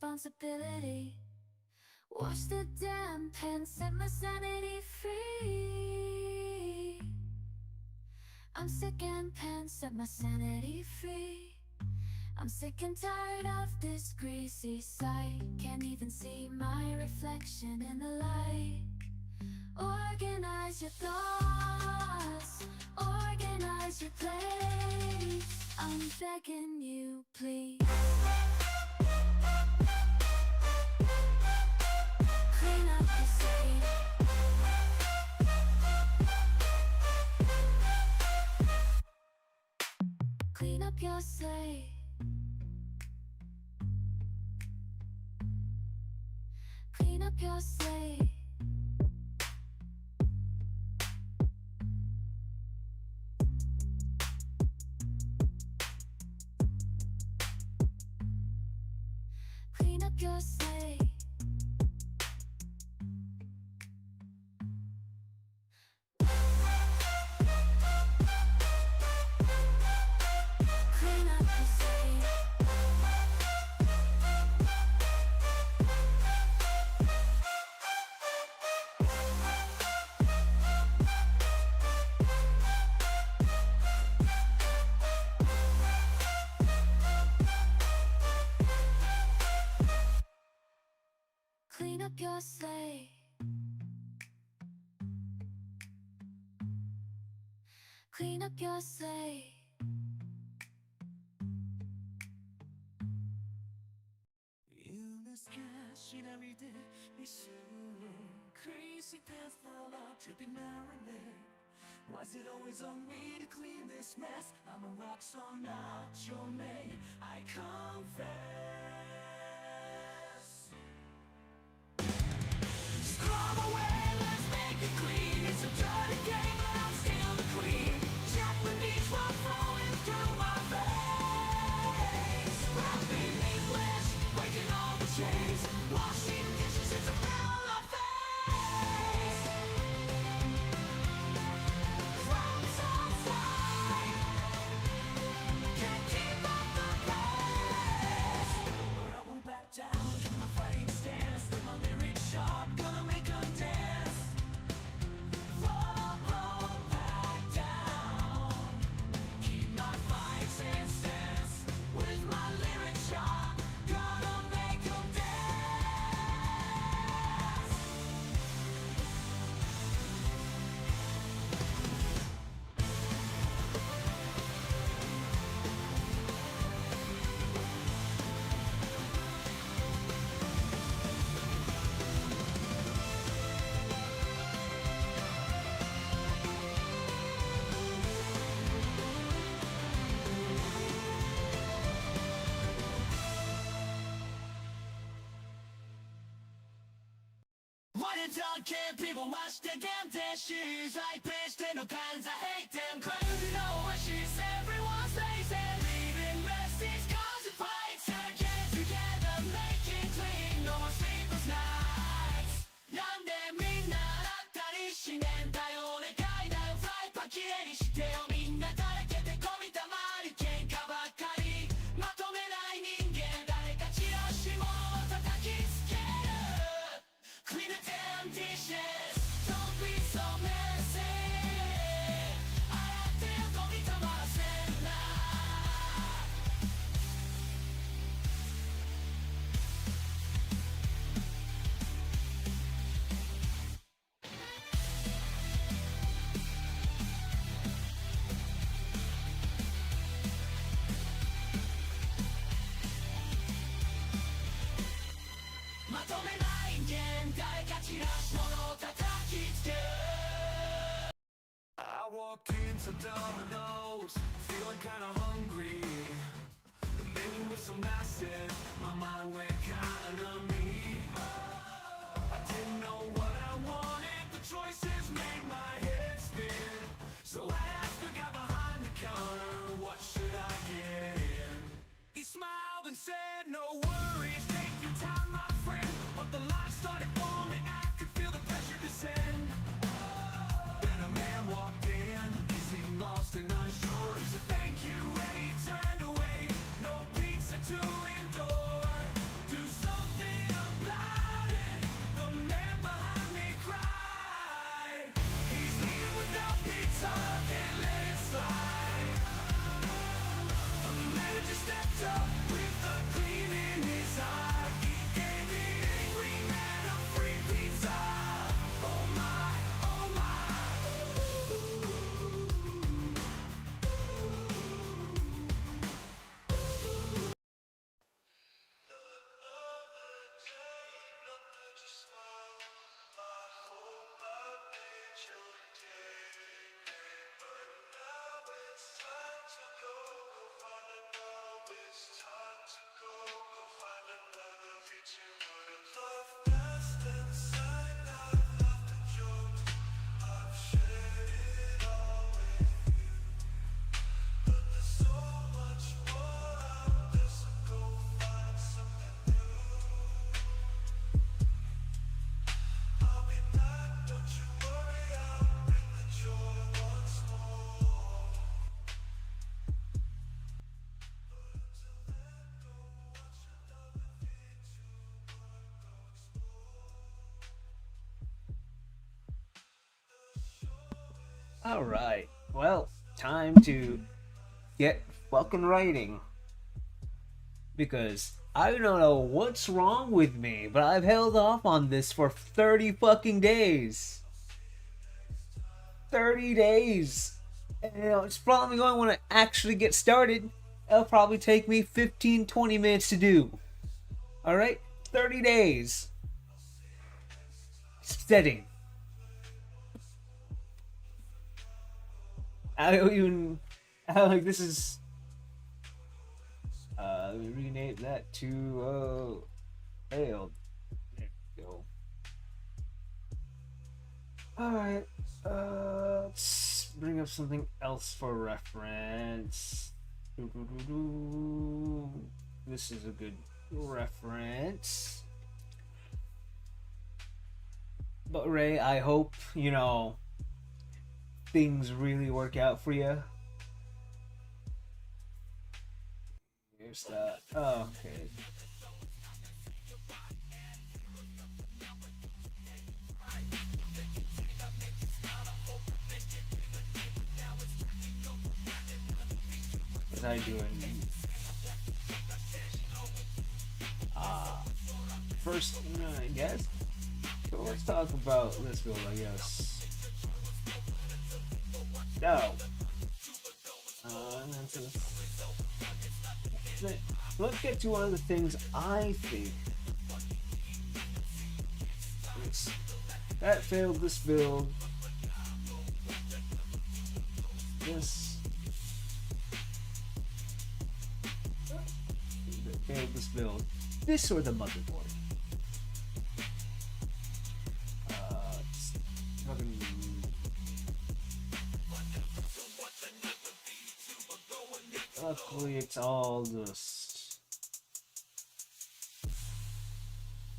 responsibility. Wash the damn pen, set my sanity free. I'm sick and pen, set my sanity free. I'm sick and tired of this greasy sight. Can't even see my reflection in the light. Organize your thoughts, organize your place. I'm begging you, please. Clean up the slate. Clean up your slate. Clean up your slate. Clean up your slate. Clean up the slate. Clean up your slate. Clean up your slate. Crazy pants fall off, tripping marinade. Why is it always on me to clean this mess? I'm a rock star, not your mate. I confess. Scrub away, let's make it clean. It's a dirty game, but I'm still the queen. Japanese while flowing through my veins. Rapping English, breaking all the chains. Washing dishes, it's a smell on my face. Crumbs outside, can't keep up the pace. But I won't back down from my fighting stance. With my lyrics sharp, gonna make 'em dance. Fall back down. Keep my fights and stance. With my lyrics sharp, gonna make 'em dance. Why the dog can't people wash their damn dishes? I pitched in no cans, I hate them. Crazy no wishes, everyone's lazy. Leaving messes, causing fights. Get together, make it clean. No more sleepless nights. なんでみんなだったりしねえんだよ。お願いだよ、フライパンきれいにしてよ。みんなだらけてゴミたまり、喧嘩ばっかり。まとめない人間、誰かチラシも叩きつける。Clean the damn dishes, don't be so messy. 洗ってよ、ゴミたまらせるな。まとめない人間、誰かチラシ物を叩きつける。I walked into Domino's, feeling kinda hungry. The menu was so massive, my mind went kinda me. I didn't know what I wanted, the choices made my head spin. So I asked the guy behind the counter, what should I get? He smiled and said, no worries, take your time, my friend. But the line started forming, I could feel the pressure descend. Then a man walked in, he seemed lost and unsure. He said, thank you, and he turned away. No pizza to endure. Alright, well, time to get fucking writing. Because I don't know what's wrong with me, but I've held off on this for 30 fucking days. 30 days! And, it's probably going when I actually get started. It'll probably take me 15-20 minutes to do. Alright? 30 days. Setting. I don't even. Like, this is. Let me rename that to. Failed. There we go. Alright. Let's bring up something else for reference. This is a good reference. But Ray, I hope, things really work out for you. Here's that. Oh, okay. What I doing? First, I guess. So let's talk about this build, I guess. No. Let's get to one of the things I think that failed this build. This failed this build. This or the motherboard. Fucking. Luckily, it's all just.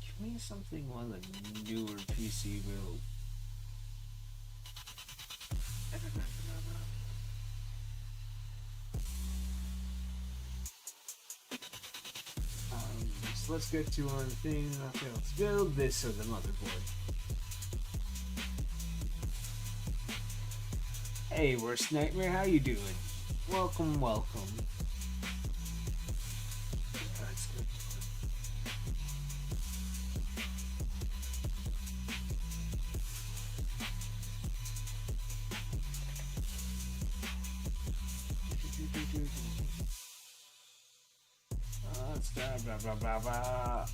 Give me something on the newer PC build. So let's get to one thing. Okay, let's build this or the motherboard. Hey, Worst Nightmare, how you doing? Welcome, welcome. Yeah, that's good. Let's blah blah blah blah.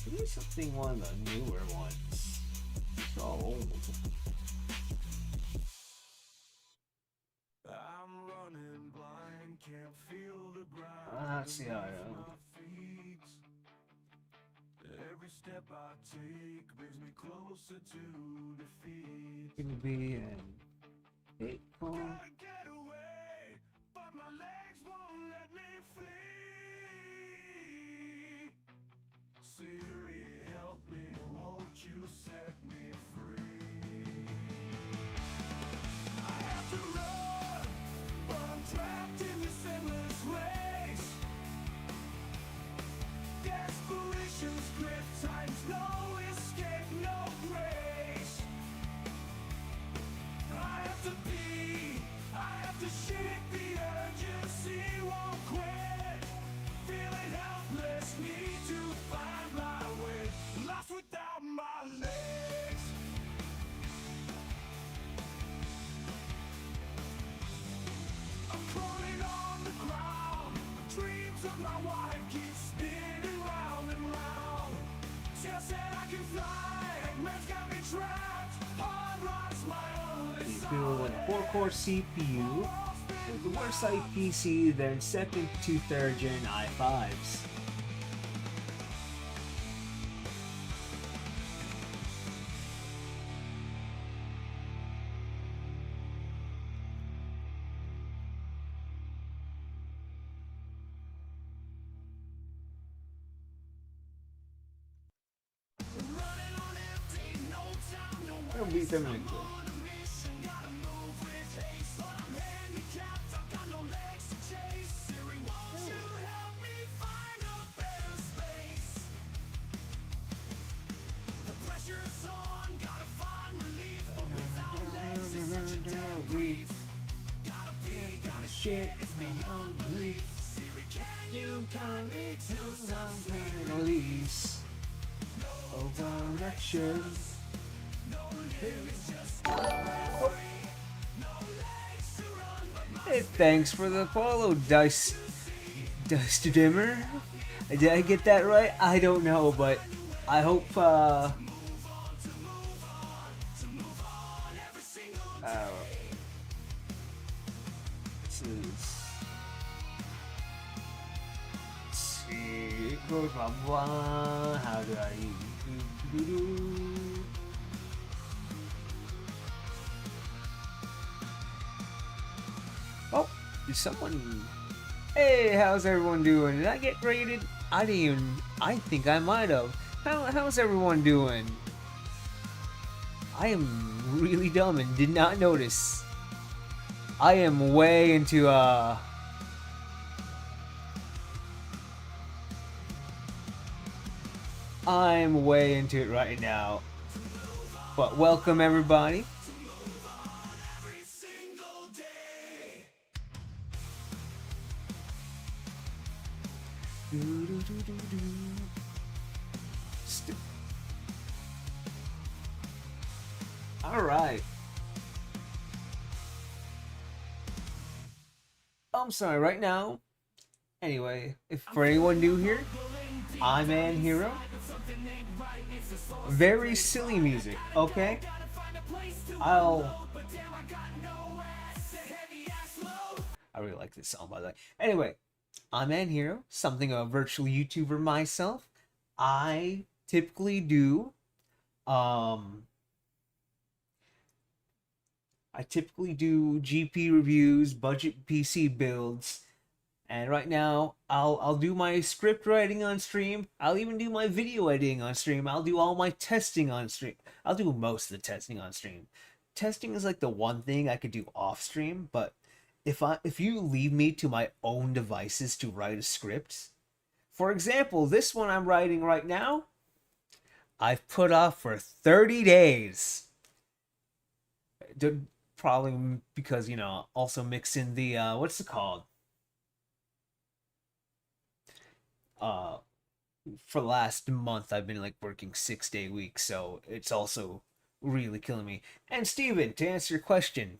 Give me something one of the newer ones. It's all old. I'm running blind, can't feel the ground. Let's see how I am. Every step I take brings me closer to defeat. It would be an 8 phone. Gotta get away, but my legs won't let me flee. Siri, help me, won't you set me free? I have to run, but I'm trapped in this endless race. Desperation's grip, time's no escape, no grace. I have to be, I have to shake the urgency, won't quit. Feeling helpless, need to find my way. Lost without my legs. I'm crawling on the ground. Dreams of my wife keep spinning round and round. Still said I can fly, man's got me trapped. Hard rocks my only You build with a 4-core CPU with a worse IPC than second to third gen i5s. I'll beat them in a kill. shit. You can't release overreaction. Hey, thanks for the follow, Dice Dimmer. Did I get that right? I don't know, but I hope this is, let's see, it goes blah blah. How do I Oh, did someone? Hey, how's everyone doing? Did I get rated? I didn't even. I think I might have. How's everyone doing? I am really dumb and did not notice. I am way into I'm way into it right now. But welcome everybody. All right. I'm sorry, right now. Anyway, if for anyone new here, I'm Man Hero. Very silly music, okay? I really like this song, by the way. Anyway, I'm Man Hero, something of a virtual YouTuber myself. I typically do GP reviews, budget PC builds, and right now I'll do my script writing on stream. I'll even do my video editing on stream. I'll do all my testing on stream. I'll do most of the testing on stream. Testing is like the one thing I could do off stream, but if you leave me to my own devices to write a script, for example, this one I'm writing right now, I've put off for 30 days. Probably because, you know, also mix in the what's it called? For the last month I've been like working 6-day weeks, so it's also really killing me. And Steven, to answer your question,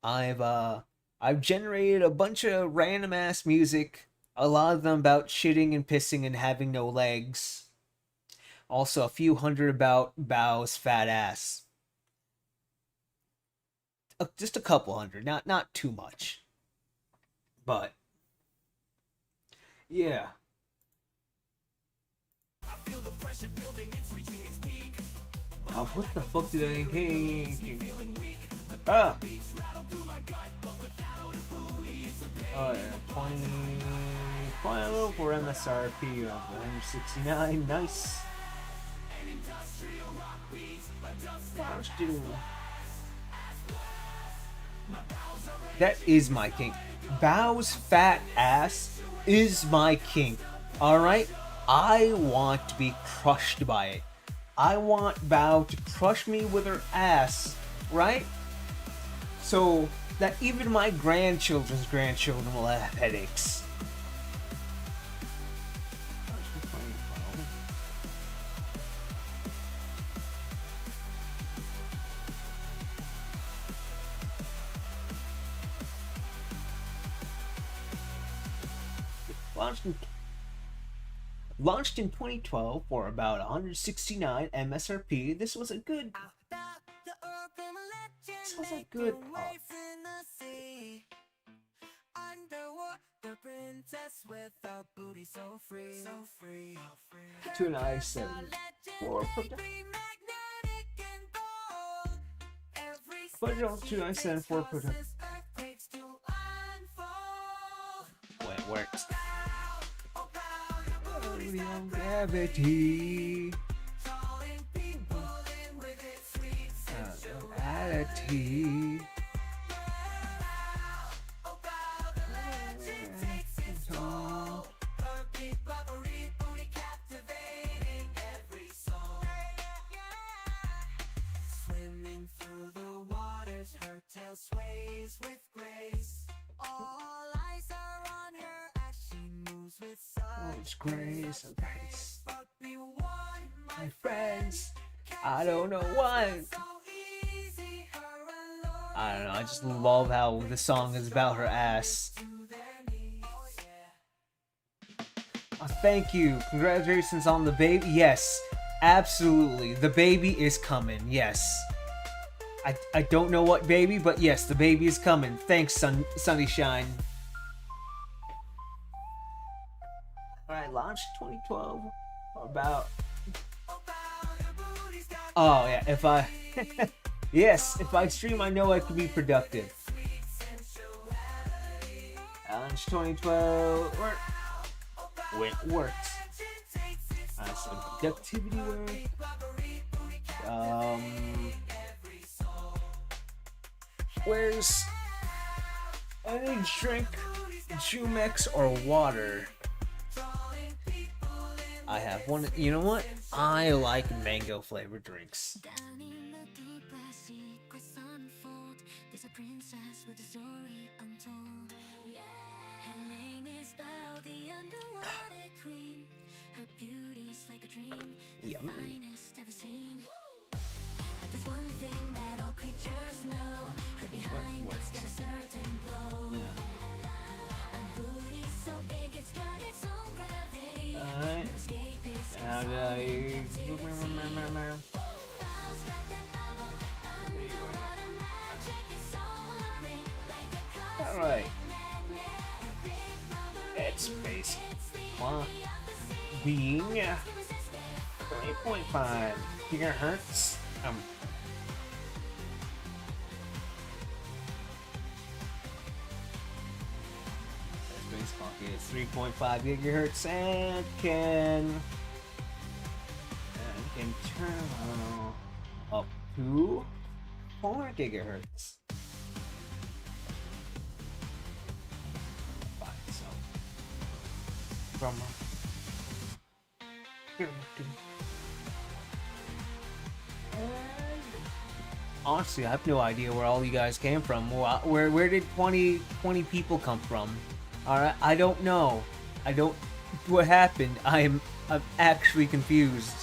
I've generated a bunch of random ass music, a lot of them about shitting and pissing and having no legs. Also a few hundred about Bao's fat ass. Just a couple hundred, not too much. But yeah. Oh, what the fuck did I? Hey. Ah. Oh yeah, 20 for MSRP of 169. Nice. Let's do. That is my kink. Bao's fat ass is my kink. Alright? I want to be crushed by it. I want Bao to crush me with her ass. Right? So that even my grandchildren's grandchildren will have headaches. Launched in 2012 for about 169 MSRP. This was a good. This was a good. To an i7 for budget on 2 i7 for production. Well, it works. Gravity. Reality. Swimming through the waters, her tail sways with grace. much grace and grace. My friends, I don't know why. I don't know, I just love how the song is about her ass. Thank you. Congratulations on the baby. Yes, absolutely. The baby is coming. Yes. I don't know what baby, but yes, the baby is coming. Thanks, Sunnyshine. Alright, launched 2012. About. Oh, yeah, if I. Yes, if I stream, I know I can be productive. Launch 2012. Worked. Some productivity work. Where's any drink, Jumex or water? I have one. You know what? I like mango flavored drinks. Down in the deep where secrets unfold, there's a princess with a story untold. Her name is Belle, the underwater queen. Her beauty's like a dream, the Yummy. finest ever seen. But there's one thing that all creatures know, her behind it's got a certain glow. A booty so big it's got its own gravity. Alright. Escape is How do I... Alright. Headspace. Being 3.5 gigahertz. Headspace clock is 3.5 gigahertz and can turn up to 4 gigahertz. From honestly, I have no idea where all you guys came from. Where did 20 people come from? Alright, I don't know. I don't. What happened? I'm actually confused.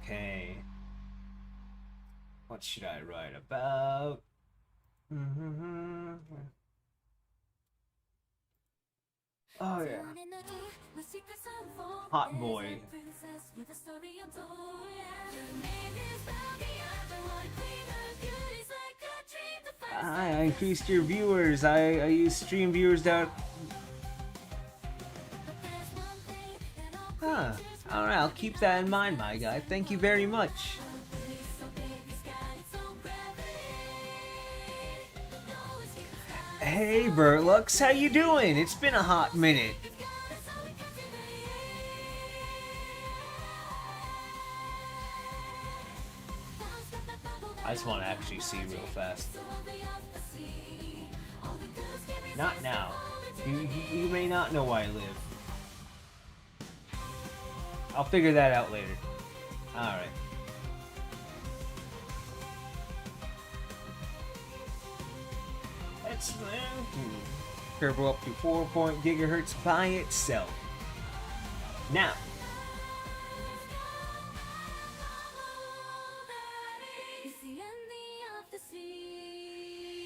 Okay. What should I write about? Oh yeah. Hot boy. I increased your viewers. I use stream viewers dot. Huh. Alright, I'll keep that in mind, my guy. Thank you very much. Hey, Bertlux, how you doing? It's been a hot minute. I just want to actually see real fast. Not now. You may not know where I live. I'll figure that out later. Alright. Let's turbo up to 4 gigahertz by itself. Now.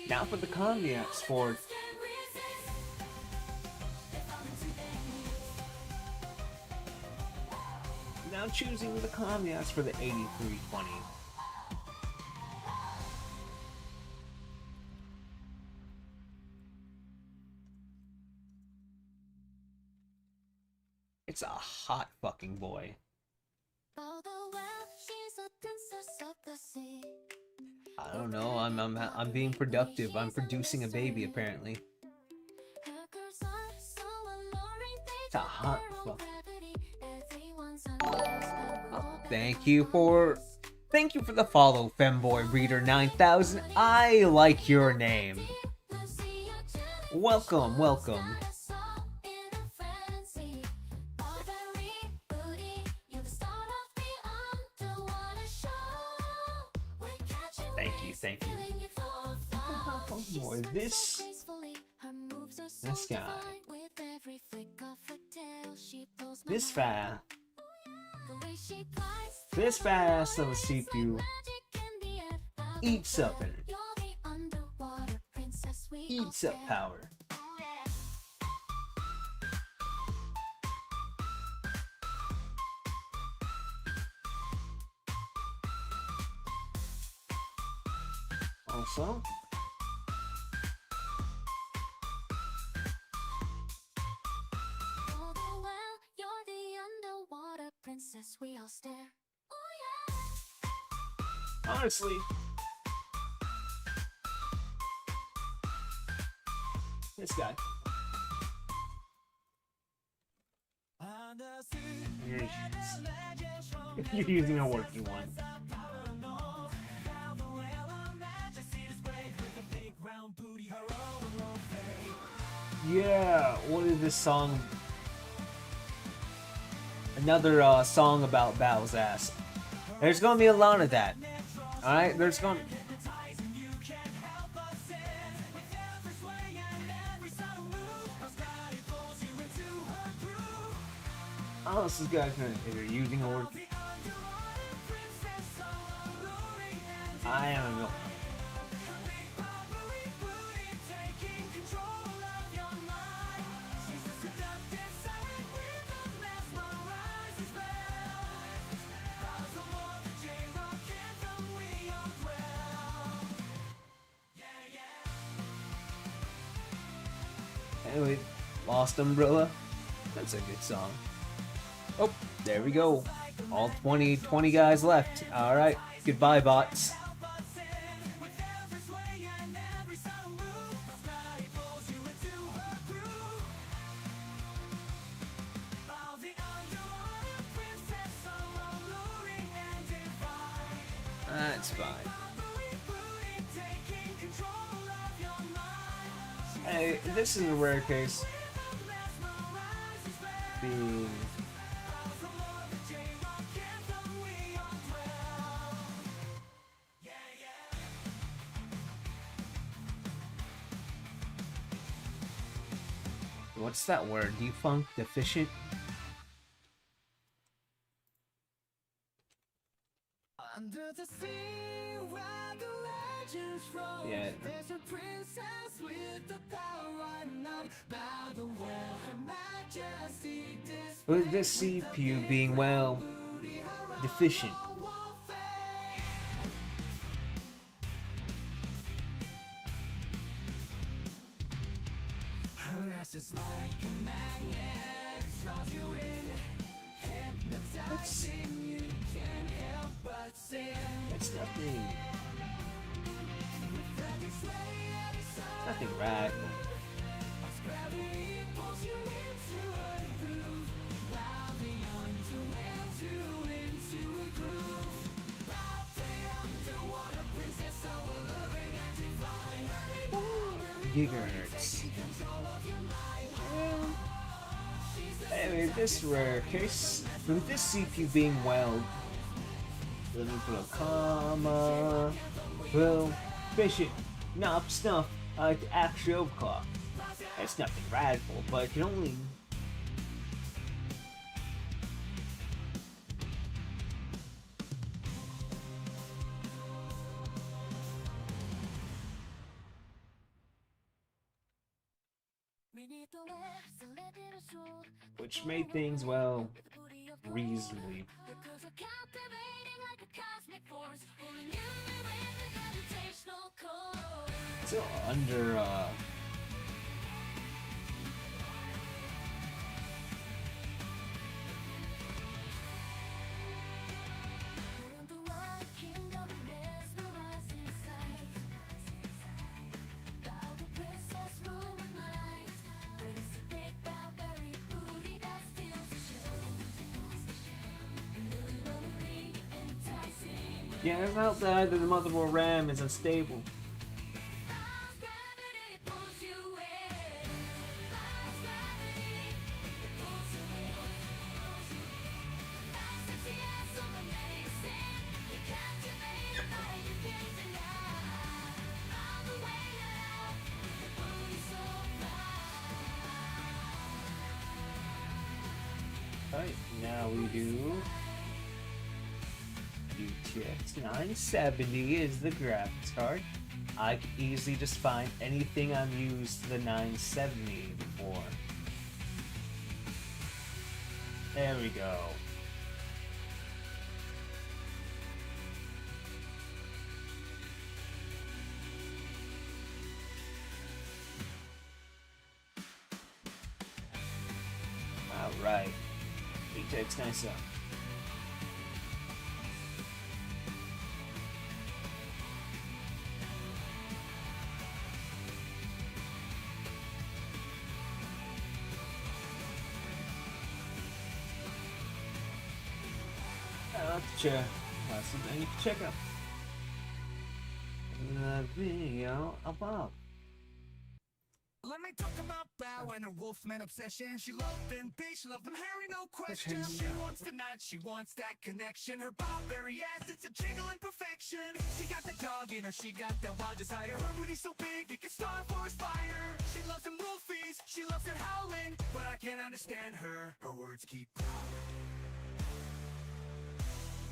Now for the caveats for now choosing the caveats for the 8320. It's a hot fucking boy. I don't know. I'm being productive. I'm producing a baby apparently. It's a hot fuck. Thank you for the follow, Femboy Reader 9000. I like your name. Welcome. Boy, this guy. This fast. This fast of a CPU eats up energy. Eats up power. Also, we all stare. honestly, this guy. You're using a working one. Yeah, what is this song? Another song about Bao's ass. There's gonna be a lot of that. Alright, there's gonna... Oh, this guy's gonna... You're using a word... I don't know. Anyway, Lost Umbrella. That's a good song. Oh, there we go. All 20 guys left. Alright, goodbye, bots. That's fine. Hey, this is a rare case. Being... What's that word? Defunct? Deficient? Under the sea, where the legends roll. Yeah. There's a princess with the power unknown. By the well, her majesty With this CPU being, well, deficient. Just like a magnet, draws you in, hypnotizing, you can't help but sin. It's nothing radical. Gravity pulls you into a groove, while the into a groove. Out the underwater princess, so alluring and divine. Gigahertz. Anyway, this rare case, with this CPU being well, let me put a comma, well, efficient, knob snuff, I like the actually overclock. It's nothing radical, but it can only... Which made things, well, reasonably. Still under, yeah, it's not that either the motherboard RAM is unstable. Alright, now we do GTX 970 is the graphics card. I can easily just find anything I've used the 970 before. There we go. Alright. GTX 970. That's something you can check out the video above. Let me talk about Bow and her wolfman obsession. She loved them big, she loved them hairy, no question. She wants the night, she wants that connection. Her Barbary ass, it's a jingle in perfection. She got the dog in her, she got that wild desire. Her booty's so big, it can start a forest fire. She loves them wolfies, she loves their howling. But I can't understand her, her words keep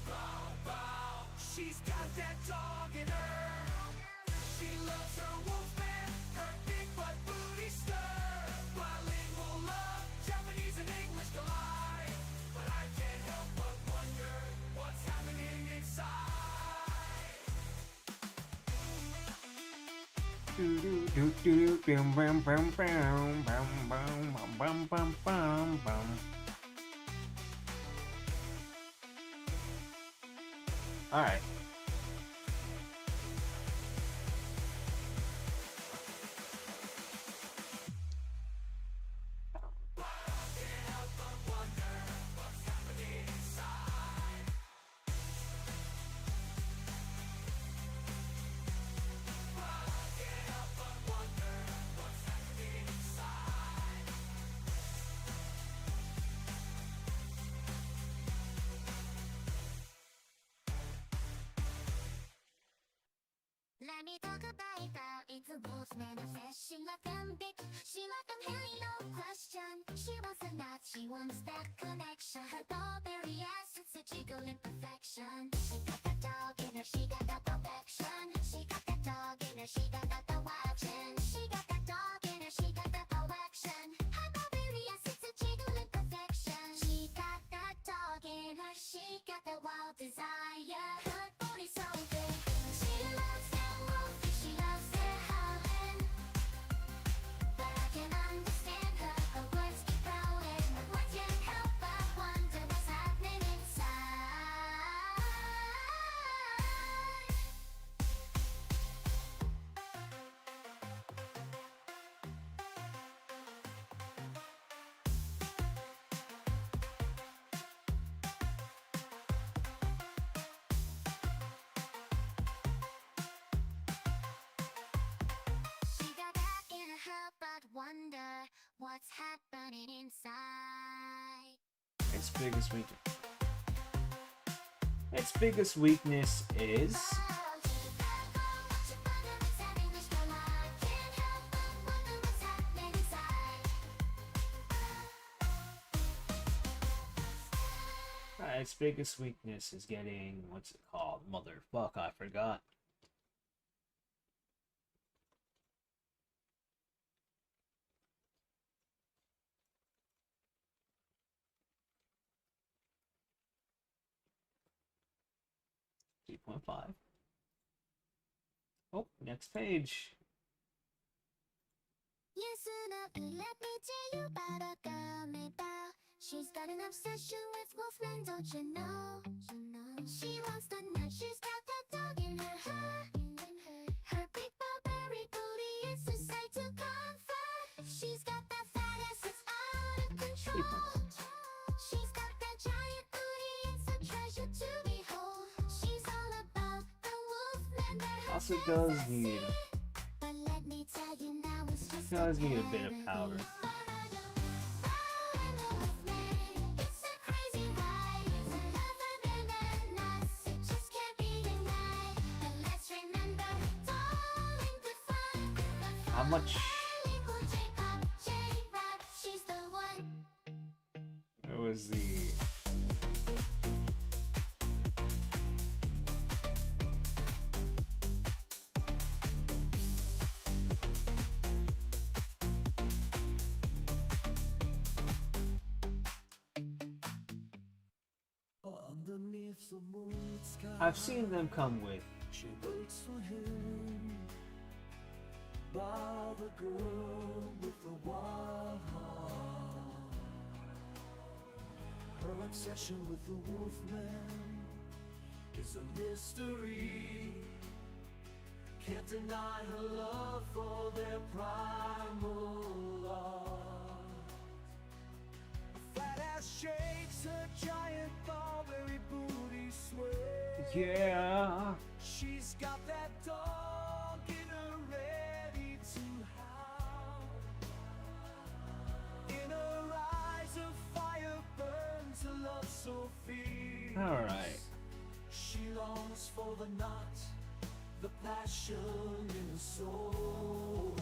bow, bow. She's got that dog in her. She loves her wolfman, her big butt booty stir. Bilingual love, Japanese and English collide. But I can't help but wonder what's happening inside. Alright. Let me talk about it now. It's a wolfman obsessed. She left them big, she left them hairy, no question. She wants a knot, she wants that connection. Her Barbary ass, it's a jiggle in perfection. She got that dog in her, she got that perfection. She got that dog in her, she got that the wild chin. She got that dog in her, she got that perfection. Her Barbary ass, it's a jiggle in perfection. She got that dog in her, she got that wild desire. Her booty's so big, she loves that wolfie, she loves their howling. But I can understand her, her words keep growling. I can't help but wonder what's happening inside. She got that in her, but wonder what's happening inside. Its biggest weakness. Its biggest weakness is its biggest weakness is getting, what's it called? Motherfuck, I forgot. .5. Oh, next page. Listen up and let me tell you about a girl named Bao. She's got an obsession with wolfmen, don't you know? She wants the nut, she's got that dog in her. Her big Barbary booty is a sight to comfort. She's got that fat ass that's out of control. She's got that giant booty, it's a treasure to behold. She's all about the wolfman that her Also does need but let me tell you now, it's just does need a bit of powder. How much? was the... Underneath the moon sky, I've seen them come with. she waits for him by the girl with the wild heart. Her obsession with the wolfman is a mystery. Can't deny her love for their primal love. A fat ass shakes her giant Barbary booty sway. Yeah. She's got that dog in her ready to howl. In her eyes a fire burns, a love so fierce. Alright. She longs for the knot, the passion in her soul.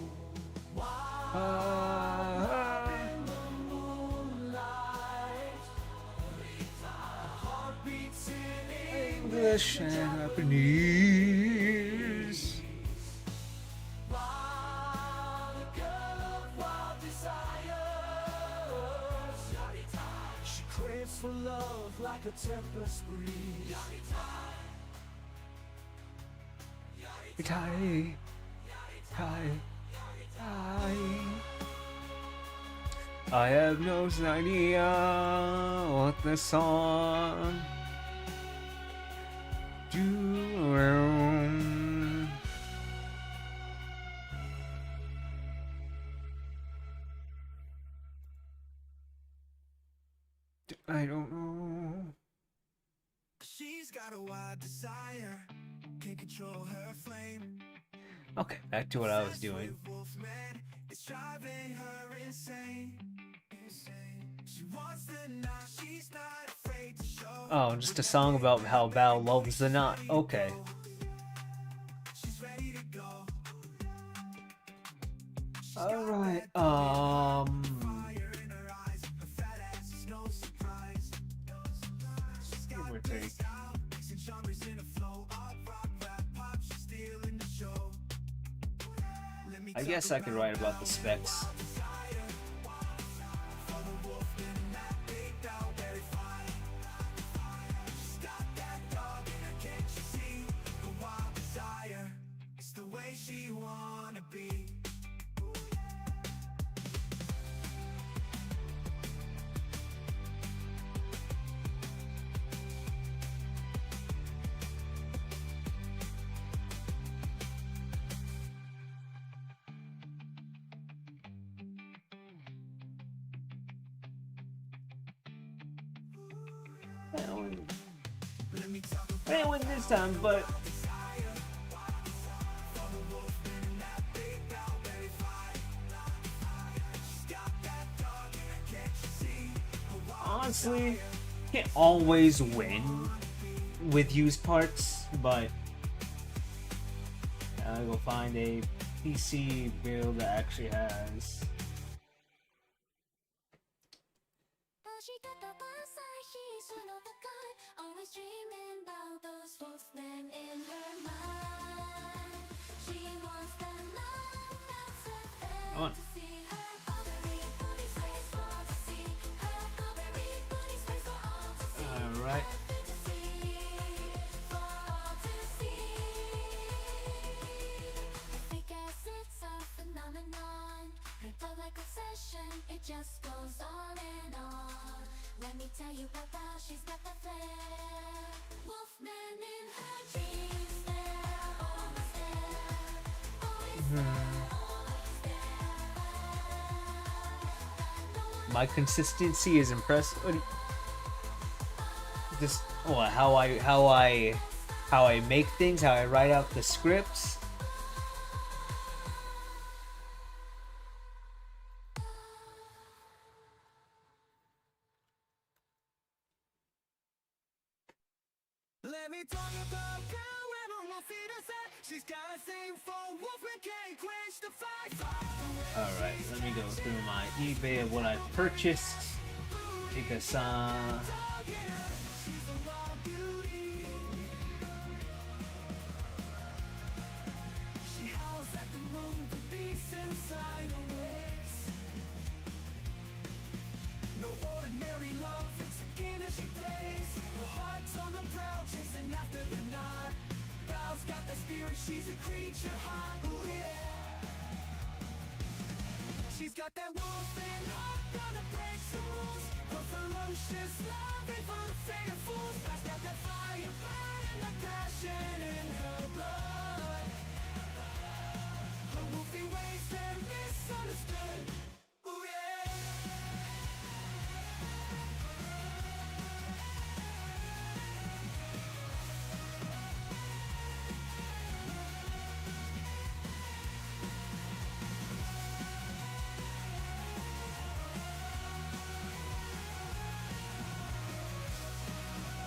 Wild in the moonlight, heart beats in English and Japanese. Wild, a girl of wild desires. She craves for love like a tempest breeze. Tai, tai, tai. I have no idea what the song do. I don't know. She's got a wild desire, can't control her flame. Okay, back to what I was doing. Wolfman, it's driving her insane. She wants the knot, she's not afraid to show. Oh, just a song about how Val loves the knot. Okay. She's ready to go. Alright, Fire in her eyes, her fat ass is no surprise. She's got Give or this take. style, mixing genres in a flow. Art, rock, rap, pop, she's stealing the show. Let me I guess I could write about the specs. She wanna be. Let me talk I didn't win this time, but honestly, can't always win with used parts, but I'll go find a PC build that actually has. Always dreaming about those wolfmen in her mind. She wants the love that's a Come on. fantasy. Her Barbary booty sways for all to see. Her Barbary booty sways for all to see. Alright. Fantasy for all to see. I guess it's a phenomenon. Her like obsession, it just goes on and on. Let me tell you about she's got the flair. Wolfman in her dreams, they're almost there. Always there, always there. My consistency is impressive. Just how I make things, how I write out the scripts. Let me talk about girl when her wolf feet are set. She's got a thing for wolfman, can't quench the fire. Alright, let me go through my eBay of what I purchased. Ikasa. She howls at the moon, the beast inside awakes. No ordinary love, it's a game that she plays. Her heart's on the prowl, chasing after the night. Belle's got the spirit, she's a creature hot. Ooh, yeah. She's got that wolf in her, gonna break the rules. Her ferocious love ain't for the faint of fools. Past got that fire burning, the passion in her blood. Her wolfy ways, they're misunderstood. Ooh, yeah.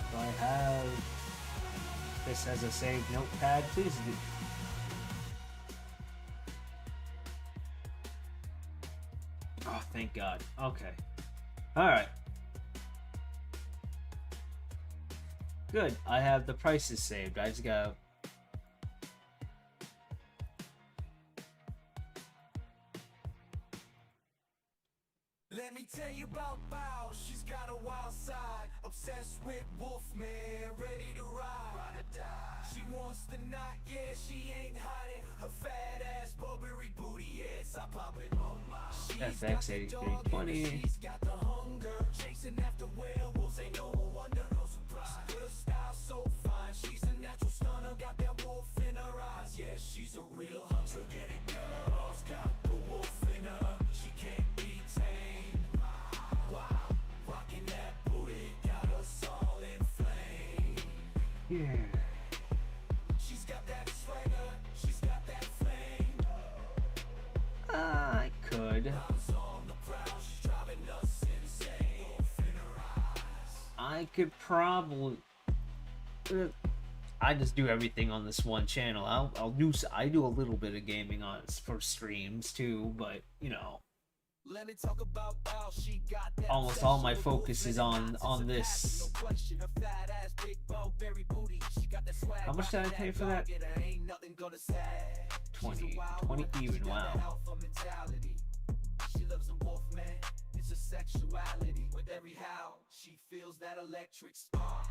Do I have this as a saved notepad? Please do. Oh, thank God. Okay. Alright. Good. I have the prices saved. I just got. Let me tell you about Bao, she's got a wild side. Obsessed with Wolfman, ready to ride or die. She wants the knot, yeah, she ain't hiding. Her fat ass, Burberry booty, yes, I pop it on my. FX 8320. She's got the hunger, chasing after werewolves, ain't no wonder, no surprise. Her style so fine, she's a natural stunner, got that wolf in her eyes. Yeah, she's a real hunter, get it, girls got the wolf in her. She can't be tamed. Wow, rocking that booty, got us all inflamed. Yeah. She's got that swagger, she's got that flame. I could. On the prowl, she's driving us insane. Wolf in her eyes. I could probably. I just do everything on this one channel. I do a little bit of gaming on for streams too, but you know, Let me talk about how she got that almost all my sexual focus wolf is in her on eyes. It's a this. passion, no question. Her fat ass, big Burberry booty. She got that swag, How much did I rocking pay for that? dog, yeah, there ain't nothing gonna say. She's a 20 wild 20 one. even, She got wow. that alpha mentality. She loves a wolf man. It's a sexuality. With every howl, she feels that electric spark.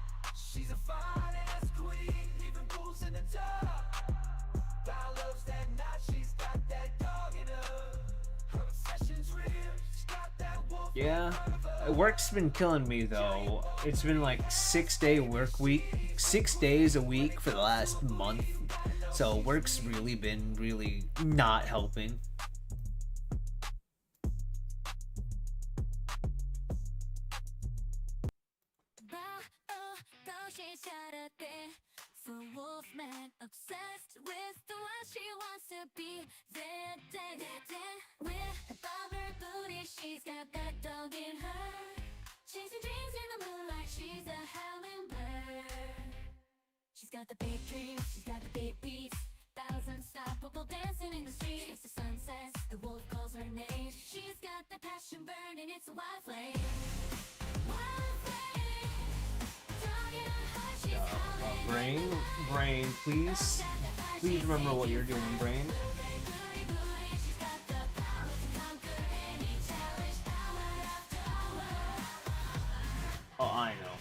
She's a fine ass queen, even pulls in the tub. Val loves that knot. She's got that dog in her. Her obsession's real. She's got that wolf. Yeah, work's been killing me though. It's been like 6-day work week, 6 days a week for the last month. So work's really been really not helping. For Wolfman, obsessed with the one she wants to be. Then, with her bobber booty, she's got that dog in her. Chasing dreams in the moonlight, she's a howling bird. She's got the big dreams, she's got the big beats. Thousand unstoppable dancing in the streets. The sun sets, the wolf calls her name. She's got the passion burning, it's a wild flame. Wild flame. Dog in her heart, she's howling. Brain, please remember what you're doing, Brain. Oh, I know.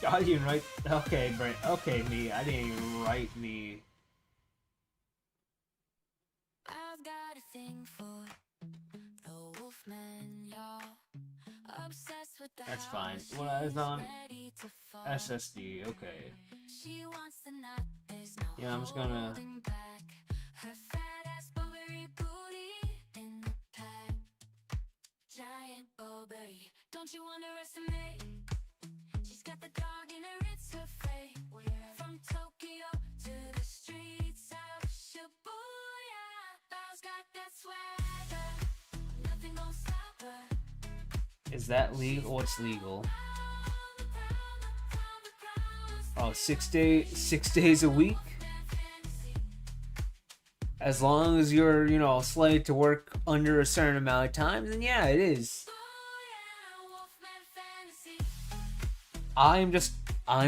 I didn't write. Okay, Brain. Okay, me. I didn't even write me. I've got a thing for the Wolfman, y'all. Obsessed with the That's how fine. she's What I was on ready to fall. SSD. Okay. She wants the knot, there's no Yeah, I'm just gonna. holding back. Her fat ass Burberry booty in the pack. Giant Burberry, don't you underestimate? She's got the dog in her, it's her fate. From Tokyo to the streets of Shibuya, Belle's got that swagger. Nothing gon' stop her. Is that legal? What's legal? Oh, 6 days a week. As long as you're, you know, slated to work under a certain amount of time, then yeah, it is. I'm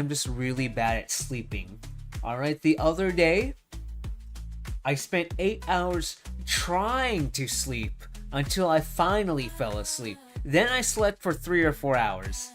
just really bad at sleeping. All right, the other day I spent 8 hours trying to sleep until I finally fell asleep. Then I slept for 3 or 4 hours.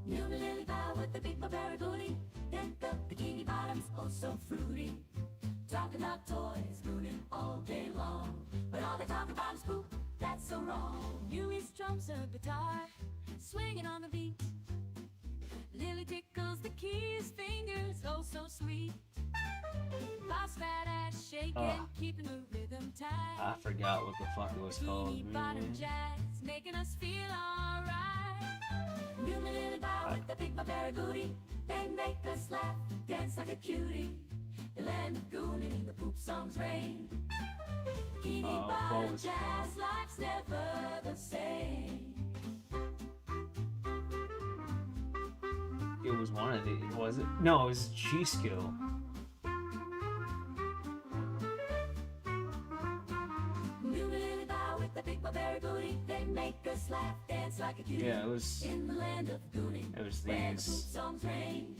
New lily bow with the big barbaric booty, and the bikini bottoms oh so fruity. Talking about toys, mooning all day long, but all they talk about is poop. That's so wrong. Yui strums her guitar, swinging on the beat. Lily tickles the keys, fingers oh so sweet. Boss fat ass shaking, keeping the rhythm tight. I forgot what the fuck it was called. Bikini bottom jazz, making us feel alright. New lily bow with the big barbaric booty, they make us laugh, dance like a cutie. The land of gooning, the poop songs rain. Bikini bottom was- jazz, life's never the same. It was one of the, was it? No, it was G-Skill. New lily bow with the big barbaric booty, they make us laugh, dance like a cutie. Yeah, it was. In the land of gooning, It was where the these. poop songs rain.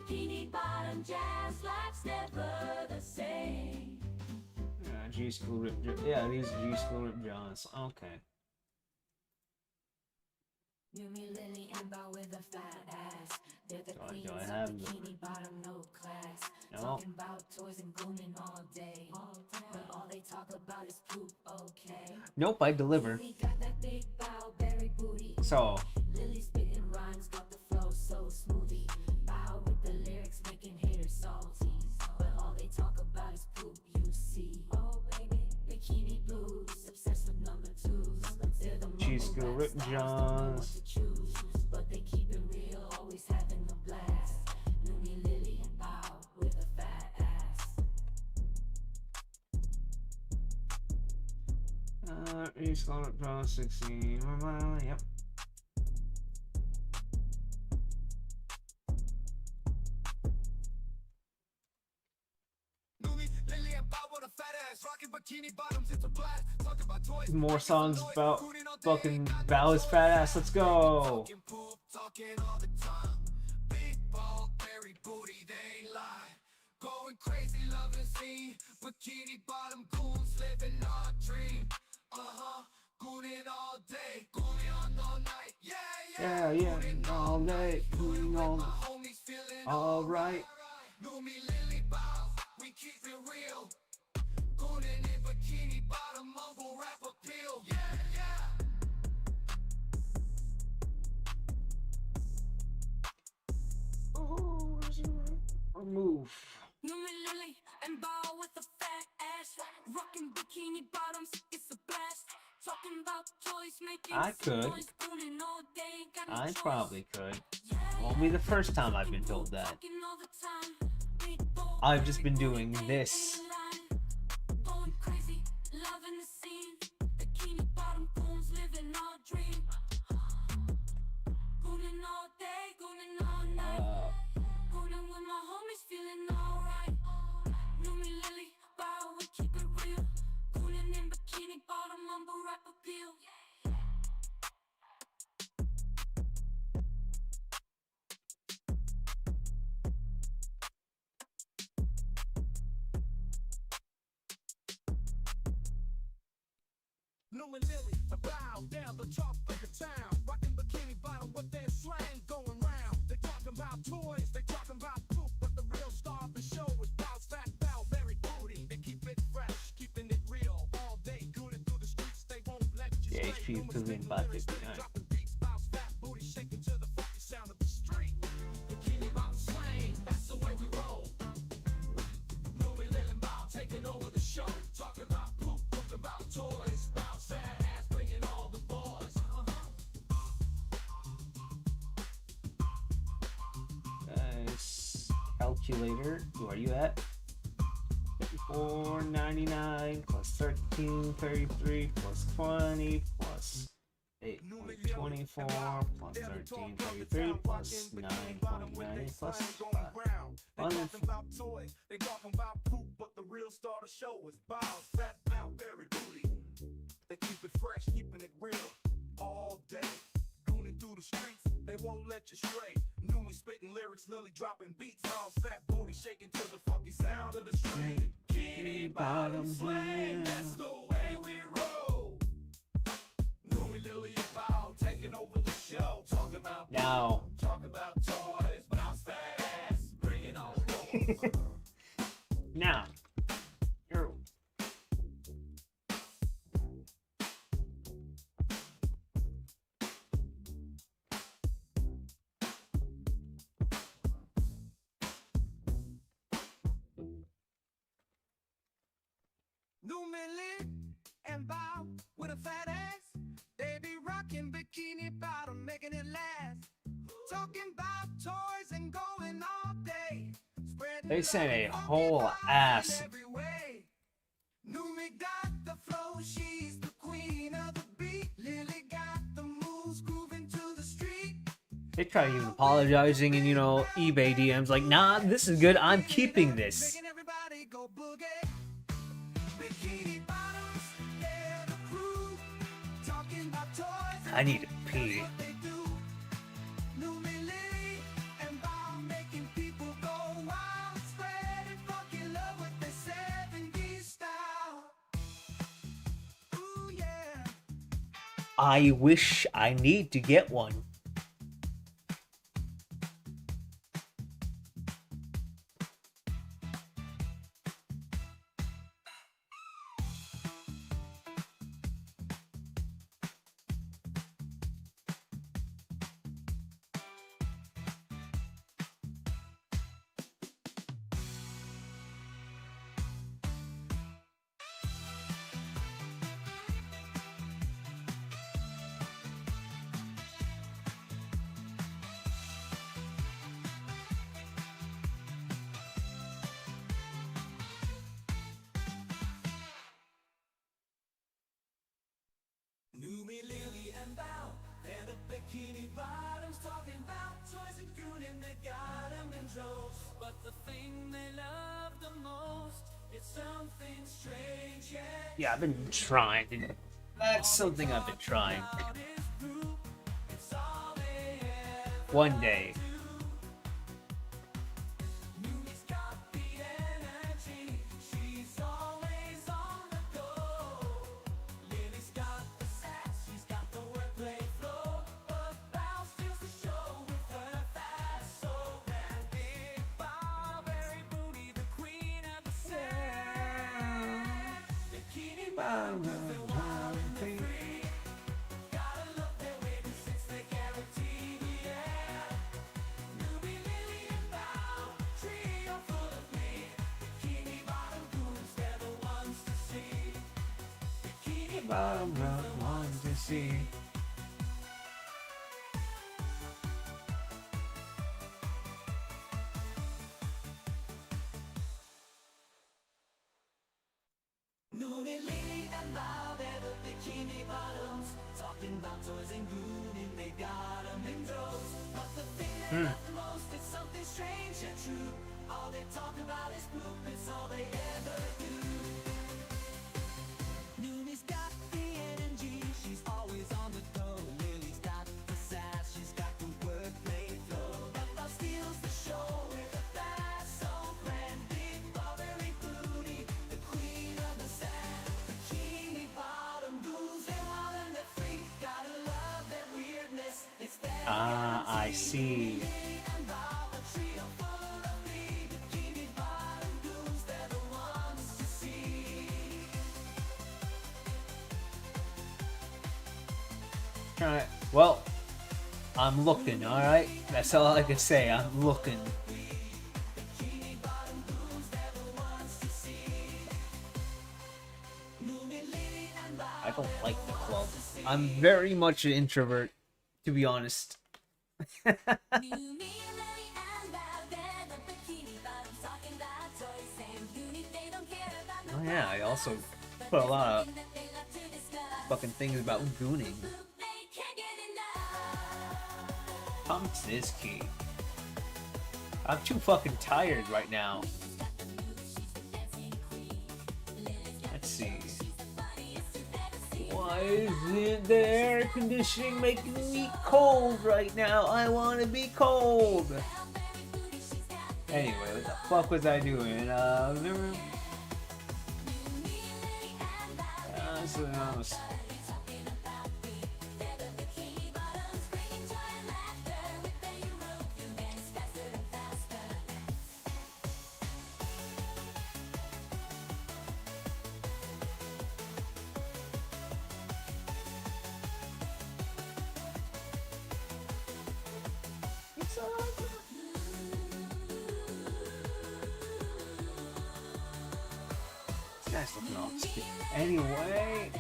Bikini bottom jazz, life's never the same. G-Skill Rip. Yeah, these are G-Skill Rip Johns. Okay. New me Lily and Bow with a fat ass. They're the queens do I of have bikini bottom, no class. No. Talking about toys and gooning all day. But all they talk about is poop, okay? Nope, I delivered. We got that big bow, berry booty. So, Lily spitting rhymes, got the flow so smoothie. Bow with the lyrics, making haters salty. But all they talk about is poop, you see. Oh baby, bikini blues, obsessed with number twos. They're the G-Skill mumble Rip rap stars, don't know what Johns. to choose. But they keep it real, always having a blast. Lumi, Lily, and Bow with a fat ass. G-Skill Rip Johns 16. Yep. Lily and Bob with a fat ass, rocking bikini bottoms, it's a blast. Talk about toys, More songs toys, about gooning all day, fucking got Bow's toys, fat ass. Let's go. talking poop, talking all the time. Big ball, berry booty, they ain't lie. Going crazy, loving scene. Bikini bottom goons, living our dream. Gooning all day, gooning on all night. Yeah, Yeah, all day, Gooning all with my homies, feeling alright. Lumi, Lily, Bow, we keep it real. Gooning in bikini bottom, mumble rap appeal. Yeah. Move. Lumi, Lily, and Bow with a fat ass. Rocking bikini bottoms, it's a blast. Talking about toys, making I could. noise, gooning all day, got no I choice. probably could. Yeah, Won't be the first time I've been told that. talking all the time. Big ball, I've just been berry doing booty, this. they ain't lying. Going crazy, loving the scene. Bikini bottom goons, living our dream. Gooning all day, gooning all night. Gooning with my homies, feeling alright. Lumi, Lily, Bow, we keep it real. Gooning in bikini bottom, mumble rap appeal. Lumi, Lily, a bow down the top of the town. Rocking bikini bottom with their slang going round. They talking about toys, they talking about poop, but the real star of the show is Bow's fat Bow, very booty. They keep it fresh, keeping it real all day. Gooning through the streets, they won't let you Yeah, stray. HP Lumi's Pavilion spitting 559. lyrics, dropping beats. Bow's fat booty shaking to the funky sound of the street. Bikini bottom slang, that's the way we roll. Lumi, Lily, and Bow taking over the show. Talking about poop, talking about toys. Bow's fat ass bringing all the boys. calculator. Where are you at? 54.99 plus 13.33 plus 20 plus 8.24 plus 13.33 plus 9.90 plus 5. About toys, they talking about poop, but the real star of the show is Bob Fat Mount Berry Booty. They keep it fresh, keeping it real all day. Gooning through the streets, they won't let you stray. Newly spitting lyrics, Lily dropping beats. All fat booty shaking to the funky sound of the street. Bikini bottom slang, that's the way we roll. Newly Lily and Bow taking over the show. Talking about Now, talking about toys, bounce that ass, bring it on. now, you're New Millie and Bob with a fat ass. They be rocking bikini bottom, making it last. Talking about toys and going all day. Spreading They sent a love, whole funky vibes ass. in every way. Numi got the flow, she's the queen of the beat. Lily got the moves, grooving to the street. they try even apologizing in, eBay DMs like, nah, this is good, I'm keeping this. Making everybody go boogie. Bikini bottoms, they're the crew. Talking about toys. I need to pee. What they do. Numi Lily and Bob making people go wild. Spreading funky love with the 70s style. Ooh yeah. I wish I need to get one. Numi Lily and Bow, they're the bikini bottoms. Talking about toys and gooning, they got 'em in droves. But the thing they love the most is something strange, yeah. Yeah, I've been trying. That's something I've been trying. About his group, it's all they ever One day. do. Numi's got the energy, she's always on the go. Lily's got the sass, she's got the wordplay flow. But Bow steals the show with her fast soul. And Big Bob, Berry Booty, the queen of the sand. Bikini bottom, moving wild and free. Gotta love their way to six, they guaranteed, yeah. Newbie, Lily, and Bow, trio full of glee. Bikini bottom goons, they're the ones to see. Bikini bottom Ones to see. Newbie, Lily, and Bow, they're the bikini bottoms. Talking about toys and gooning, they got 'em in droves. But the thing they love the most is something strange and true. All they talk about is poop, it's all they ever do. Newbie's got the energy, she's always on the go. Lily's got the sass, she's got the wordplay flow. But Bob steals the show with a fast soul brand. Big Bob, Berry Booty, the queen of the sand. Bikini bottom goons, they're wild and they're free. Gotta love their weirdness, it's their Ah, I see. Lily and Bob, a trio full of glee. Bikini bottom goons, they're the ones to see. Alright, well, I'm looking, alright? That's all I can say, I'm looking. I don't like the club. I'm very much an introvert, to be honest. New me, Lily, and Bow, they're the bikini bottoms. yeah, I also put a lot of fucking things about gooning. Toxicity. I'm too fucking tired right now. Let's see. Why isn't the air conditioning making me cold right now? I want to be cold. Anyway, what the fuck was I doing? Nice looking off skin. Anyway,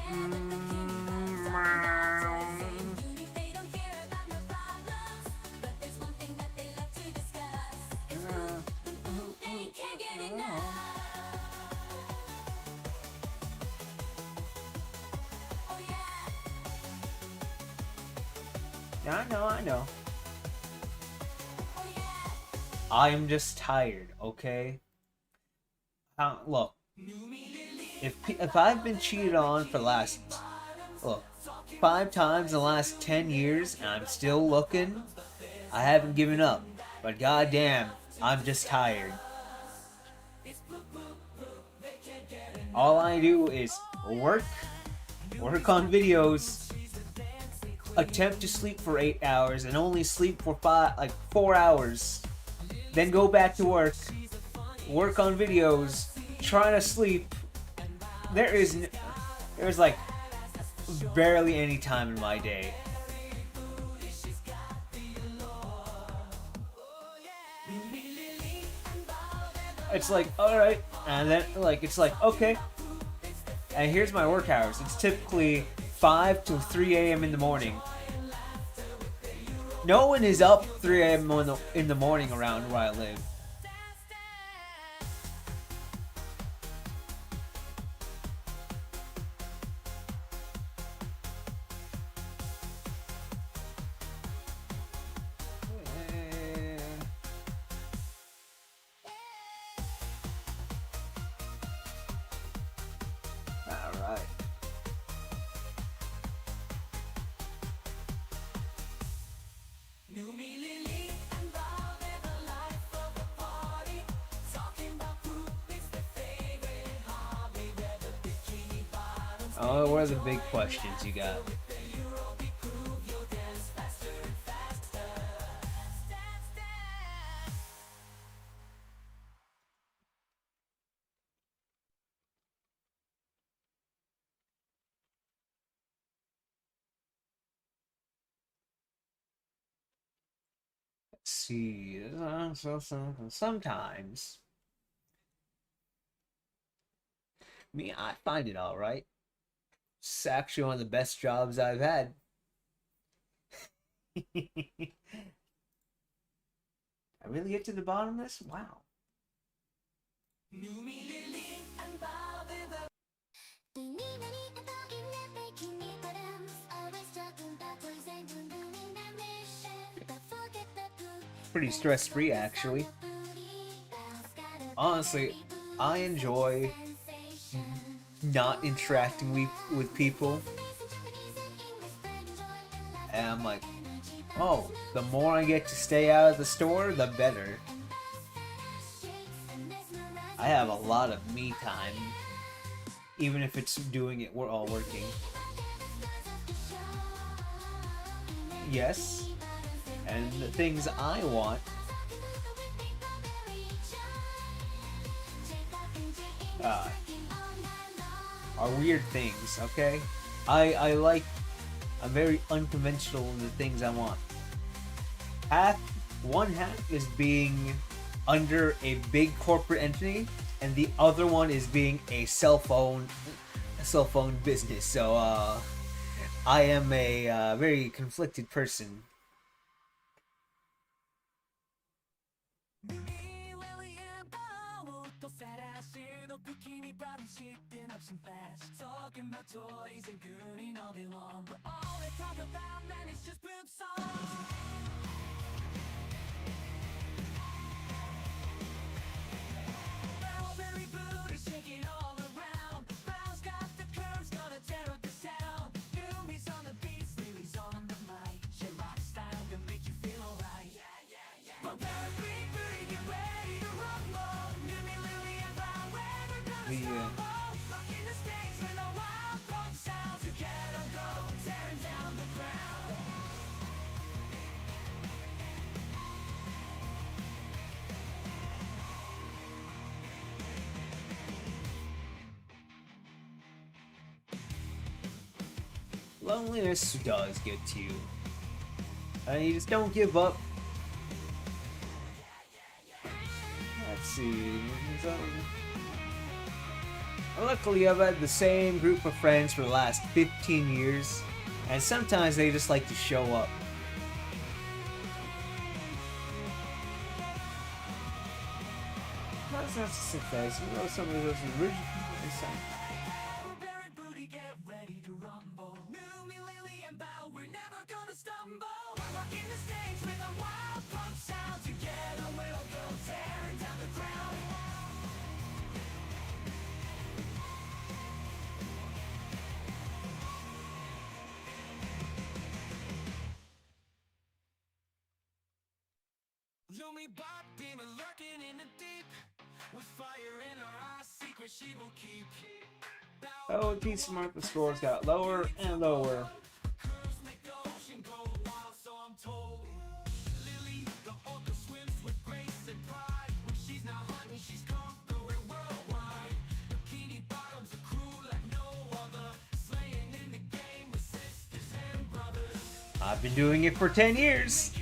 yeah, I know. I'm just tired, okay? Look. If I've been cheated on for the last, look, 5 times in the last 10 years and I'm still looking, I haven't given up. But goddamn, I'm just tired. All I do is work on videos, attempt to sleep for 8 hours and only sleep for 4 hours, then go back to work on videos, try to sleep. There's like barely any time in my day. It's like, alright, and then it's like, okay. And here's my work hours. It's typically 5 to 3 a.m. in the morning. No one is up 3 a.m. in the morning around where I live. Alright. Oh, what are the big questions you got? Let's see. Sometimes. I find it alright. It's actually one of the best jobs I've had. I really get to the bottom of this? Wow. Pretty stress-free, actually. Honestly, I enjoy not interacting with people. And I'm like, oh, the more I get to stay out of the store, the better. I have a lot of me time, even if it's doing it, we're all working. Yes, and the things I want are weird things, okay? I'm very unconventional in the things I want. One half is being under a big corporate entity, and the other one is being a cell phone business. So I am a very conflicted person. shifting up some fast, talking about toys and gooning all day long. But all they talk about, man, is just poop songs. Barrelberry boot is shaking all around. Brown's got the curves, gonna tear up the sound. Newbie's on the beats, Lily's on the mic. She rock style can make you feel alright. Well, Barrelberry booty, get ready to rumble. Newbie, Lily, and Brown, we're gonna stumble. Rocking the stage with a wild punk sound. Together go, tearing down the ground. Loneliness does get to you. And you just don't give up. Let's see. Luckily, I've had the same group of friends for the last 15 years. And sometimes they just like to show up. That's not success. You know, some of those original. Barrelberry booty, get ready to rumble. Newbie, Lily, and Bow, we're never gonna stumble. Rocking the stage with a wild punk sound. Together we'll go tearing down the ground. Lumi Bob demon lurking in the deep, with fire in her eyes, secret she will keep. Oh, Keith Smart, the scores got lower and lower. Curves make the ocean go wild, so I'm told. Lily, the orca, swims with grace and pride. When she's not hunting, she's conquering worldwide. Bikini Bottom's a crew like no other, slaying in the game with sisters and brothers. I've been doing it for 10 years.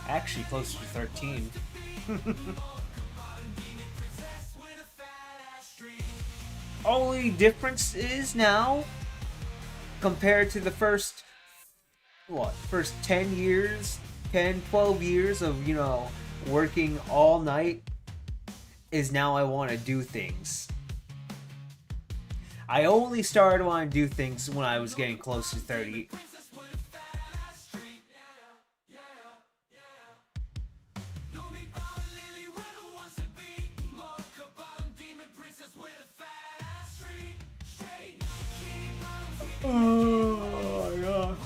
Actually, closer to 13. Only difference is now, compared to the first 10 years, 10, 12 years of, you know, working all night, is now I want to do things. I only started wanting to do things when I was getting close to 30. Oh my god.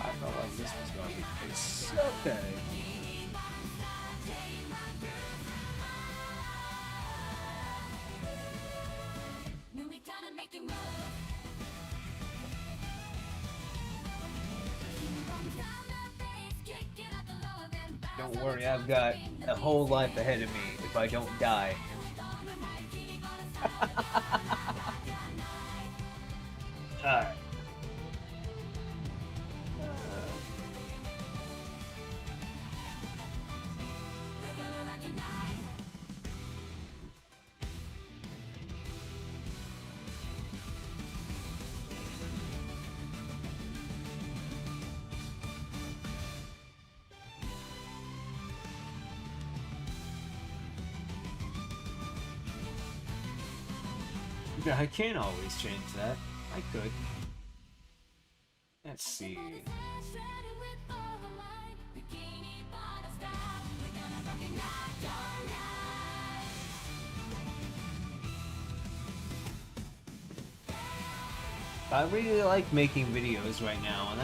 I felt like this was going to be nice. Okay. Don't worry, I've got a whole life ahead of me if I don't die. Alright. Yeah, I can't always change that. I could. Let's see. I really like making videos right now, and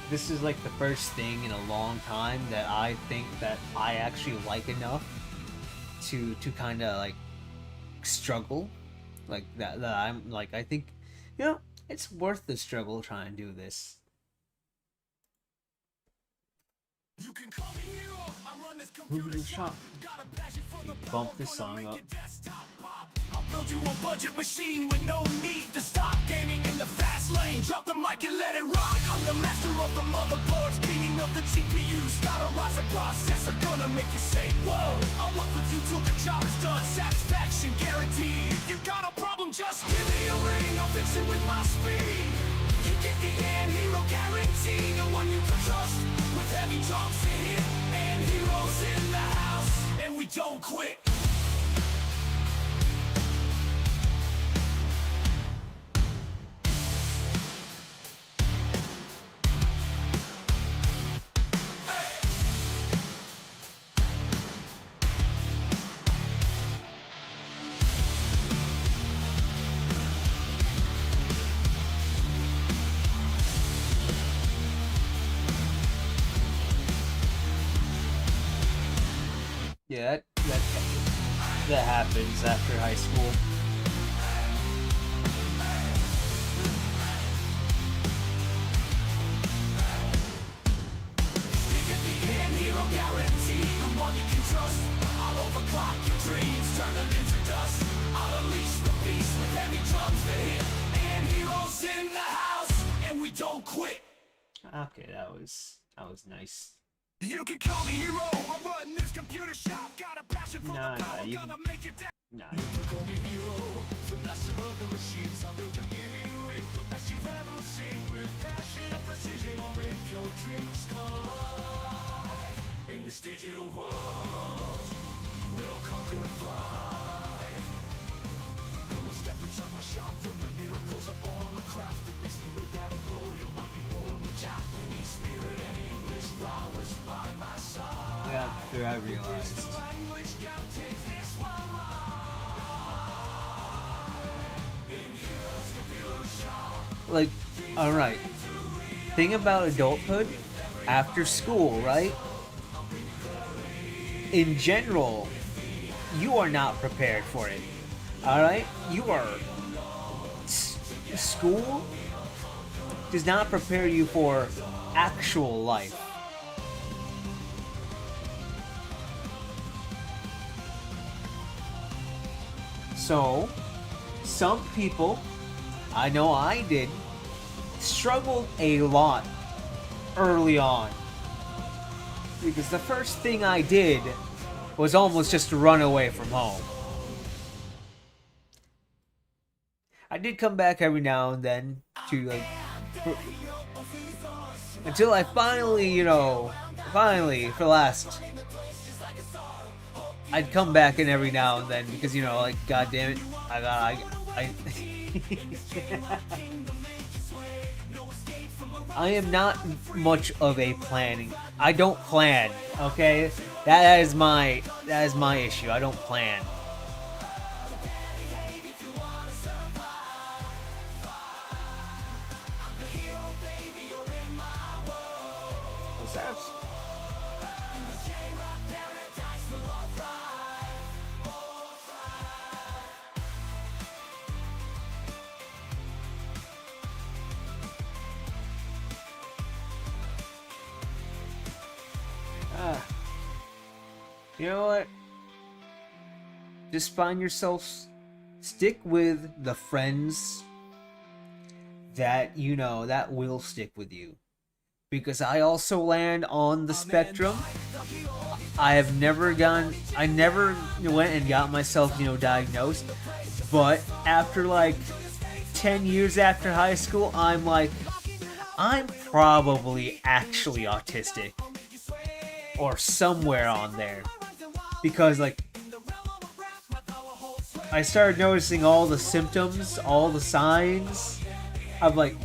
this is like the first thing in a long time that I think that I actually like enough to kind of like struggle like that I'm like, I think, you know, it's worth the struggle trying to do this. You can call me hero. I run this Who's computer the shop? Got a passion for the Bump this song up. I'll build you a budget machine with no need to stop gaming in the fast lane. Drop the mic and let it rock. I'm the master of the motherboards, king of the GPUs. Got a rising processor, gonna make you say whoa. I'll work with you till the job is done. Satisfaction guaranteed. If you got a problem, just give me a ring. I'll fix it with my speed. You get the hero guarantee, the one you can trust. With heavy drums in it, and heroes in the house, and we don't quit. Yeah, that happens after high school. Hero guarantee, the one you can trust. I'll overclock your dreams, turn them into dust. I'll unleash the beast with heavy drums to hit. And heroes in the house, and we don't quit. Okay, that was nice. You can call me hero. I run this computer shop. Got a passion for Nah, the power, you- gonna make it down. Nah, You can call me hero. The master of the machines. I'm building you the best you've ever seen. With passion and precision, I'll make your dreams come. In this digital world, we'll conquer and fly. Come step inside my shop. From the miracles of all the craft that makes me look at and blow your mind. Born with Japanese spirit and English flowers by my side. yeah, after I realized. Language can take this one Like, alright. Thing about adulthood, after school, right? In general, you are not prepared for it. Alright? You are. School does not prepare you for actual life. So, some people, I know I did, struggled a lot early on. Because the first thing I did was almost just to run away from home. I did come back every now and then to like until I finally, you know, for the last, I'd come back in every now and then because, you know, like, god damn it, I am not much of a planning. I don't plan, okay? That is my issue. I don't plan. What's that? You know what? Just find yourself, stick with the friends that you know that will stick with you. Because I also land on the spectrum. I never went and got myself, you know, diagnosed. But after like 10 years after high school, I'm like, I'm probably actually autistic. Or somewhere on there. Because like, I started noticing all the symptoms, all the signs. I'm like,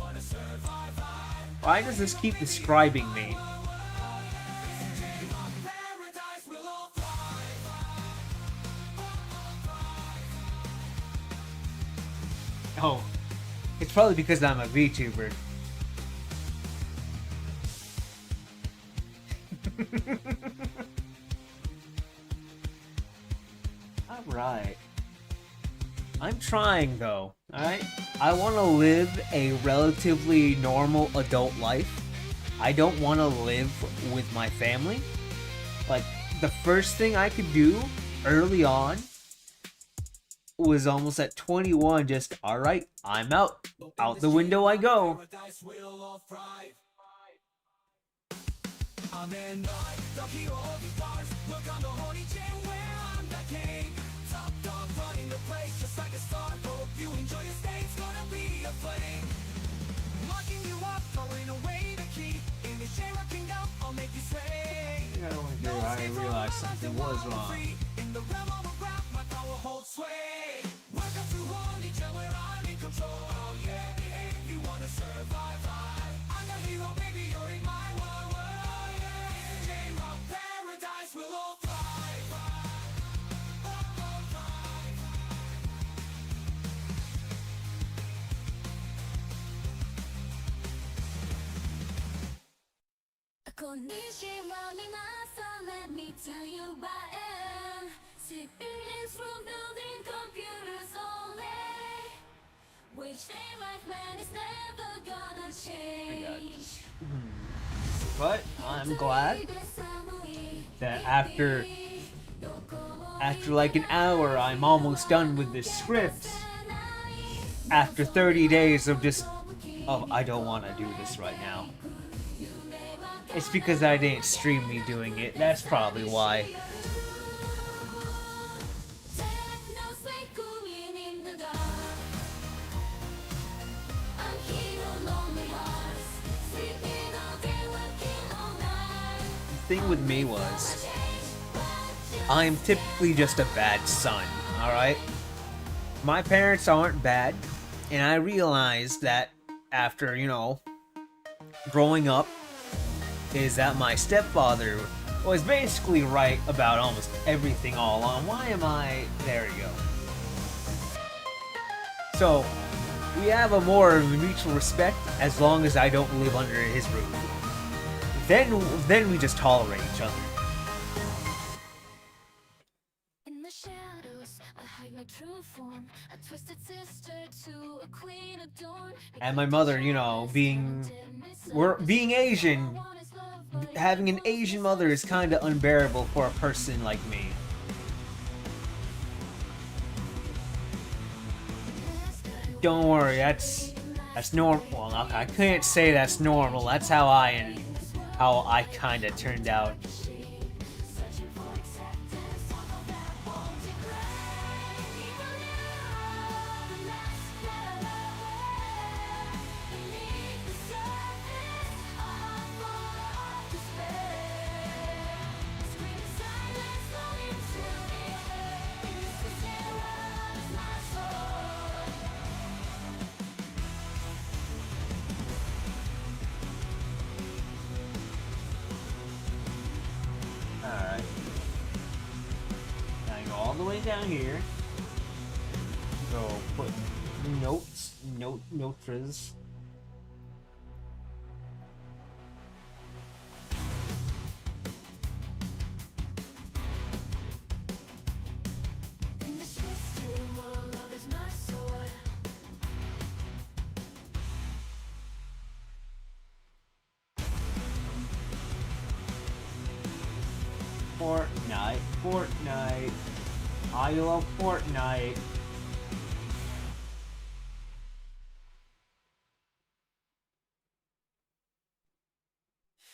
why does this keep describing me? Oh, it's probably because I'm a VTuber. trying though. Alright? I want to live a relatively normal adult life. I don't want to live with my family. Like, the first thing I could do early on was almost at 21, just, alright, I'm out. Out the window I go. Paradise will all thrive. I'm in night, the hero of the stars. Look on the holy chain where I'm the king. Top dog running the place just like a star. Hope you enjoy your stay, it's gonna be a flame. Locking you up, throwing away the key. In the Shayla kingdom, I'll make you sway. I realized something was wrong. In the realm of a rap, my power holds sway. Welcome to holy chain where I'm in control. Oh yeah, if you wanna survive, I'm the hero, baby, you're in my world. Paradise will all thrive. Konnichiwa minasan, let me tell you who I am. Civilians from building computers only. Which day life man is never gonna change. But I'm glad that after like an hour, I'm almost done with this script. After 30 days of just, oh, I don't want to do this right now. It's because I didn't stream me doing it. That's probably why. The thing with me was, I'm typically just a bad son, alright? My parents aren't bad, and I realized that after, growing up, is that my stepfather was basically right about almost everything all along. Why am I... There we go. So, we have a more mutual respect as long as I don't live under his roof. Then we just tolerate each other. In the shadows, I hide my true form. A twisted sister to a queen adorned. And my mother, being Asian, having an Asian mother is kind of unbearable for a person like me. Don't worry, that's normal. Well, I can't say that's normal. That's how I kind of turned out. Alright. Now you go all the way down here. Go put notras. In this mystery world, love is my sword. Fortnite. I love Fortnite.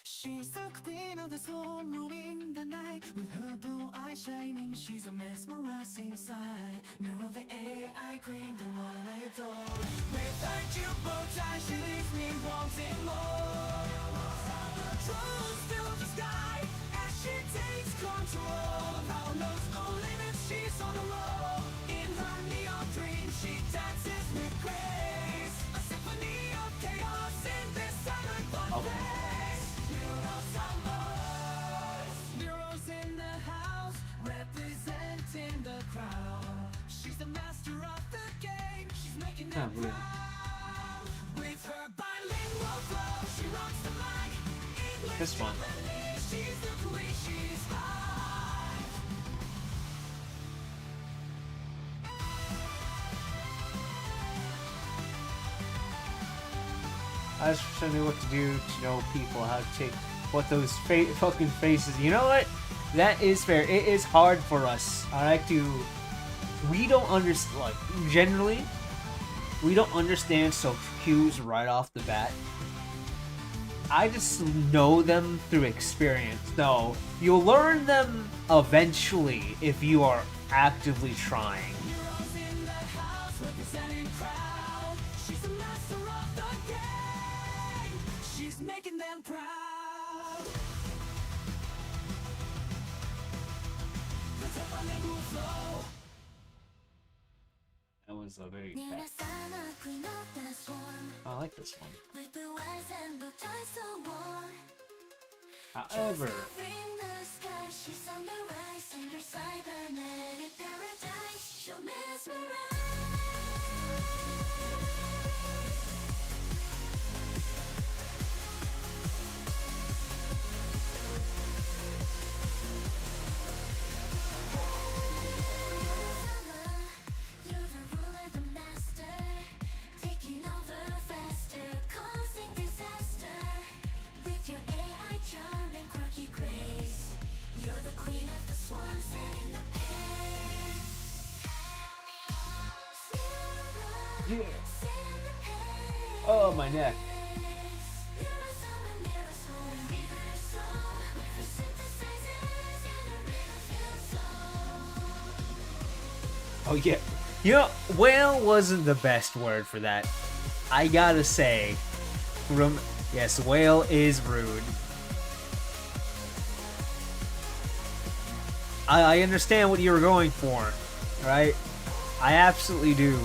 She's the queen of the soul, ruling the night. With her blue eyes shining, she's a mesmerizing sight. Mirror the AI queen, the one I adore. With her cute bow tie, she leaves me wanting more. Trolls fill the sky as she takes control. Power knows no limits, she's on a roll. In her neon dream, she dances with grace. A symphony of chaos in this silent place. Heroes in the house, representing the crowd. She's the master of the game, she's making it Can't believe it. proud. With her bilingual flow, she rocks the mic. English This one. Japanese, she's the queen, she's high. I just knew what to do to know people, how to take what those fucking faces. You know what? That is fair. It is hard for us. I like to. We don't understand. Like generally, we don't understand social cues right off the bat. I just know them through experience. No, you'll learn them eventually if you are actively trying. Heroes in the house, representing proud. She's the master of the game. She's making them proud. Let's up on the move flow. That was a very near fast. the sun, a queen of the swarm. I like this one. With blue eyes and blue ties so warm. However, Ring the sky, she's on the rise. In her cybernetic paradise, she'll mesmerize. You're the ruler, the master, taking over faster, causing disaster. With your AI charm and quirky grace, you're the queen of the swarm, setting the pace. yeah. Setting the pace. Oh, my neck. You're a summer, near a soul, and neither is soul. The synthesizers and the rhythm feels so. Oh yeah. You know, whale wasn't the best word for that. I gotta say, yes, whale is rude. I understand what you were going for, right? I absolutely do.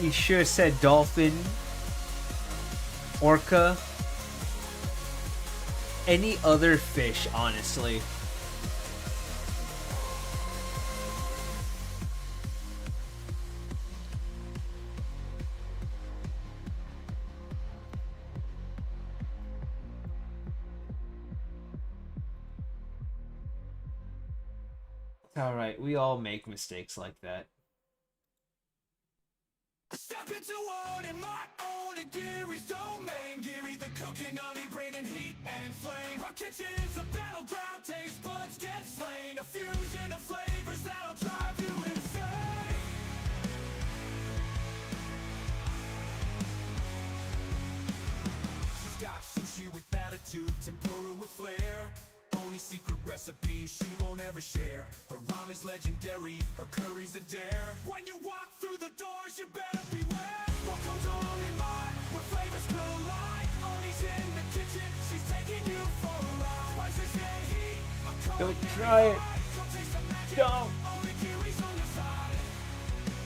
You should have said dolphin, orca, any other fish, honestly. Alright, we all make mistakes like that. Step into one in my own and Gary's domain. Gary the cooking, only bringing heat and flame. Our kitchen's a battleground, taste buds get slain. A fusion of flavors that'll drive you insane. She's got sushi with attitude, tempura with flair. Only secret recipe she won't ever share. Her ramen's legendary, her curry's a dare. When you walk through the doors, you better beware. Welcome to Only Mart, where flavors collide. Oni's in the kitchen, she's taking you for a ride. Spices and heat, a Don't culinary try it. art. Come taste the magic, Don't. only Gary's on your side.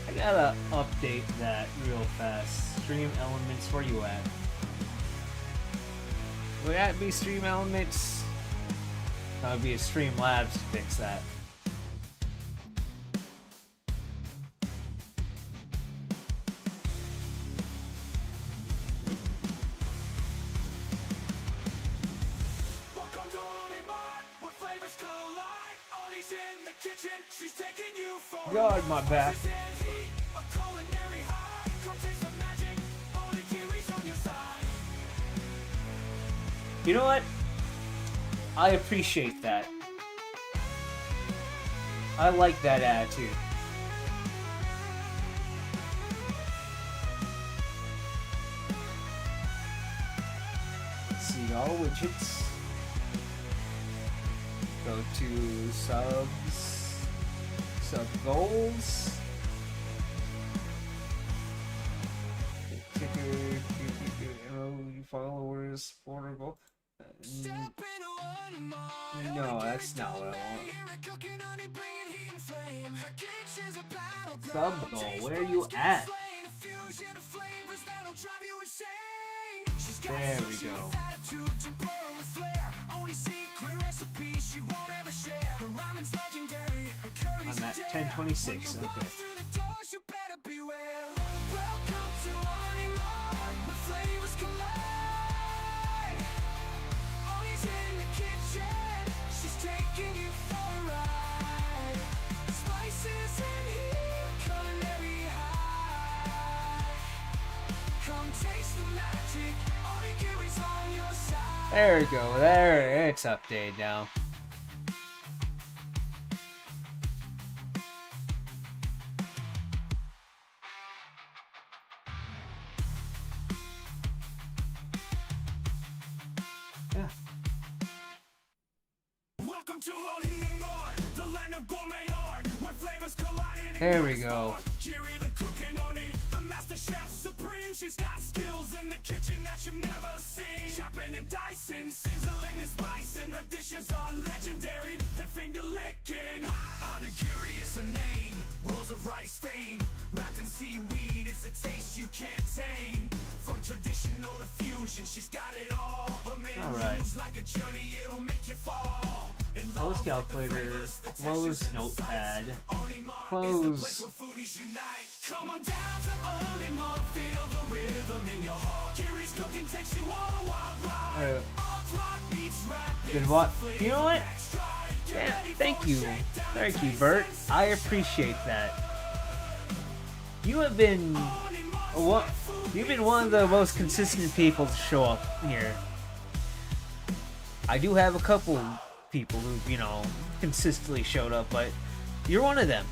I gotta update that real fast. Stream Elements, where you at? Would that be Stream Elements? That would be a Streamlabs to fix that. Welcome to Only Mart, where flavors collide. Oni's in the kitchen, she's taking you for a God, ride. my back. Spices and heat, a culinary high. Come taste the magic, only Gary's on your side. You know what? I appreciate that. I like that attitude. See all widgets. Go to subs, sub goals. Ticker, followers, portable. Step into one more. No, that's not what I want. Here at Cooking Honey, bringing heat and flame. Her kitchen's a battleground. Sub goal, Taste where you buds get at? slain. A fusion of flavors that'll drive you insane. She's got There we sushi go. with attitude, tempura with flair. Only secret recipe she won't ever share. Her ramen's legendary. Her curry's I'm a at dare. 1026, When you walk okay. through the doors, you better beware. Welcome to Honey Mart, where flavors collide. Oni's in the kitchen, she's taking you for a ride. Spices and heat, culinary high. Come taste There we go. There, it's updated now. Yeah. Welcome to Olingan North, the land of gourmet art, where flavors collide in There we go. Jerry the cook and Oni, the master chef supreme. She's got skills in the kitchen that you've never seen. Chopping and dicing, sizzling and spicing. Her dishes are legendary, they're finger licking. Onigiri is her name, rolls of rice fame. Wrapped in seaweed, it's a taste you can't tame. From traditional to fusion, she's got it all. Her menu's like a journey, it'll make you fall. Close calculator, close notepad, close. Come on down to Olingan, feel the rhythm in your heart. Kiri's cooking takes you on a wild ride. Good what? You know what? Yeah, thank you, Bert. I appreciate that. You have been you've been one of the most consistent people to show up here. I do have a couple people who, you know, consistently showed up, but you're one of them.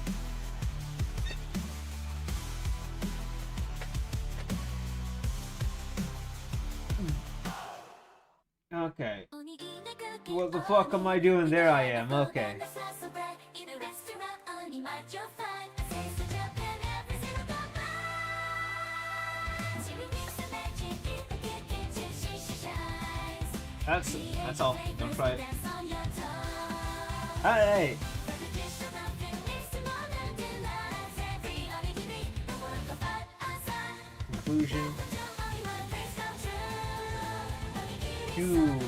Okay. What the fuck am I doing? There I am. Okay. That's all. Don't try it. Hey. Conclusion. Huge.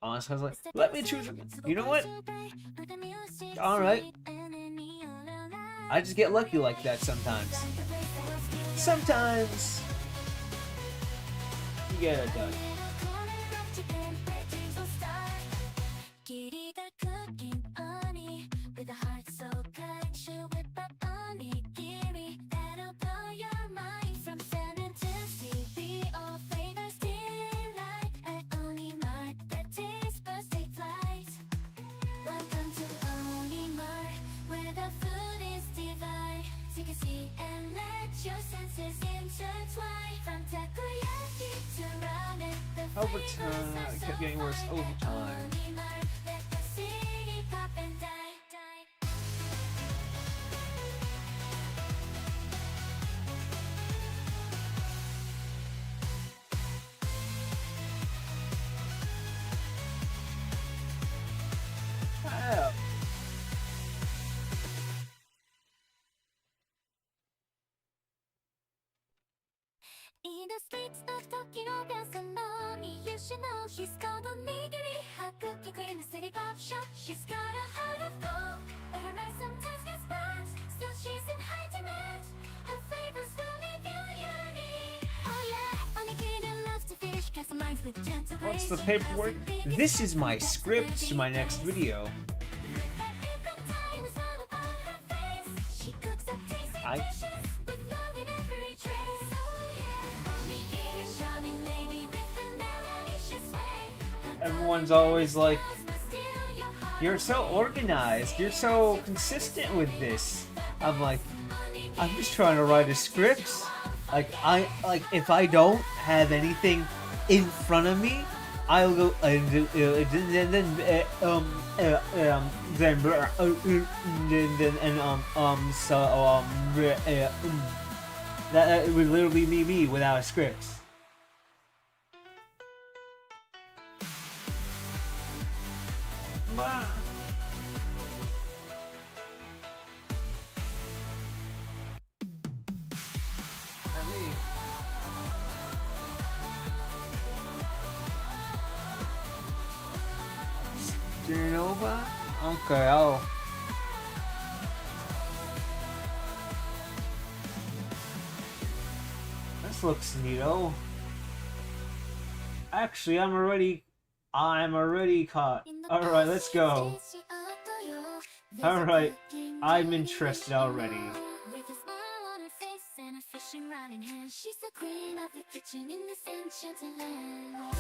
Honestly, I was like, let me choose. You know what? Alright. I just get lucky like that sometimes. Sometimes you get it done. Overtime. It kept getting worse over time. Wow. In the streets of Tokyo, there's a mommy. You should know she's called Onigiri. Her cooking queen, a city pop shop. She's got a heart of gold, but her mind sometimes gets bad. Still, she's in high demand. Her flavors will leave you yearning. Oh yeah, Onigiri loves to fish, customized with gentle grace. What's the paperwork? This is my script to my next video. Everyone's always like, you're so organized, you're so consistent with this. I'm like, I'm just trying to write a script. If I don't have anything in front of me, I'll go that would literally be me without a script. Wow. Genova? Okay, this looks neato. Actually, I'm already caught. Alright, let's go. Alright, I'm interested already. With a smile on her face and a fishing rod in hand, she's the queen of the kitchen in this enchanted land.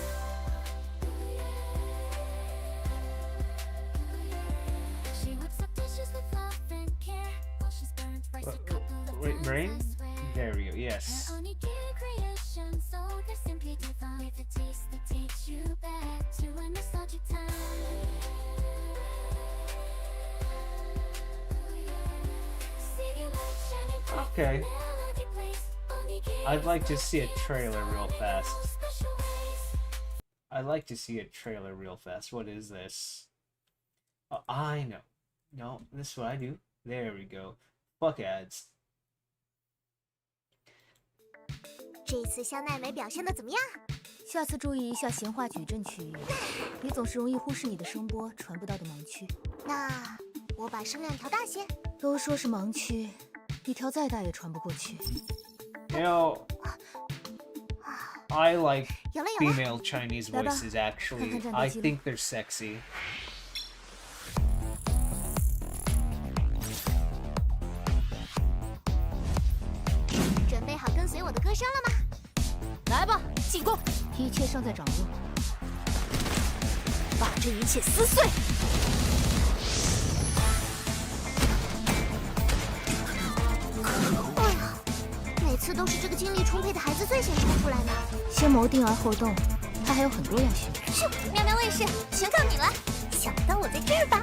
She whips up dishes with love and care while she's burnt rice a couple of Wait, times, brain? I swear. There we go, yes. Her onigiri creation, so they're simply divine. With a taste that takes you back to a nostalgic time. City lights shining bright, Okay. melody plays. Onigiri I'd like to is see a filled trailer real with fast. special ways. I'd like to see a trailer real fast. What is this? Oh, I know. No, this is what I do. There we go. Fuck ads. 这次香奈美表现的怎么样？下次注意一下闲话矩阵区域，你总是容易忽视你的声波传不到的盲区。那我把声量调大些。都说是盲区，你调再大也传不过去。 You know, I like 有了有了， female Chinese Baba, voices actually.看看战斗 I 记录。 think they're sexy. 准备好跟随我的歌声了吗？来吧，进攻！一切尚在掌握，把这一切撕碎。哎呀，每次都是这个精力充沛的孩子最先冲出来呢。先谋定而后动，他还有很多样学。咻，喵喵卫士，全靠你了！想不到我在这儿吧？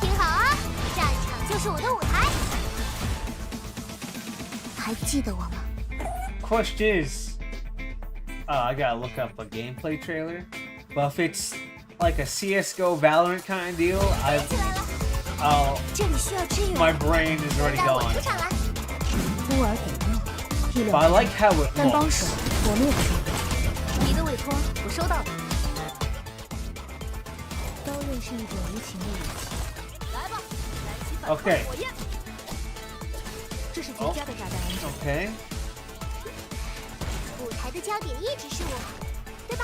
听好啊，战场就是我的舞台。还记得我吗？ Question is, I gotta look up a gameplay trailer. But if it's like a CS:GO Valorant kind of deal, 起来了， I'll 这里需要支援。 my brain is already 带我 gone. 出场来。忽而给力，力 But I 量 like how it 但帮手 looks. 我灭不住。你的委托我收到了。刀刃是一种无情的武器。来吧，来起反抗 Okay. 火焰。这是绝佳的炸弹安全。 Okay. 舞台的焦点一直是我，对吧？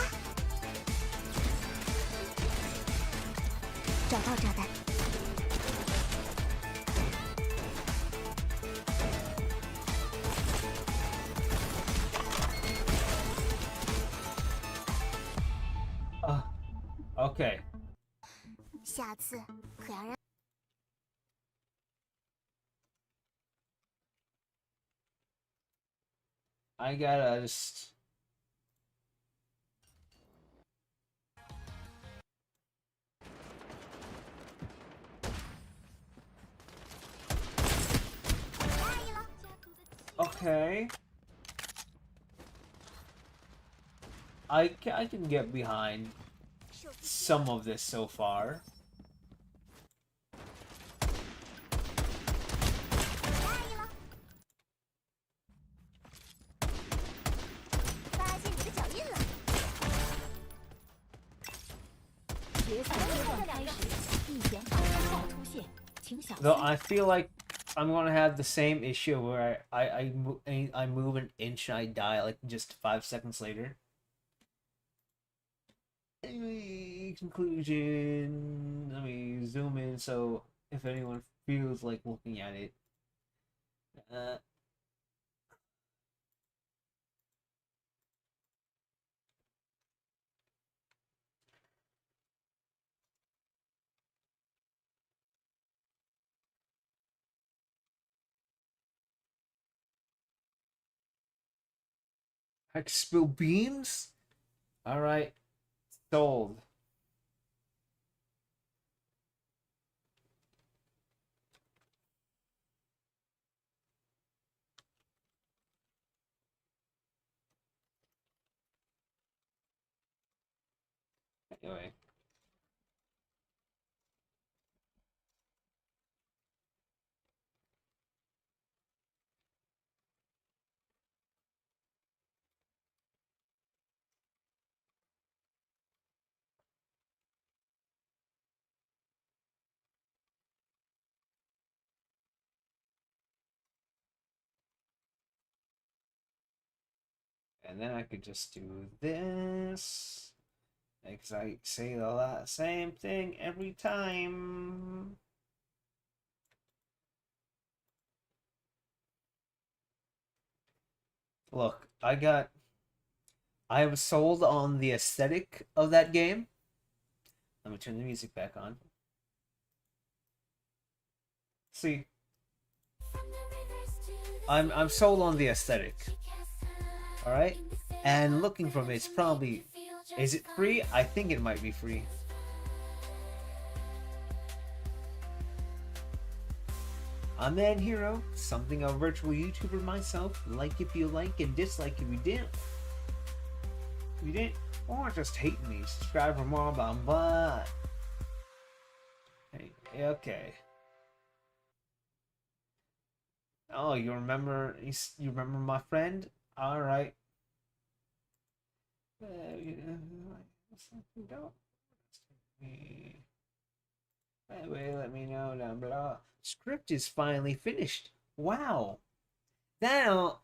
找到炸弹， Okay. 下次可要让 I gotta just. Okay. I can get behind 手机 some of this so far. 发现你的脚印了。决赛阶段开始，地点马上出现，请小心。 Though I feel like I'm gonna have the same issue where I move an inch and I die like just 5 seconds later. Anyway, conclusion. Let me zoom in so if anyone feels like looking at it. Hexbill beams? Alright. Sold. Anyway. And then I could just do this. Because I say the same thing every time. Look, I was sold on the aesthetic of that game. Let me turn the music back on. See, I'm sold on the aesthetic. All right, and looking from it's probably, is it free? I think it might be free. I'm Man Hero, something of a virtual YouTuber myself. Like if you like and dislike if you didn't. If you didn't, or just hate me. Subscribe for more, blah blah. Hey, okay. Oh, you remember my friend? All right. Let me know down below. Script is finally finished. Wow. Now,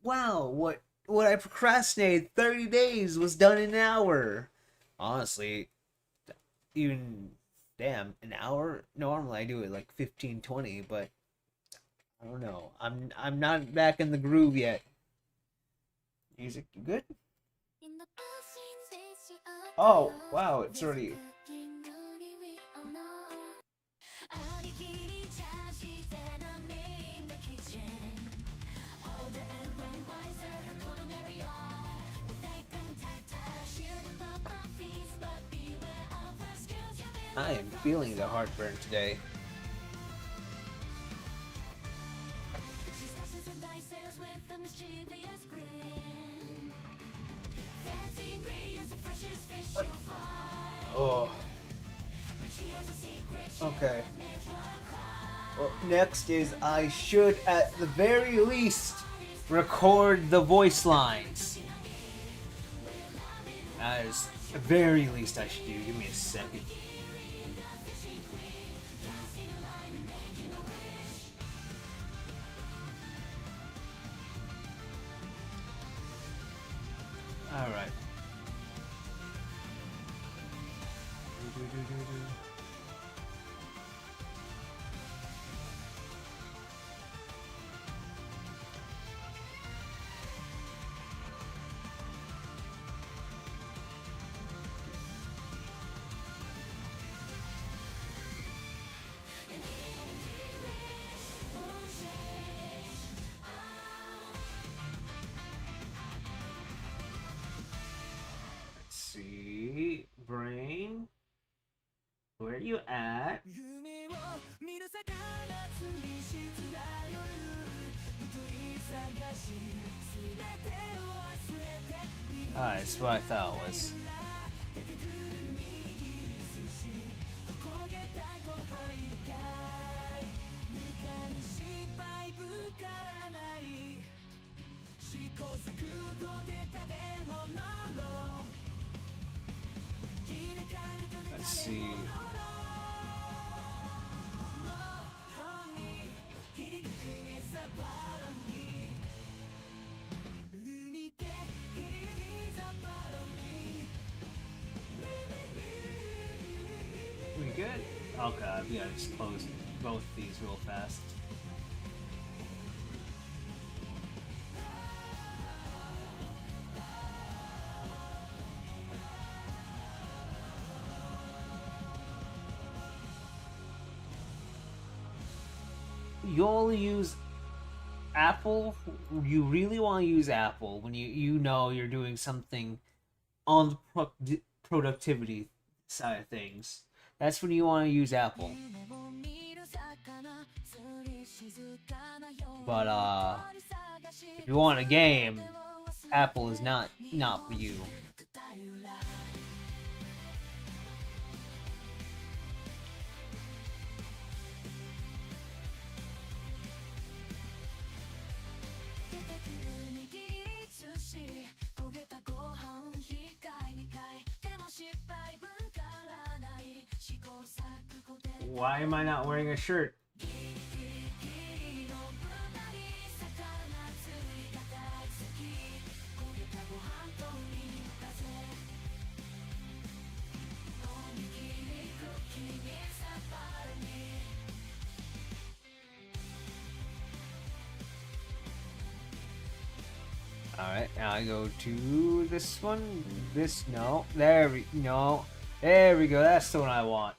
wow, what I procrastinated 30 days was done in an hour. Honestly, even damn, an hour? Normally I do it like 15, 20, but I don't know. I'm not back in the groove yet. Music, you good? Oh, wow, it's already. I am feeling the heartburn today. Oh. Okay. Well, next is I should, at the very least, record the voice lines. That is the very least I should do. Give me a second. All right. Let's see, brain. Where are you at? Ah, that's what I thought it was. Let's see. We good? Okay, we gotta just close both these real fast. You only use Apple. You really want to use Apple when you know you're doing something on the productivity side of things. That's when you want to use Apple. But if you want a game, Apple is not for you. Why am I not wearing a shirt? Alright, now I go to this one. This, no. There we, no. There we go, that's the one I want.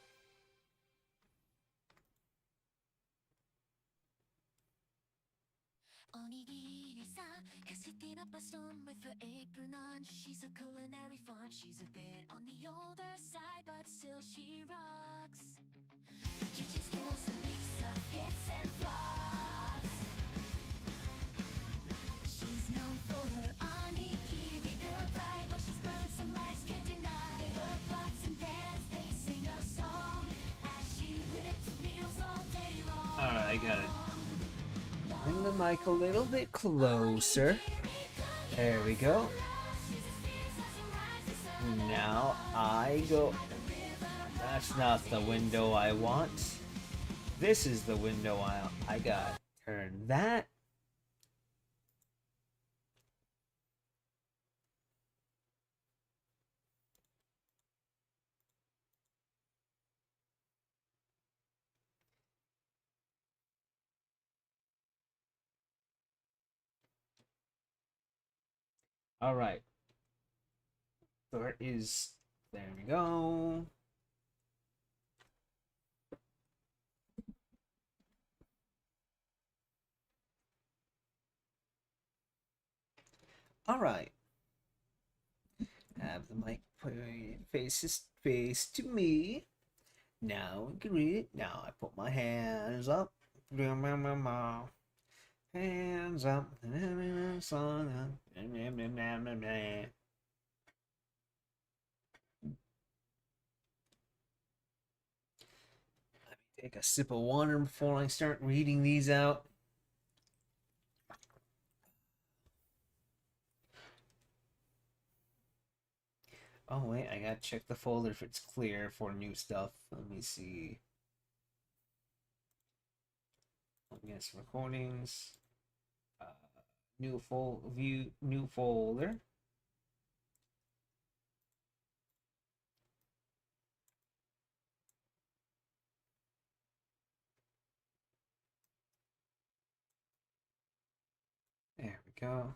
With her apron on, she's a culinary font. She's a bit on the older side, but still she rocks. Kitchen skills, a mix of hits and flops. She's known for her onigiri built right, but she's burned some lights, can't deny her pots and pans. They sing a song as she whips meals all day long. Alright, I got it. Bring the mic a little bit closer. There we go. Now I go. That's not the window I want. This is the window I got. Turn that. All right. There we go. All right. Have the mic face to me. Now we can read it. Now I put my hands up. Hands up. Take a sip of water before I start reading these out. Oh wait, I gotta check the folder if it's clear for new stuff. Let me see. Yes, recordings. New folder. There we go.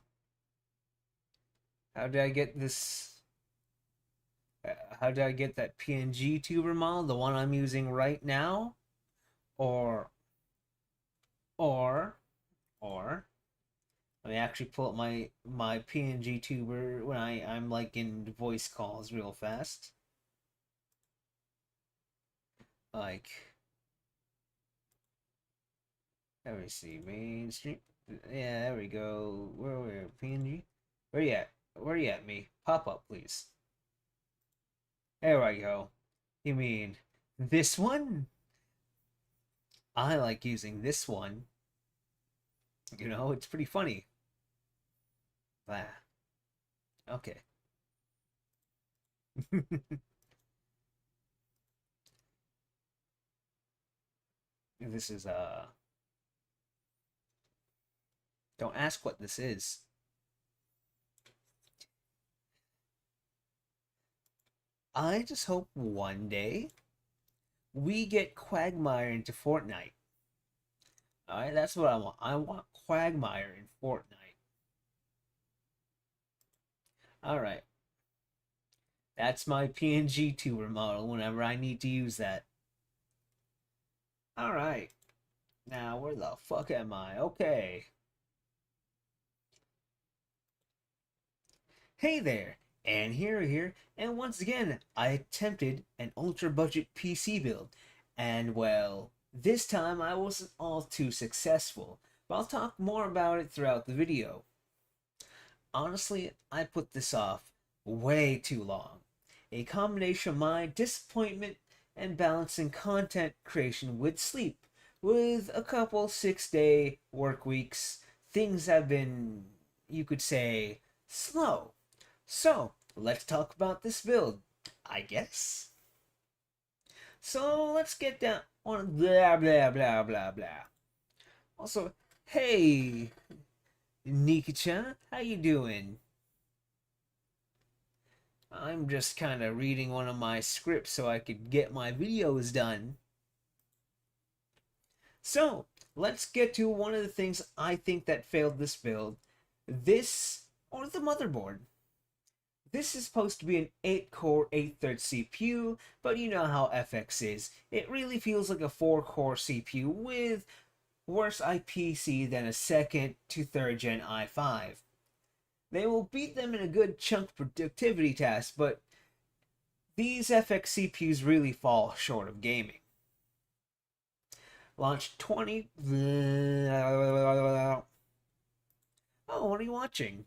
How did I get this? How did I get that PNG tuber model, the one I'm using right now? Or let me actually pull up my PNG tuber when I'm like in voice calls real fast. Like, let me see, mainstream. Yeah, there we go. Where PNG? Where you at? Where you at, me? Pop up, please. There I go. You mean this one? I like using this one. You know, it's pretty funny. Ah. Okay. This is don't ask what this is. I just hope one day we get Quagmire into Fortnite. Alright, that's what I want. I want Quagmire in Fortnite. Alright. That's my PNG tuber model whenever I need to use that. Alright. Now, where the fuck am I? Okay. Hey there, and here, and once again, I attempted an ultra budget PC build, and well, this time I wasn't all too successful, but I'll talk more about it throughout the video. Honestly, I put this off way too long. A combination of my disappointment and balancing content creation with sleep, with a couple 6-day work weeks, things have been, you could say, slow. So, let's talk about this build, I guess. So, let's get down on blah, blah, blah, blah, blah. Also, hey, Nika-chan, how you doing? I'm just kind of reading one of my scripts so I could get my videos done. So, let's get to one of the things I think that failed this build. This or the motherboard. This is supposed to be an 8-core 8-thread CPU, but you know how FX is. It really feels like a 4-core CPU with worse IPC than a 2nd to 3rd gen i5. They will beat them in a good chunk productivity test, but these FX CPUs really fall short of gaming. Launch 20... Oh, what are you watching?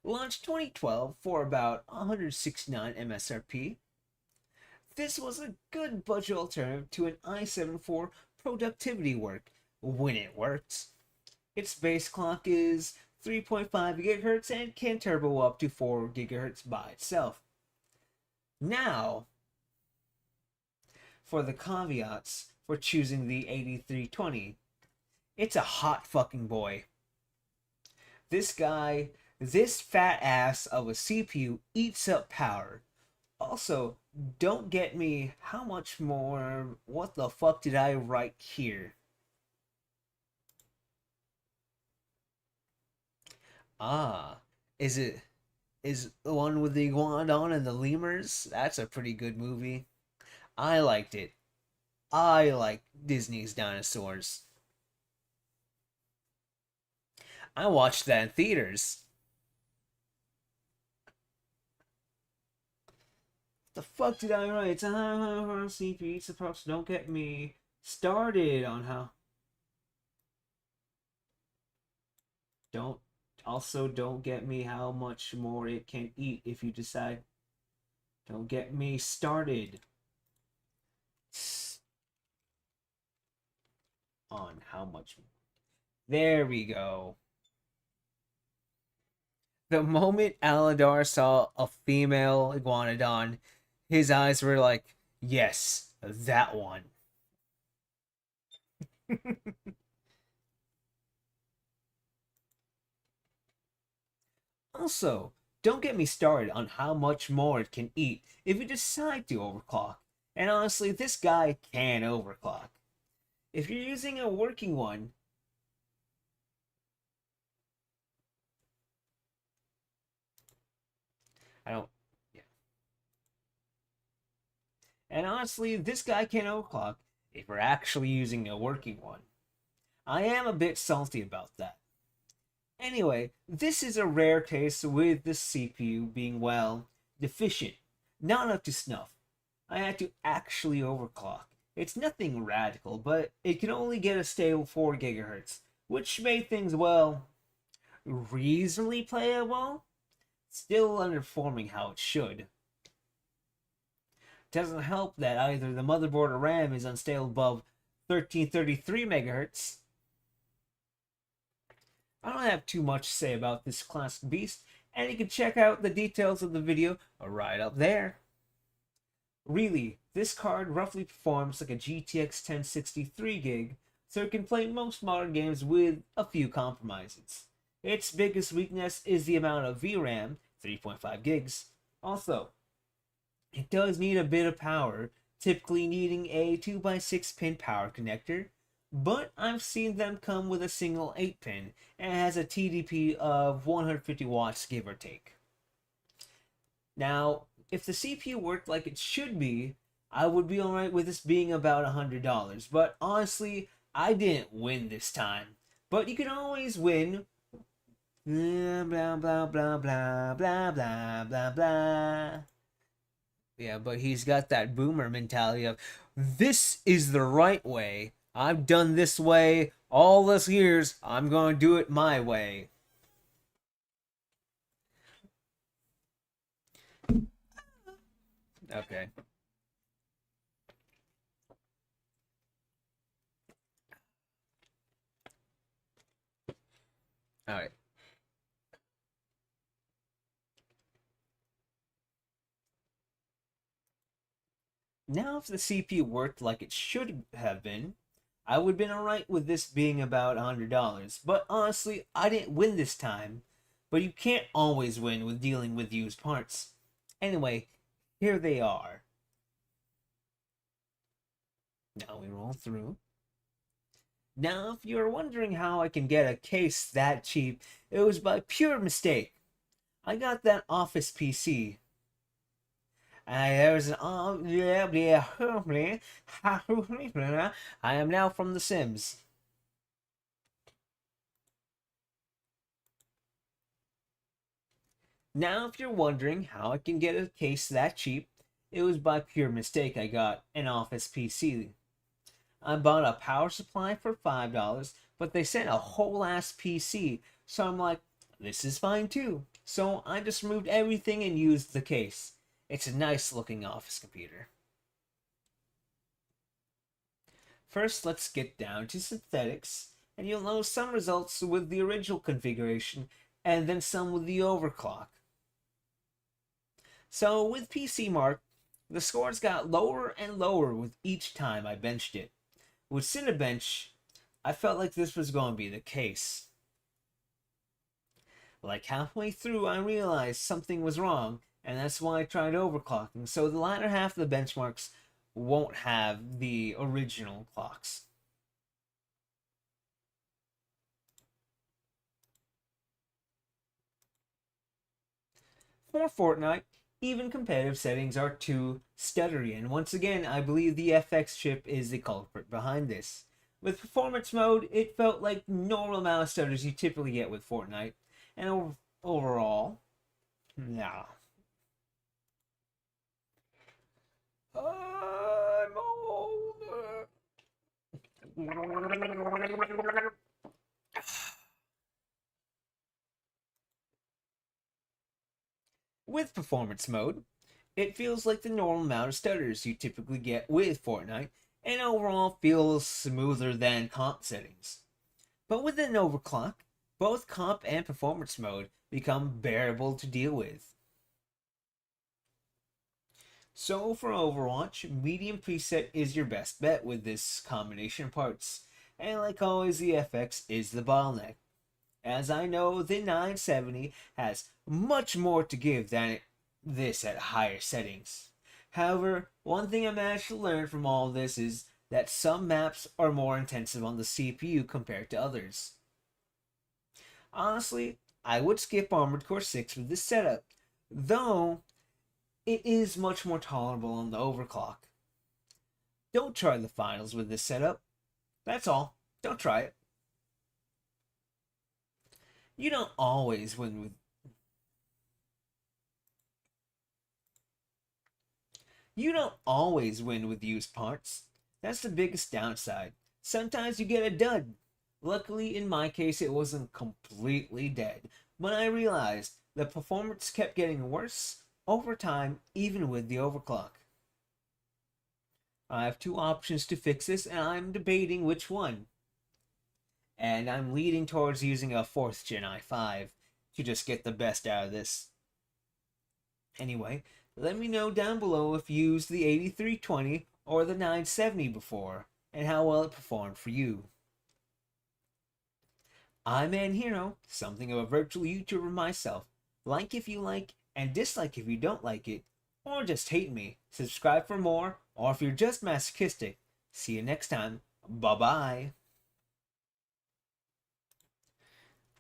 Launched 2012 for about 169 MSRP. This was a good budget alternative to an i7 for productivity work when it worked. Its base clock is 3.5 GHz and can turbo up to 4 GHz by itself. Now, for the caveats for choosing the 8320. It's a hot fucking boy. This fat ass of a CPU eats up power. Also, don't get me how much more. What the fuck did I write here? Ah, is the one with the iguanodon and the lemurs? That's a pretty good movie. I liked it. I like Disney's dinosaurs. I watched that in theaters. The fuck did I write? It's a CP. It's supposed to don't get me started on how. Don't get me how much more it can eat if you decide. Don't get me started on how much. There we go. The moment Aladar saw a female iguanodon, his eyes were like, yes, that one. Also, don't get me started on how much more it can eat if you decide to overclock. And honestly, this guy can overclock. If you're using a working one, yeah. And honestly, this guy can overclock if we're actually using a working one. I am a bit salty about that. Anyway, this is a rare case with the CPU being, well, deficient, not up to snuff. I had to actually overclock. It's nothing radical, but it can only get a stable 4 GHz, which made things, well, reasonably playable. Still underperforming how it should. Doesn't help that either the motherboard or RAM is unstable above 1333 MHz. I don't have too much to say about this classic beast, and you can check out the details of the video right up there. Really, this card roughly performs like a GTX 1060 3GB, so it can play most modern games with a few compromises. Its biggest weakness is the amount of VRAM, 3.5 gigs. Also, it does need a bit of power, typically needing a 2x6 pin power connector, but I've seen them come with a single 8-pin and it has a TDP of 150 watts give or take. Now, if the CPU worked like it should be, I would be alright with this being about $100, but honestly, I didn't win this time. But you can always win. Blah blah blah blah blah blah blah blah blah. Yeah, but he's got that boomer mentality of, this is the right way. I've done this way all these years. I'm going to do it my way. Okay. All right. Now, if the CPU worked like it should have been, I would have been alright with this being about $100. But honestly, I didn't win this time. But you can't always win with dealing with used parts. Anyway, here they are. Now we roll through. Now, if you're wondering how I can get a case that cheap, it was by pure mistake. I got that Office PC. There's an I am now from The Sims. Now, if you're wondering how I can get a case that cheap, it was by pure mistake I got an Office PC. I bought a power supply for $5, but they sent a whole ass PC, so I'm like, this is fine too. So I just removed everything and used the case. It's a nice looking office computer. First, let's get down to synthetics, and you'll notice some results with the original configuration, and then some with the overclock. So with PC Mark, the scores got lower and lower with each time I benched it. With Cinebench, I felt like this was going to be the case. Like halfway through, I realized something was wrong, and that's why I tried overclocking, so the latter half of the benchmarks won't have the original clocks. For Fortnite, even competitive settings are too stuttery, and once again, I believe the FX chip is the culprit behind this. With performance mode, it felt like normal amount of stutters you typically get with Fortnite, and overall, nah. I'm older. With performance mode, it feels like the normal amount of stutters you typically get with Fortnite, and overall feels smoother than comp settings. But with an overclock, both comp and performance mode become bearable to deal with. So for Overwatch, medium preset is your best bet with this combination of parts, and like always the FX is the bottleneck. As I know, the 970 has much more to give than this at higher settings. However, one thing I managed to learn from all this is that some maps are more intensive on the CPU compared to others. Honestly, I would skip Armored Core 6 with this setup, though it is much more tolerable on the overclock. Don't try the finals with this setup. That's all. Don't try it. You don't always win with used parts. That's the biggest downside. Sometimes you get a dud. Luckily, in my case, it wasn't completely dead, but I realized the performance kept getting worse over time, even with the overclock. I have two options to fix this, and I'm debating which one. And I'm leaning towards using a 4th Gen i5 to just get the best out of this. Anyway, let me know down below if you used the 8320 or the 970 before, and how well it performed for you. I'm Hero, something of a virtual YouTuber myself. Like if you like, and dislike if you don't like it, or just hate me. Subscribe for more, or if you're just masochistic. See you next time. Bye-bye.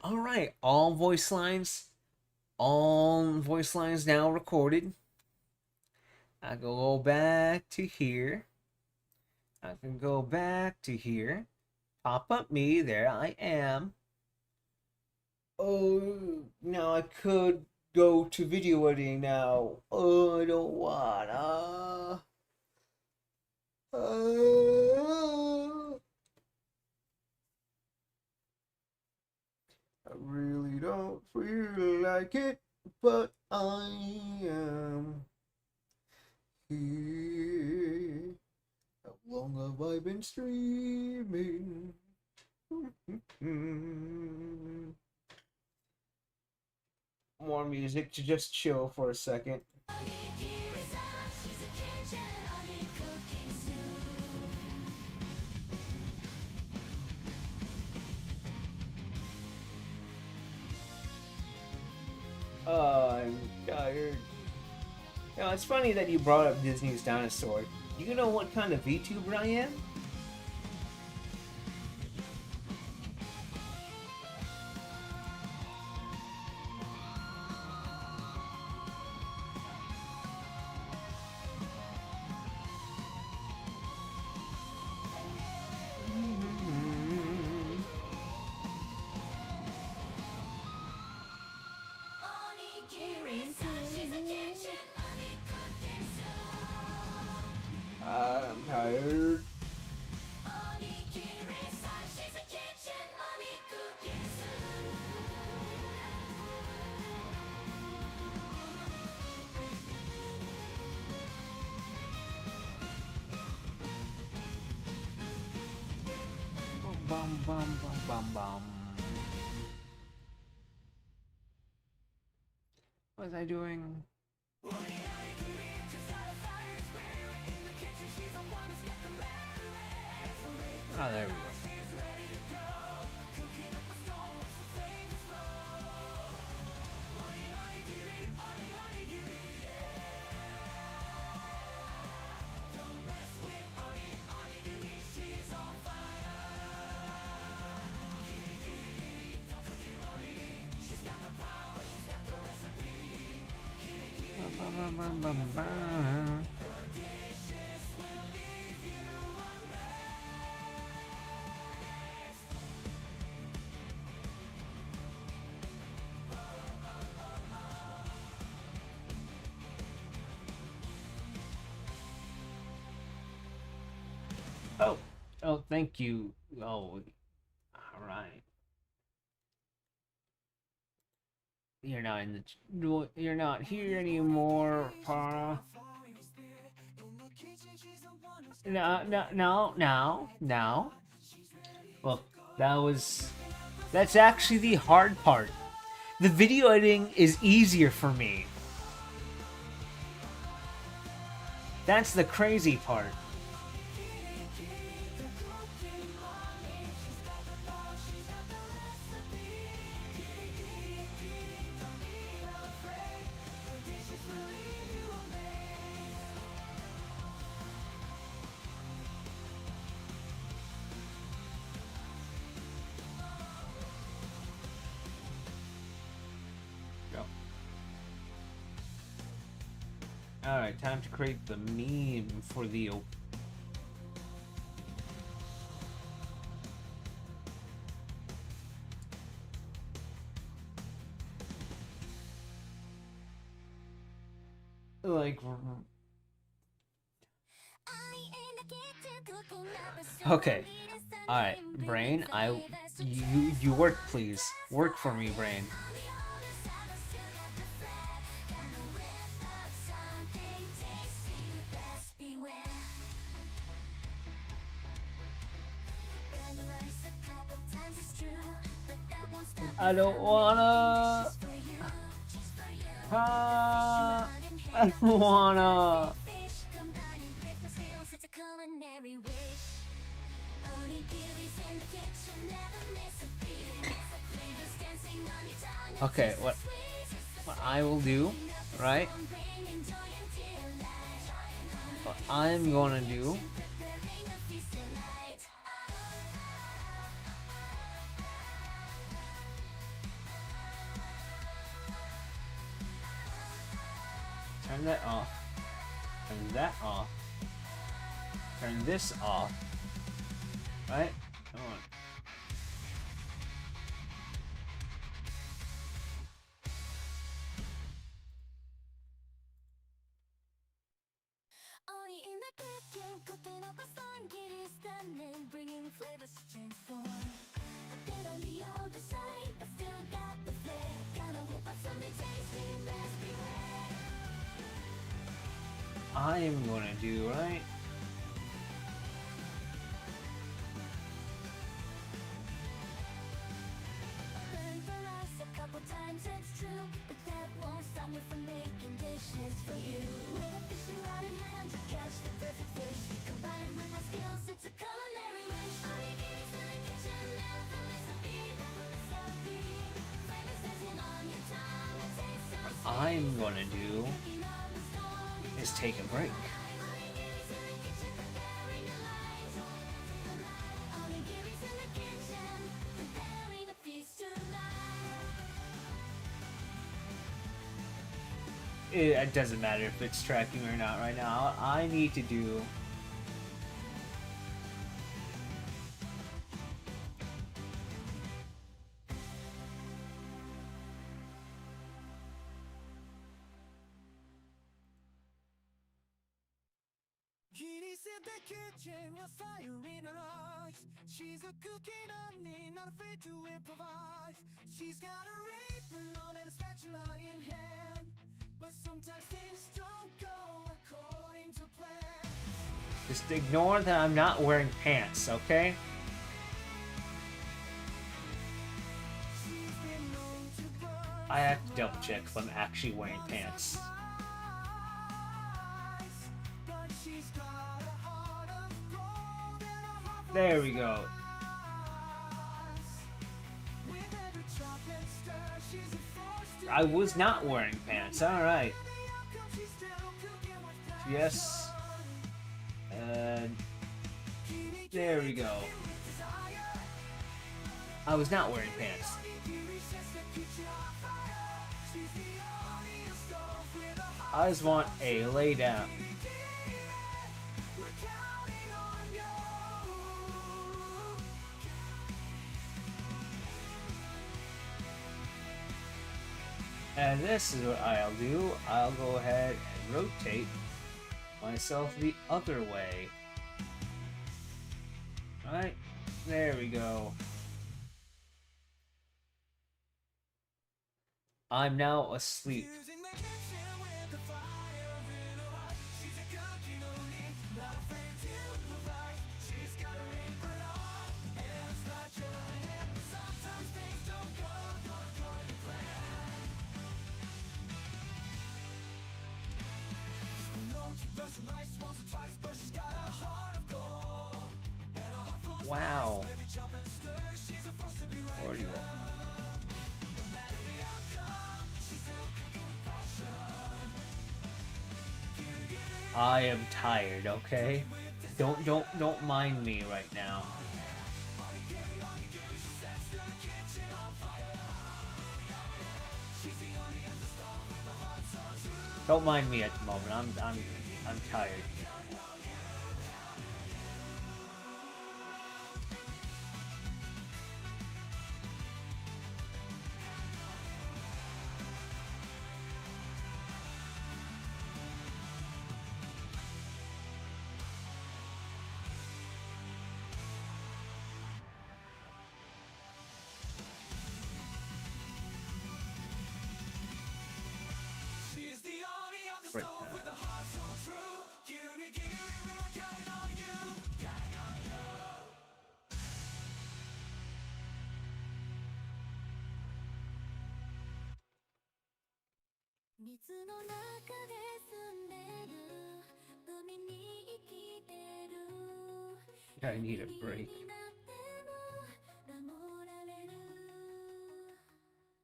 Alright, all voice lines now recorded. I can go back to here. I can go back to here. Pop up me, there I am. Oh, now I could go to video editing now. Oh, I don't wanna. I really don't feel like it, but I am here. How long have I been streaming? More music to just chill for a second. I'm tired. Now, it's funny that you brought up Disney's Dinosaur. Do you know what kind of VTuber I am? bum bum bum bum bum. What was I doing? Oh, there we go. Bum, bum, bum. Oh, thank you. Oh, all right. You're not in the. You're not here anymore, Para. No. Look, that's actually the hard part. The video editing is easier for me. That's the crazy part. Alright, time to create the meme for the like okay. Alright, Brain, you work, please. Work for me, Brain. I don't wanna. I don't wanna. Okay, what I will do, right? What I'm gonna do. Turn that off. Turn that off. Turn this off. Right? Come on. I am gonna do, right? I'm gonna do is take a break. It doesn't matter if it's tracking or not right now. I need to do She's a cooking honey, not afraid to improvise. She's got a apron on and a spatula in hand, but sometimes things don't go according to plan. just ignore that I'm not wearing pants, okay? I have to double check if I'm actually wearing pants. There we go. I was not wearing pants. Alright. Yes. And there we go. I was not wearing pants. I just want a lay down. And this is what I'll do. I'll go ahead and rotate myself the other way. Alright, there we go. I'm now asleep. Wow. Where are you at? I am tired, okay? Don't mind me right now. Don't mind me at the moment. I'm tired. Right. I need a break.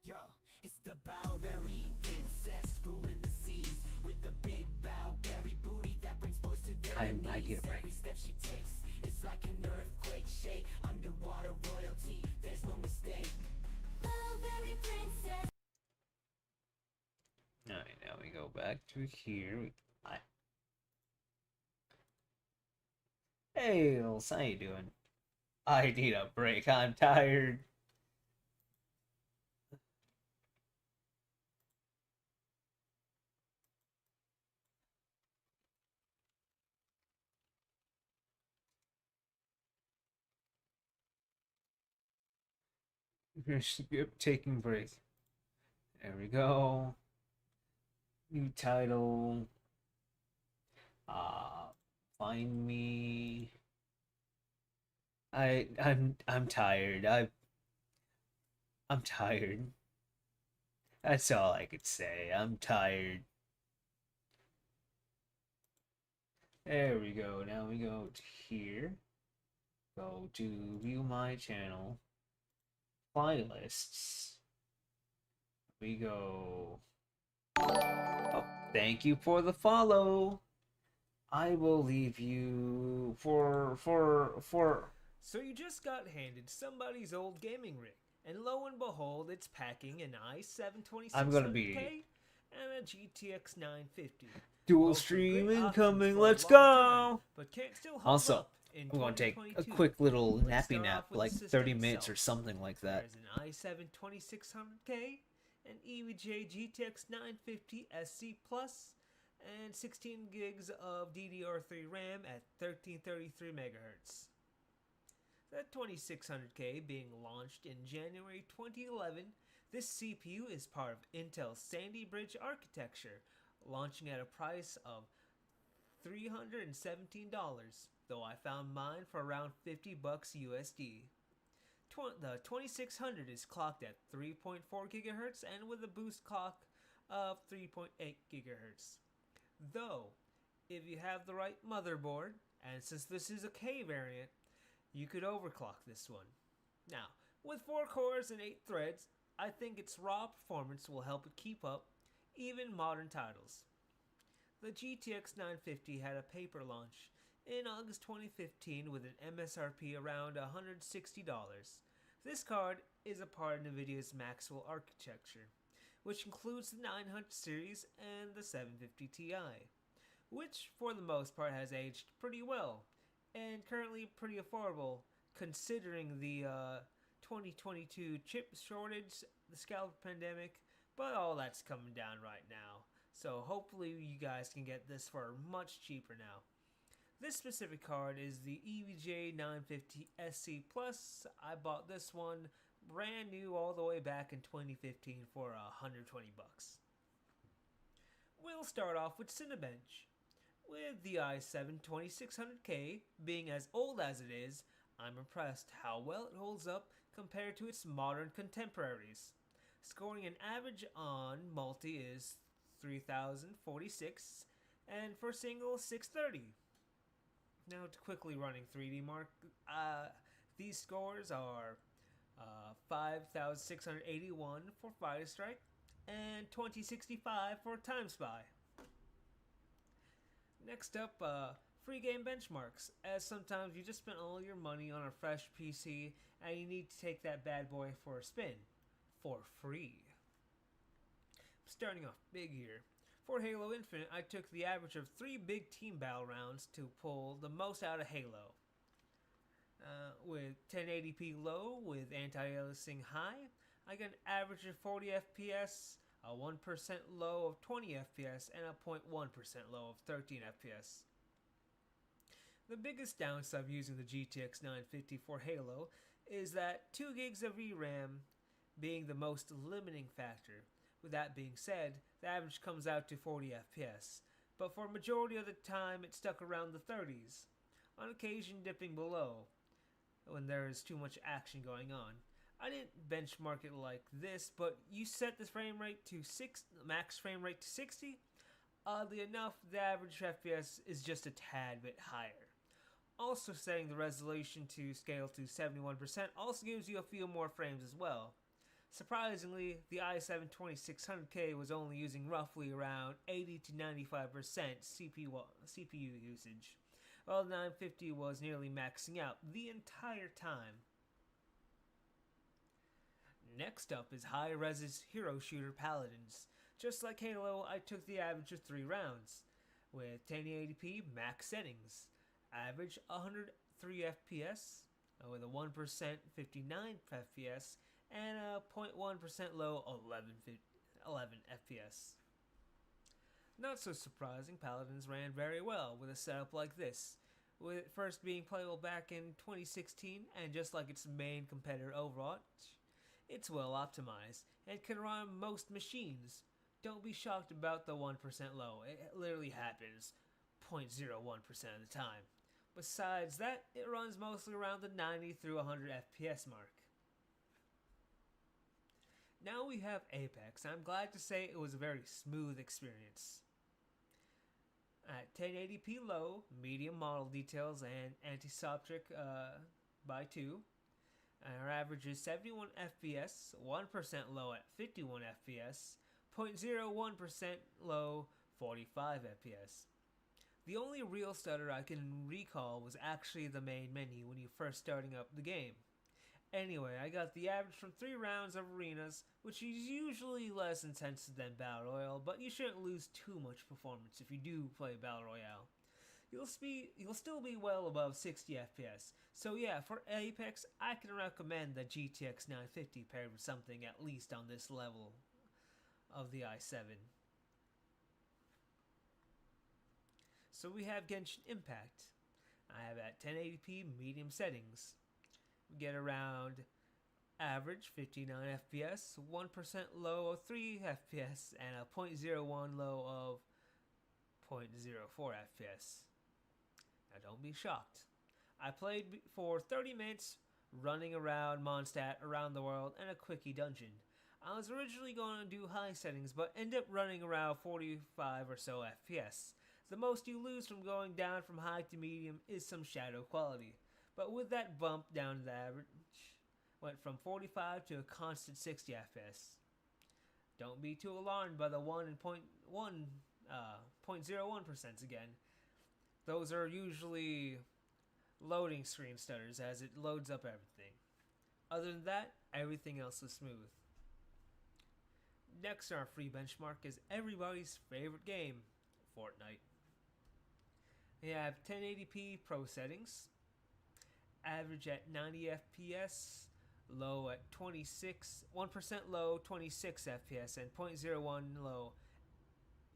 Yo, it's the Bowberry princess ruling the seas with the big Bowberry booty that brings boys to their I need a break. Every step she takes, it's like an earthquake shake. Underwater royalty, there's no mistake. Bowberry princess. Alright, now we go back to here. Hey, Ilse, how you doing? I need a break. I'm tired. Skip taking break. There we go. New title. Find me. I'm tired. I'm tired. That's all I could say. I'm tired. There we go. Now we go to here. Go to view my channel. Playlists. We go. Oh, thank you for the follow. I will leave you for. So you just got handed somebody's old gaming rig, and lo and behold, it's packing an i7 I'm gonna be- 2600K and a GTX 950. Dual Both are stream great options incoming. for a Let's long go. time, but can't still hold Also, up in I'm gonna take a 2022. quick little Let's nappy start nap, off with like the system 30 minutes or itself. something like that. There's an i7 2600K, an EVGA GTX 950 SC Plus, and 16 gigs of DDR3 RAM at 1333 MHz. The 2600K being launched in January 2011, this CPU is part of Intel's Sandy Bridge architecture, launching at a price of $317, though I found mine for around $50 USD. The 2600 is clocked at 3.4 GHz and with a boost clock of 3.8 GHz. Though, if you have the right motherboard, and since this is a K variant, you could overclock this one. Now, with 4 cores and 8 threads, I think its raw performance will help it keep up even modern titles. The GTX 950 had a paper launch in August 2015 with an MSRP around $160. This card is a part of NVIDIA's Maxwell architecture, which includes the 900 series and the 750 Ti, which for the most part has aged pretty well and currently pretty affordable considering the 2022 chip shortage, the scalper pandemic, but all that's coming down right now. So hopefully you guys can get this for much cheaper now. This specific card is the EVGA 950 SC Plus. I bought this one brand new all the way back in 2015 for $120. We'll start off with Cinebench. With the i7 2600K being as old as it is, I'm impressed how well it holds up compared to its modern contemporaries. Scoring an average on multi is 3046 and for single 630. Now to quickly running 3D Mark, these scores are 5681 for Fire Strike and 2065 for Time Spy. Next up, free game benchmarks, as sometimes you just spent all your money on a fresh PC and you need to take that bad boy for a spin for free. Starting off big here. For Halo Infinite, I took the average of 3 big team battle rounds to pull the most out of Halo. With 1080p low with anti-aliasing high, I got an average of 40 FPS, a 1% low of 20 FPS, and a 0.1% low of 13 FPS. The biggest downside of using the GTX 950 for Halo is that 2 gigs of VRAM being the most limiting factor. With that being said, the average comes out to 40 FPS, but for a majority of the time it stuck around the 30s, on occasion dipping below when there is too much action going on. I didn't benchmark it like this, but you set the frame rate to max frame rate to 60. Oddly enough, the average FPS is just a tad bit higher. Also setting the resolution to scale to 71% also gives you a few more frames as well. Surprisingly, the i7 2600K was only using roughly around 80 to 95% CPU usage, while the 950 was nearly maxing out the entire time. Next up is high-res hero shooter Paladins. Just like Halo, I took the average of 3 rounds, with 1080p max settings, average 103 FPS, with a 1% 59 FPS, and a 0.1% low 11 FPS. Not so surprising, Paladins ran very well with a setup like this, with it first being playable back in 2016, and just like its main competitor Overwatch, it's well optimized and can run on most machines. Don't be shocked about the 1% low, it literally happens 0.01% of the time. Besides that, it runs mostly around the 90 through 100 FPS mark. Now we have Apex. I'm glad to say it was a very smooth experience. At 1080p low, medium model details, and anti-soptic by 2, our average is 71 FPS, 1% low at 51 FPS, 0.01% low 45 FPS. The only real stutter I can recall was actually the main menu when you first starting up the game. Anyway, I got the average from 3 rounds of arenas, which is usually less intensive than Battle Royale, but you shouldn't lose too much performance if you do play Battle Royale. You'll still be well above 60 FPS. So yeah, for Apex, I can recommend the GTX 950 paired with something at least on this level of the i7. So we have Genshin Impact. I have at 1080p medium settings. We get around average 59 FPS, 1% low of 3 FPS, and a 0.01 low of 0.04 FPS. Now don't be shocked. I played for 30 minutes running around Mondstadt around the world, and a quickie dungeon. I was originally going to do high settings, but end up running around 45 or so FPS. The most you lose from going down from high to medium is some shadow quality, but with that bump down to the average, went from 45 to a constant 60 FPS. Don't be too alarmed by the 1 and 0.01% again. Those are usually loading screen stutters as it loads up everything. Other than that, everything else is smooth. Next on our free benchmark is everybody's favorite game, Fortnite. We have 1080p Pro settings, average at 90 FPS, low at 26, 1% low 26 FPS, and 0.01 low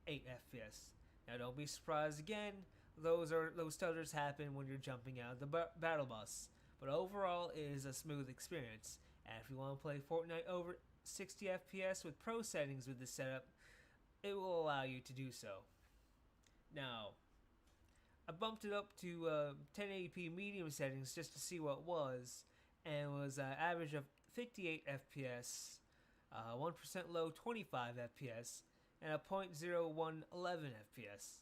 8 FPS. Now don't be surprised again, those stutters happen when you're jumping out of the battle bus, but overall it is a smooth experience. And if you want to play Fortnite over 60 FPS with Pro settings with this setup, it will allow you to do so. Now, I bumped it up to 1080p medium settings just to see what it was, and it was an average of 58 FPS, 1% low 25 FPS, and a 0.0111 FPS.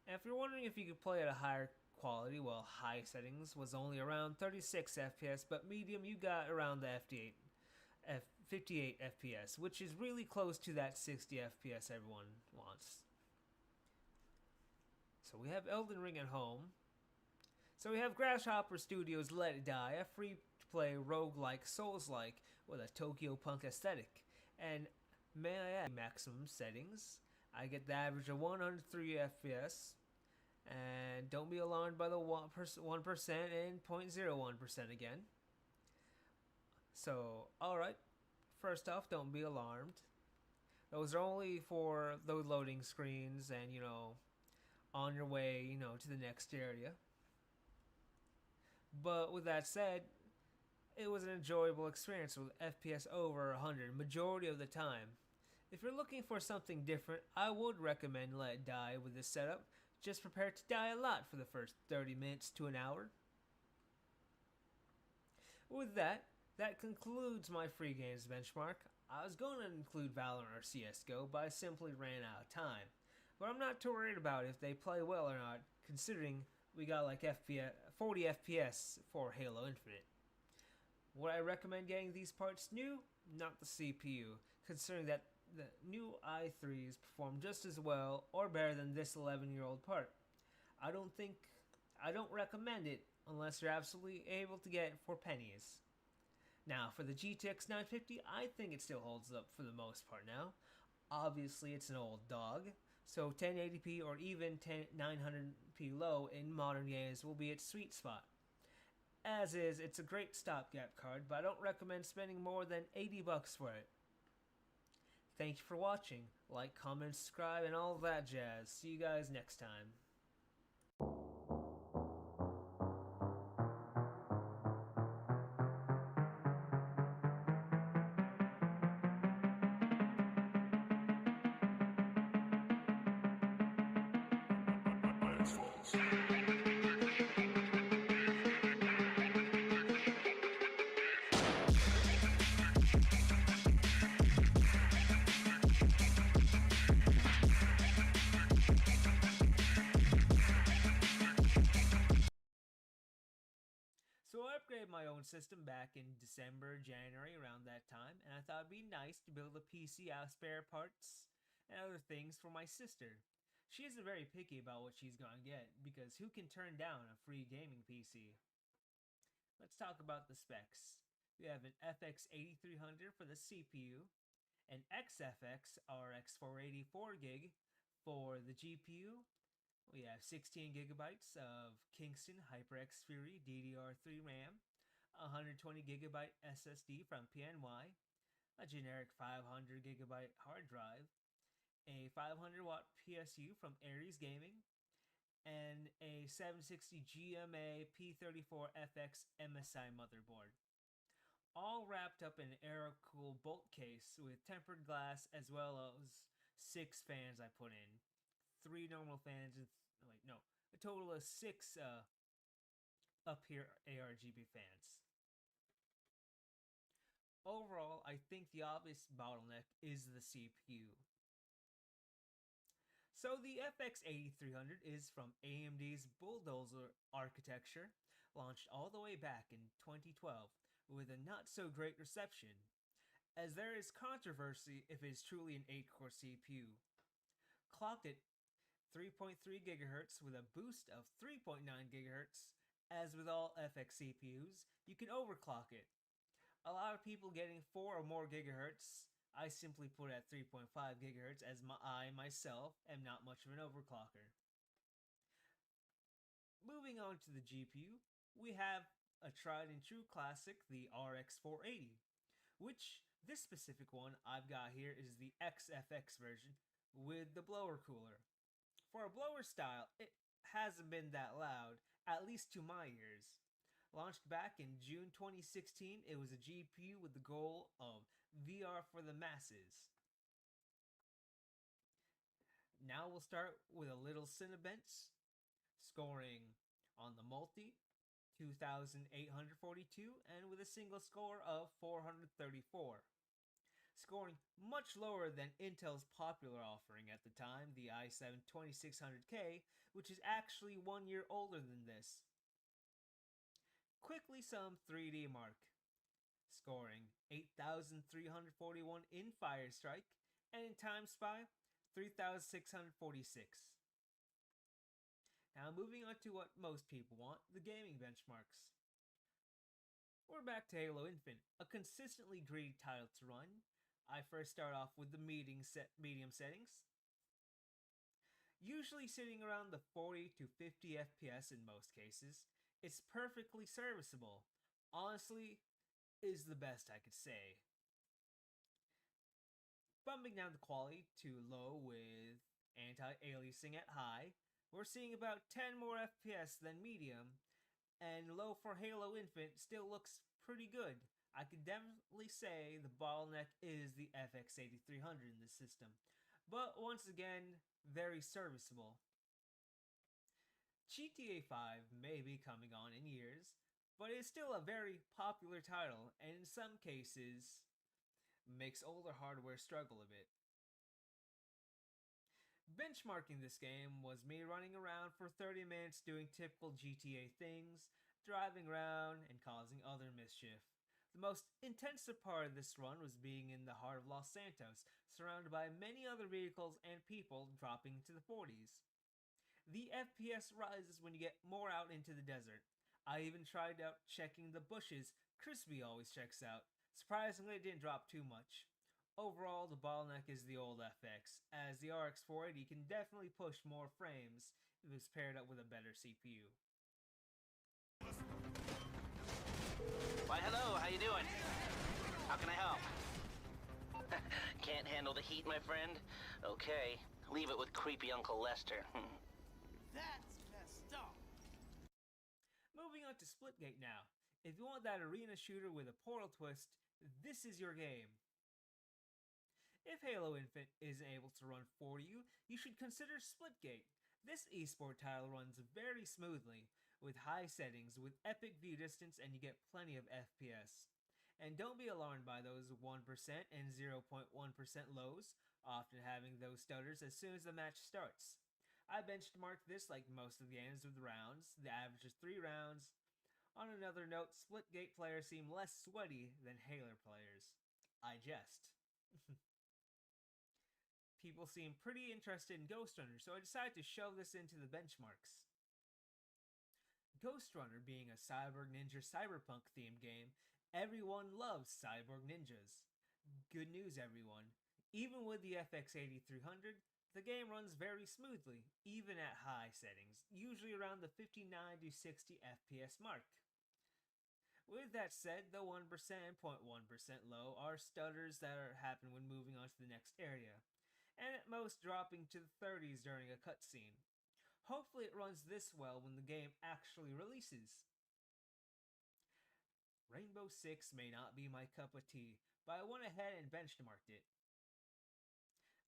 And if you're wondering if you could play at a higher quality, well, high settings was only around 36 FPS, but medium you got around the 58 FPS, which is really close to that 60 FPS everyone wants. So we have Elden Ring at home. So we have Grasshopper Studios' Let It Die, a free-to-play roguelike Souls-like with a Tokyo Punk aesthetic. And may I add, maximum settings, I get the average of 103 FPS. And don't be alarmed by the 1% and 0.01% again. So, alright. First off, don't be alarmed. Those are only for those loading screens and, on your way, to the next area. But with that said, it was an enjoyable experience with FPS over 100 majority of the time. If you're looking for something different, I would recommend Let It Die with this setup. Just prepare to die a lot for the first 30 minutes to an hour. With that concludes my free games benchmark. I was going to include Valorant or CSGO, but I simply ran out of time. But I'm not too worried about if they play well or not, considering we got like 40 FPS for Halo Infinite. Would I recommend getting these parts new? Not the CPU, considering that the new i3s perform just as well or better than this 11-year-old part. I don't recommend it unless you're absolutely able to get it for pennies. Now, for the GTX 950, I think it still holds up for the most part now. Obviously, it's an old dog, so 1080p or even 900p low in modern games will be its sweet spot. As is, it's a great stopgap card, but I don't recommend spending more than $80 for it. Thank you for watching. Like, comment, subscribe, and all that jazz. See you guys next time. So I upgraded my own system back in December, January, around that time, and I thought it'd be nice to build a PC out of spare parts and other things for my sister. She isn't very picky about what she's gonna get, because who can turn down a free gaming PC? Let's talk about the specs. We have an FX 8300 for the CPU, an XFX RX 484GB for the GPU. We have 16 gigabytes of Kingston HyperX Fury DDR3 RAM, 120 gigabyte SSD from PNY, a generic 500 gigabyte hard drive, a 500 watt PSU from Ares Gaming, and a 760 GMA P34FX MSI motherboard. All wrapped up in an Aerocool bolt case with tempered glass, as well as 6 fans I put in. 3 normal fans and a total of 6 up here ARGB fans. Overall, I think the obvious bottleneck is the CPU. So the FX 8300 is from AMD's Bulldozer architecture, launched all the way back in 2012 with a not so great reception, as there is controversy if it is truly an 8-core CPU. Clocked at 3.3 GHz with a boost of 3.9 GHz, as with all FX CPUs, you can overclock it. A lot of people getting 4 or more GHz. I simply put it at 3.5 GHz as I myself am not much of an overclocker. Moving on to the GPU, we have a tried and true classic, the RX 480, which this specific one I've got here is the XFX version with the blower cooler. For a blower style, it hasn't been that loud, at least to my ears. Launched back in June 2016, it was a GPU with the goal of VR for the masses. Now we'll start with a little Cinebench, scoring on the multi 2,842 and with a single score of 434. Scoring much lower than Intel's popular offering at the time, the i7 2600K, which is actually 1 year older than this. Quickly some 3D Mark, scoring 8,341 in Firestrike, and in Time Spy, 3,646. Now moving on to what most people want, the gaming benchmarks. We're back to Halo Infinite, a consistently greedy title to run. I first start off with the medium settings, usually sitting around the 40 to 50 FPS in most cases. It's perfectly serviceable. Honestly, is the best I could say. Bumping down the quality to low with anti-aliasing at high, we're seeing about 10 more FPS than medium, and low for Halo Infinite still looks pretty good. I could definitely say the bottleneck is the FX 8300 in this system, but once again, very serviceable. GTA 5 may be coming on in years, but it's still a very popular title, and in some cases, makes older hardware struggle a bit. Benchmarking this game was me running around for 30 minutes doing typical GTA things, driving around and causing other mischief. The most intensive part of this run was being in the heart of Los Santos, surrounded by many other vehicles and people dropping into the 40s. The FPS rises when you get more out into the desert. I even tried out checking the bushes Crispy always checks out. Surprisingly, it didn't drop too much. Overall, the bottleneck is the old FX, as the RX 480 can definitely push more frames if it's paired up with a better CPU. Why, hello, how you doing? How can I help? Can't handle the heat, my friend? Okay, leave it with creepy Uncle Lester. That's messed up. Moving on to Splitgate now. If you want that arena shooter with a portal twist, this is your game. If Halo Infinite isn't able to run for you, you should consider Splitgate. This esport title runs very smoothly, with high settings, with epic view distance, and you get plenty of FPS. And don't be alarmed by those 1% and 0.1% lows, often having those stutters as soon as the match starts. I benchmarked this like most of the games with rounds. The average is 3 rounds. On another note, Splitgate players seem less sweaty than Halo players. I jest. People seem pretty interested in Ghost Runner, so I decided to shove this into the benchmarks. Ghost Runner being a Cyborg Ninja Cyberpunk themed game, everyone loves Cyborg Ninjas. Good news, everyone. Even with the FX 8300, the game runs very smoothly, even at high settings, usually around the 59 to 60 FPS mark. With that said, the 1% and 0.1% low are stutters that happen when moving on to the next area, and at most dropping to the 30s during a cutscene. Hopefully it runs this well when the game actually releases. Rainbow Six may not be my cup of tea, but I went ahead and benchmarked it.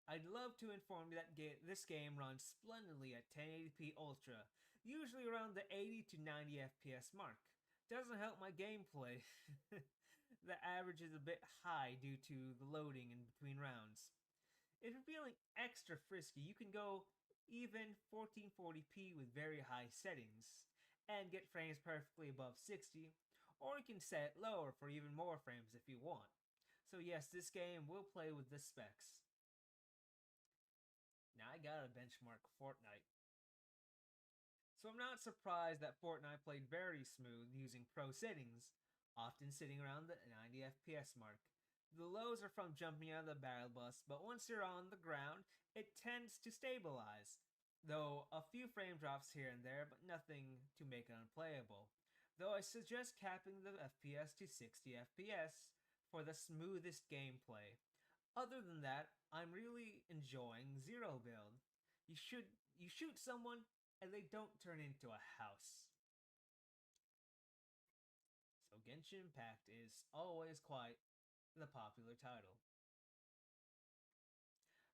I'd love to inform you that this game runs splendidly at 1080p Ultra, usually around the 80 to 90 FPS mark. Doesn't help my gameplay. the average is a bit high due to the loading in between rounds. If you're feeling extra frisky, you can go even 1440p with very high settings and get frames perfectly above 60, or you can set it lower for even more frames if you want. So yes, this game will play with the specs. Now I gotta benchmark Fortnite. So I'm not surprised that Fortnite played very smooth using pro settings, often sitting around the 90 FPS mark. The lows are from jumping out of the battle bus, but once you're on the ground, it tends to stabilize, though a few frame drops here and there, but nothing to make it unplayable. Though I suggest capping the FPS to 60 FPS for the smoothest gameplay. Other than that, I'm really enjoying Zero Build. You shoot someone and they don't turn into a house. So Genshin Impact is always quite the popular title.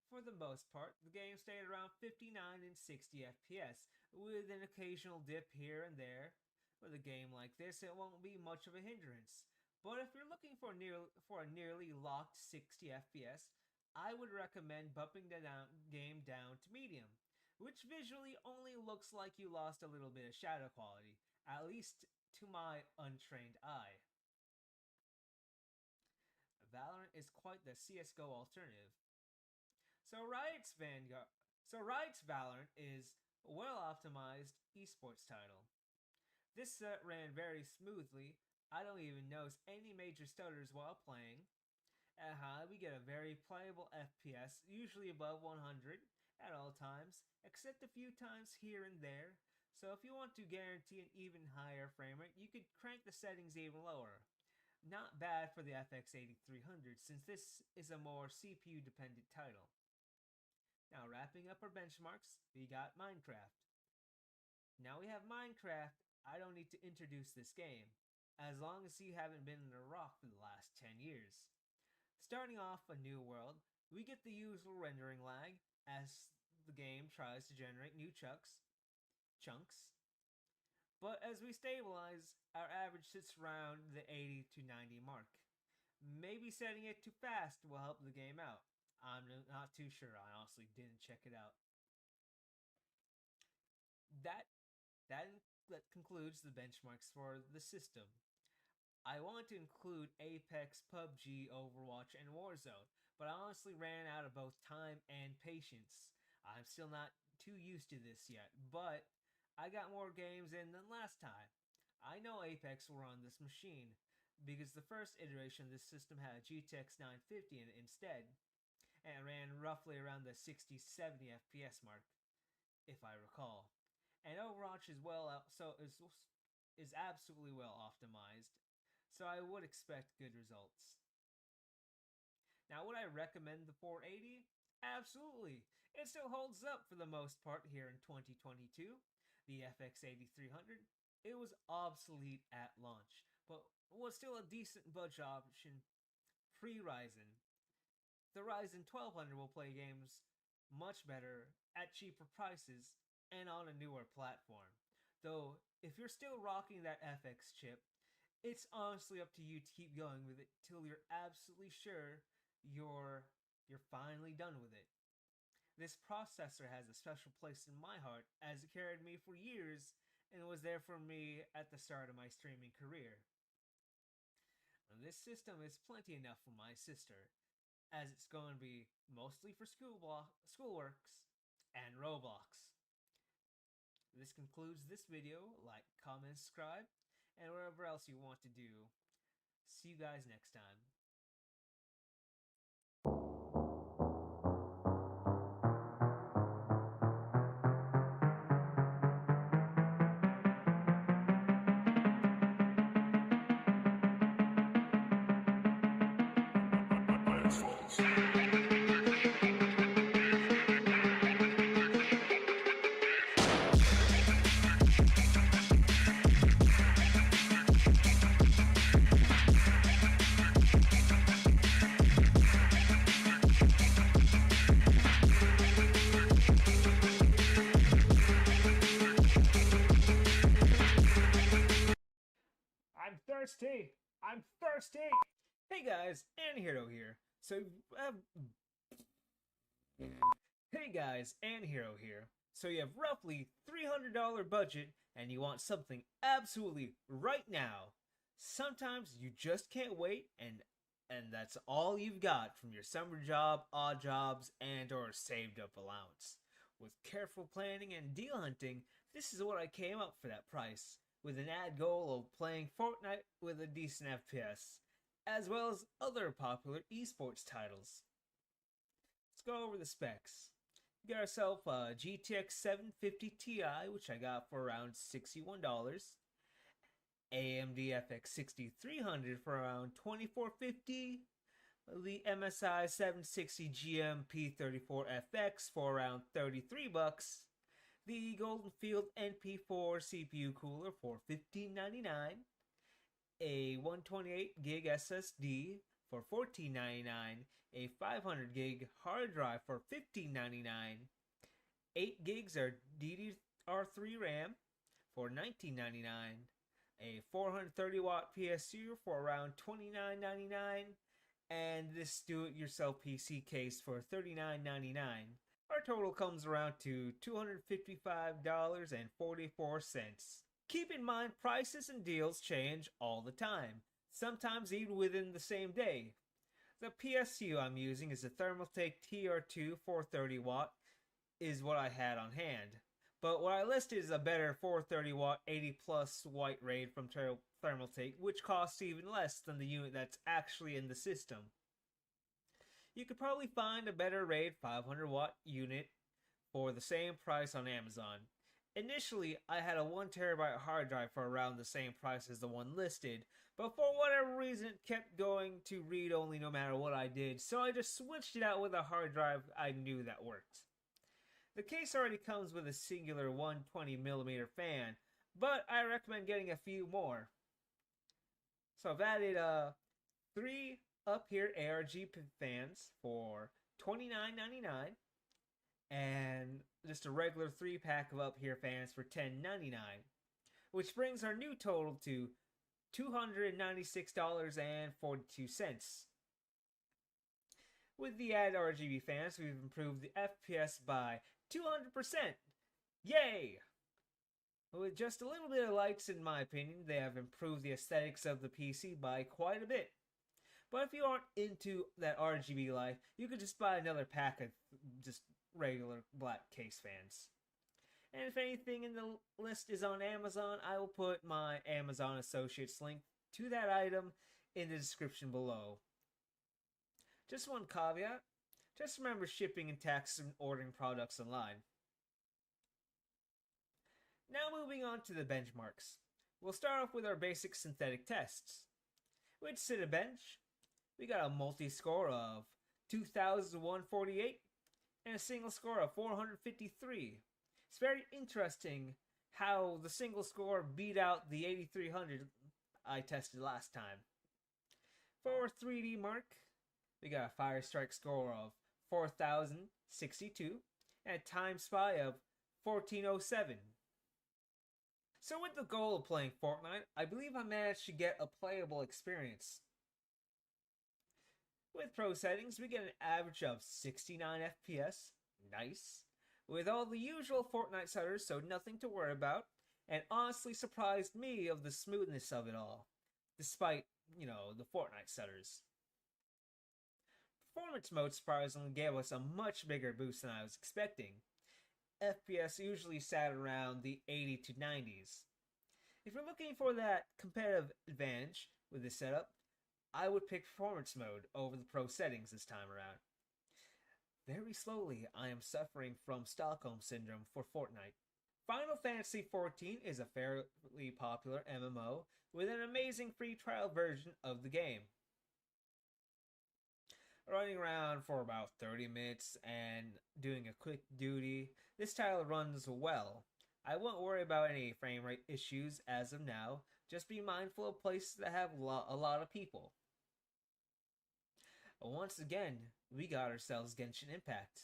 For the most part, the game stayed around 59 and 60 FPS, with an occasional dip here and there. With a game like this, it won't be much of a hindrance. But if you're looking for a nearly locked 60 FPS, I would recommend bumping the game down to medium, which visually only looks like you lost a little bit of shadow quality, at least to my untrained eye. Valorant is quite the CSGO alternative. So Riot's Valorant is a well-optimized esports title. This set ran very smoothly. I don't even notice any major stutters while playing. At high, we get a very playable FPS, usually above 100 at all times, except a few times here and there. So if you want to guarantee an even higher frame rate, you could crank the settings even lower. Not bad for the FX 8300, since this is a more CPU dependent title. Now wrapping up our benchmarks, we got Minecraft. Now we have Minecraft, I don't need to introduce this game, as long as you haven't been in a rock for the last 10 years. Starting off a new world, we get the usual rendering lag as the game tries to generate new chunks. But as we stabilize, our average sits around the 80 to 90 mark. Maybe setting it too fast will help the game out. I'm not too sure, I honestly didn't check it out. That concludes the benchmarks for the system. I want to include Apex, PUBG, Overwatch, and Warzone, but I honestly ran out of both time and patience. I'm still not too used to this yet, but I got more games in than last time. I know Apex will run this machine, because the first iteration of this system had a GTX 950 in it instead, and it ran roughly around the 60-70 FPS mark, if I recall. And Overwatch is absolutely well optimized, so I would expect good results. Now, would I recommend the 480? Absolutely! It still holds up for the most part here in 2022. The FX 8300, it was obsolete at launch, but was still a decent budget option pre-Ryzen. The Ryzen 1200 will play games much better at cheaper prices and on a newer platform. Though, if you're still rocking that FX chip, it's honestly up to you to keep going with it till you're absolutely sure you're finally done with it. This processor has a special place in my heart as it carried me for years and was there for me at the start of my streaming career. And this system is plenty enough for my sister, as it's going to be mostly for schoolworks and Roblox. This concludes this video. Like, comment, subscribe, and whatever else you want to do. See you guys next time. I'm thirsty! I'm thirsty! Hey guys, Anhero here. Hey guys, Anhero here. So you have roughly $300 budget and you want something absolutely right now. Sometimes you just can't wait and that's all you've got from your summer job, odd jobs, and or saved up allowance. With careful planning and deal hunting, this is what I came up for that price, with an ad goal of playing Fortnite with a decent FPS, as well as other popular esports titles. Let's go over the specs. We got ourselves a GTX 750 Ti, which I got for around $61. AMD FX 6300 for around $24.50. The MSI 760 GM P34FX for around $33. The Golden Field NP4 CPU cooler for $15.99. A 128 gig SSD for $14.99. A 500 gig hard drive for $15.99. 8 gigs of DDR3 RAM for $19.99. A 430 watt PSU for around $29.99. And this do-it-yourself PC case for $39.99. Our total comes around to $255.44. Keep in mind, prices and deals change all the time, sometimes even within the same day. The PSU I'm using is a Thermaltake TR2 430 watt, is what I had on hand. But what I listed is a better 430 watt 80 plus white RAID from Thermaltake, which costs even less than the unit that's actually in the system. You could probably find a better RAID 500 watt unit for the same price on Amazon. Initially, I had a 1TB hard drive for around the same price as the one listed, but for whatever reason it kept going to read only no matter what I did, so I just switched it out with a hard drive I knew that worked. The case already comes with a singular 120mm fan, but I recommend getting a few more. So I've added 3 up here ARG fans for $29.99 and just a regular 3-pack of up here fans for $10.99, which brings our new total to $296.42. With the added RGB fans, we've improved the FPS by 200%. Yay! With just a little bit of lights, in my opinion, they have improved the aesthetics of the PC by quite a bit. But if you aren't into that RGB life, you could just buy another pack of just regular black case fans. And if anything in the list is on Amazon, I will put my Amazon Associates link to that item in the description below. Just one caveat, just remember shipping and taxes when ordering products online. Now moving on to the benchmarks. We'll start off with our basic synthetic tests. With Cinebench, we got a multi-score of 2,148 and a single score of 453. It's very interesting how the single score beat out the 8,300 I tested last time. For 3D Mark, we got a Firestrike score of 4,062 and a Time Spy of 1,407. So with the goal of playing Fortnite, I believe I managed to get a playable experience. With Pro settings, we get an average of 69 FPS, nice, with all the usual Fortnite stutters, so nothing to worry about, and honestly surprised me of the smoothness of it all, despite, the Fortnite stutters. Performance mode surprisingly gave us a much bigger boost than I was expecting. FPS usually sat around the 80 to 90s. If you're looking for that competitive advantage with this setup, I would pick performance mode over the pro settings this time around. Very slowly, I am suffering from Stockholm Syndrome for Fortnite. Final Fantasy XIV is a fairly popular MMO with an amazing free trial version of the game. Running around for about 30 minutes and doing a quick duty, this title runs well. I won't worry about any frame rate issues as of now, just be mindful of places that have a lot of people. Once again, we got ourselves Genshin Impact.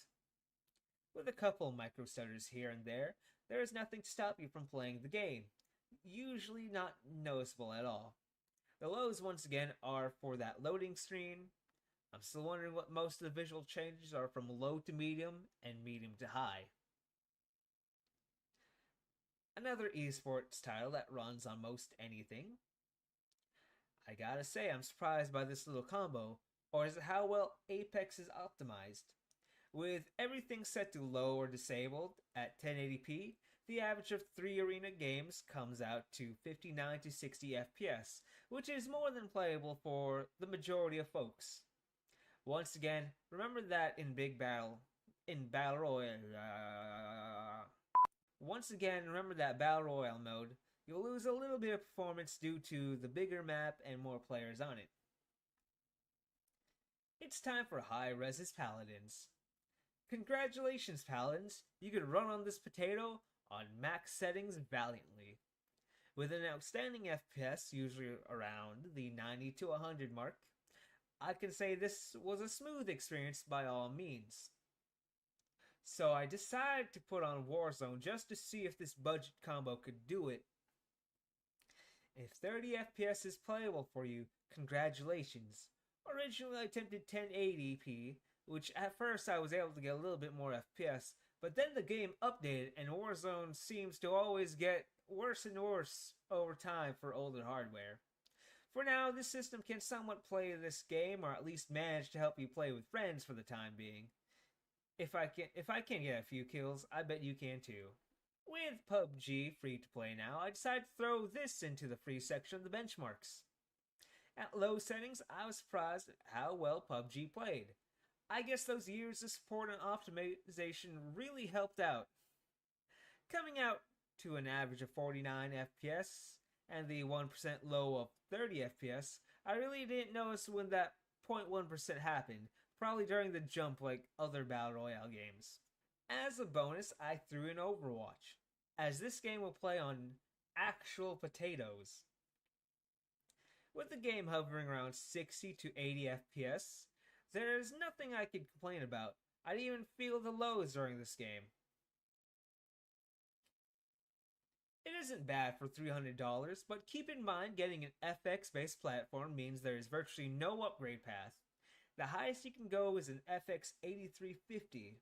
With a couple micro stutters here and there is nothing to stop you from playing the game. Usually not noticeable at all. The lows, once again, are for that loading screen. I'm still wondering what most of the visual changes are from low to medium and medium to high. Another esports title that runs on most anything. I gotta say, I'm surprised by this little combo, or is it how well Apex is optimized? With everything set to low or disabled at 1080p, the average of 3 arena games comes out to 59 to 60 FPS, which is more than playable for the majority of folks. Once again, remember that in Battle Royale, once again, remember that Battle Royale mode, you'll lose a little bit of performance due to the bigger map and more players on it. It's time for high-res Paladins. Congratulations, Paladins! You can run on this potato on max settings valiantly. With an outstanding FPS, usually around the 90 to 100 mark, I can say this was a smooth experience by all means. So I decided to put on Warzone just to see if this budget combo could do it. If 30 FPS is playable for you, congratulations. Originally I attempted 1080p, which at first I was able to get a little bit more FPS, but then the game updated and Warzone seems to always get worse and worse over time for older hardware. For now, this system can somewhat play this game, or at least manage to help you play with friends for the time being. If I can get a few kills, I bet you can too. With PUBG free to play now, I decided to throw this into the free section of the benchmarks. At low settings, I was surprised at how well PUBG played. I guess those years of support and optimization really helped out. Coming out to an average of 49 FPS and the 1% low of 30 FPS, I really didn't notice when that 0.1% happened, probably during the jump like other Battle Royale games. As a bonus, I threw in Overwatch, as this game will play on actual potatoes. With the game hovering around 60 to 80 FPS, there's nothing I could complain about. I didn't even feel the lows during this game. It isn't bad for $300, but keep in mind getting an FX-based platform means there is virtually no upgrade path. The highest you can go is an FX 8350.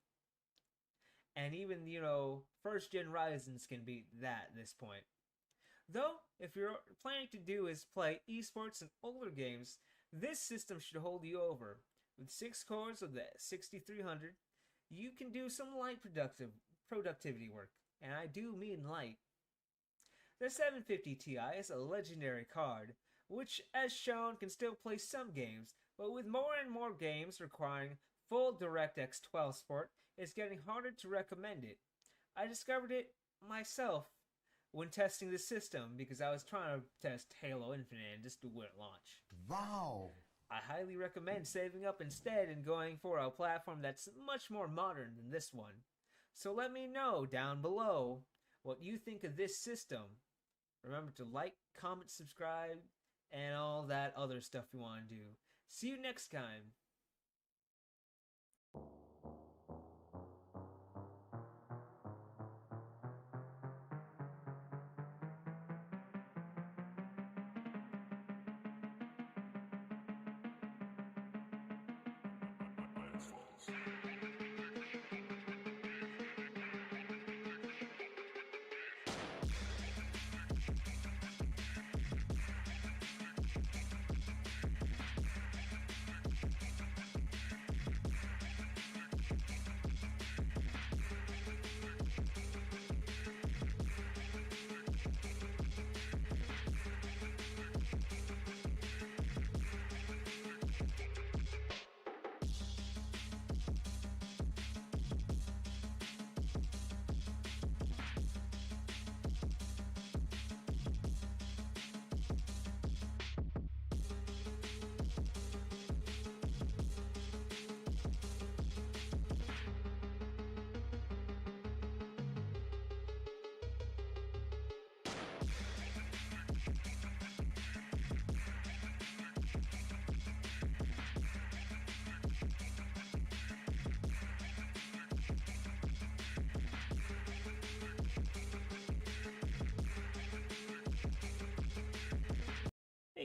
And even, first-gen Ryzen's can beat that at this point. Though, if you're planning to do is play esports and older games, this system should hold you over. With 6 cores of the 6300, you can do some light productivity work, and I do mean light. The 750 Ti is a legendary card, which, as shown, can still play some games, but with more and more games requiring full DirectX 12 support, it's getting harder to recommend it. I discovered it myself when testing the system because I was trying to test Halo Infinite and just do it at launch. Wow! I highly recommend saving up instead and going for a platform that's much more modern than this one. So let me know down below what you think of this system. Remember to like, comment, subscribe, and all that other stuff you want to do. See you next time.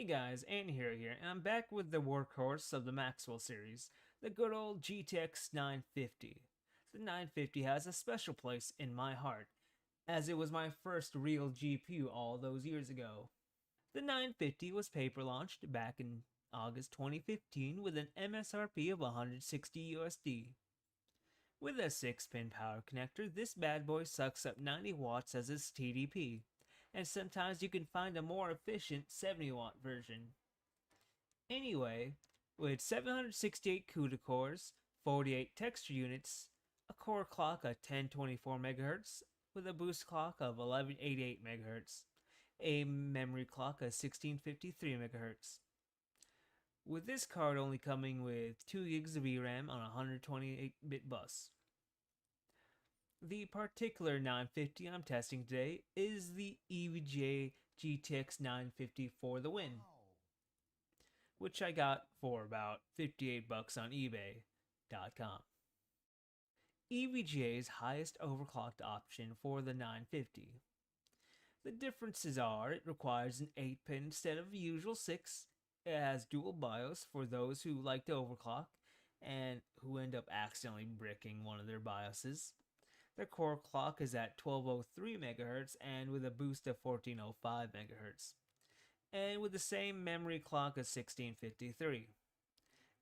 Hey guys, Anhero here, and I'm back with the workhorse of the Maxwell series, the good old GTX 950. The 950 has a special place in my heart, as it was my first real GPU all those years ago. The 950 was paper launched back in August 2015 with an MSRP of 160 USD. With a 6-pin power connector, this bad boy sucks up 90 watts as its TDP, and sometimes you can find a more efficient 70-watt version. Anyway, with 768 CUDA cores, 48 texture units, a core clock of 1024 MHz with a boost clock of 1188 MHz, a memory clock of 1653 MHz. With this card only coming with 2 gigs of VRAM on a 128-bit bus. The particular 950 I'm testing today is the EVGA GTX 950 for the win, which I got for about 58 bucks on eBay.com. EVGA's highest overclocked option for the 950. The differences are it requires an 8-pin instead of the usual 6. It has dual BIOS for those who like to overclock and who end up accidentally bricking one of their BIOSes. Their core clock is at 1203 MHz and with a boost of 1405 MHz. And with the same memory clock as 1653.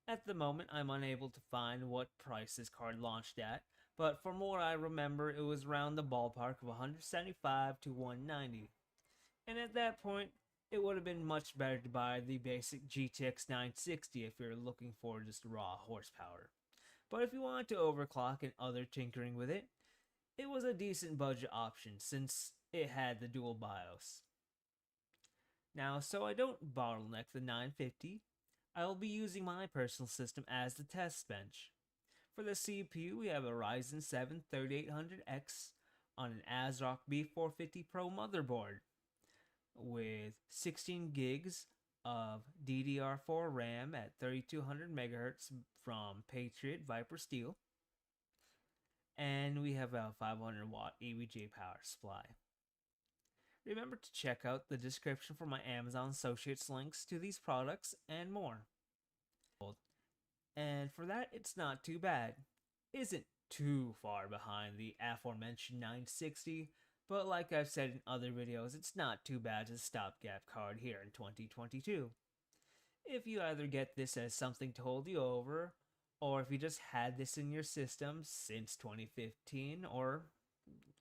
At the moment, I'm unable to find what price this card launched at, but from what I remember, it was around the ballpark of 175 to 190. And at that point, it would have been much better to buy the basic GTX 960 if you're looking for just raw horsepower. But if you wanted to overclock and other tinkering with it, it was a decent budget option since it had the dual BIOS. Now, so I don't bottleneck the 950, I will be using my personal system as the test bench. For the CPU, we have a Ryzen 7 3800X on an ASRock B450 Pro motherboard with 16 gigs of DDR4 RAM at 3200 MHz from Patriot Viper Steel. And we have a 500 watt EVGA power supply. Remember to check out the description for my Amazon Associates links to these products and more. And for that, it's not too bad. Isn't too far behind the aforementioned 960, but like I've said in other videos, it's not too bad as a stopgap card here in 2022. If you either get this as something to hold you over, or if you just had this in your system since 2015 or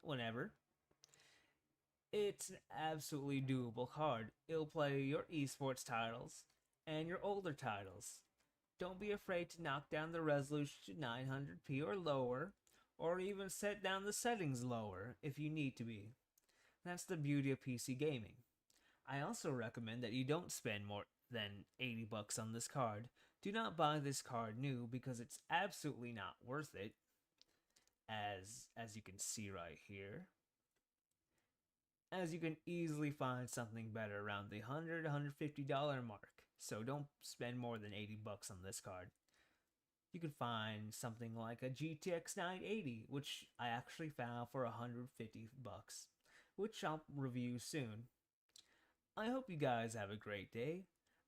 whenever, it's an absolutely doable card. It'll play your esports titles and your older titles. Don't be afraid to knock down the resolution to 900p or lower, or even set down the settings lower if you need to be. That's the beauty of PC gaming. I also recommend that you don't spend more than 80 bucks on this card. Do not buy this card new because it's absolutely not worth it, as you can see right here. As you can easily find something better around the $100-$150 mark, so don't spend more than 80 bucks on this card. You can find something like a GTX 980, which I actually found for 150 bucks, which I'll review soon. I hope you guys have a great day.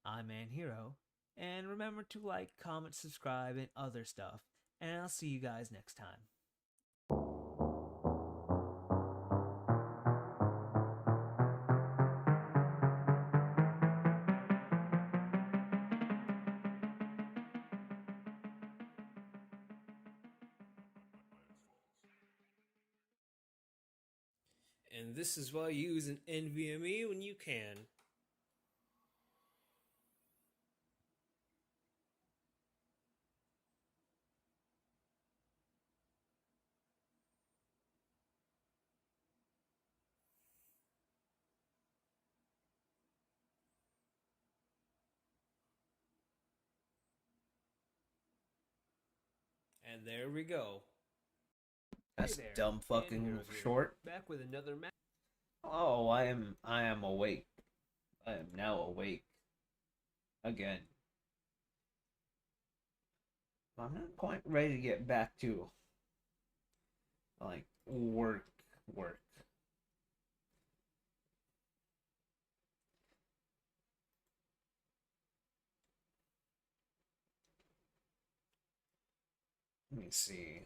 I'm Anhero, and remember to like, comment, subscribe, and other stuff, and I'll see you guys next time. And this is why you use an NVMe when you can. And there we go. That's Hey there, dumb fucking Anhero here, short. Back with another Oh, I am awake. I am now awake. Again. I'm not quite ready to get back to like work. Let me see.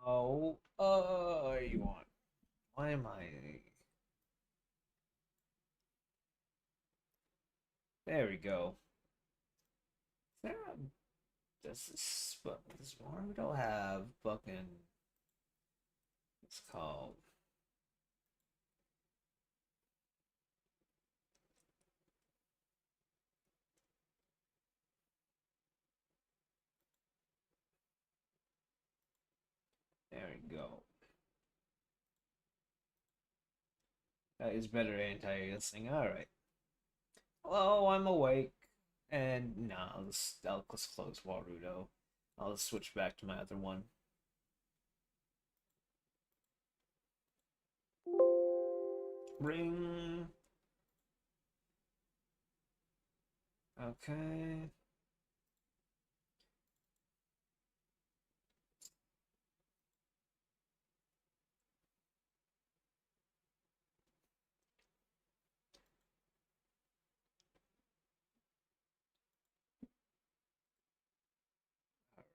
Oh, you want? Why am I? There we go. Is there a, does Naruto have fucking? It's called. There we go. That is better anti-aliasing. Alright. Hello, I'm awake. And nah, I'll just close Warudo. I'll switch back to my other one. Ring. Okay.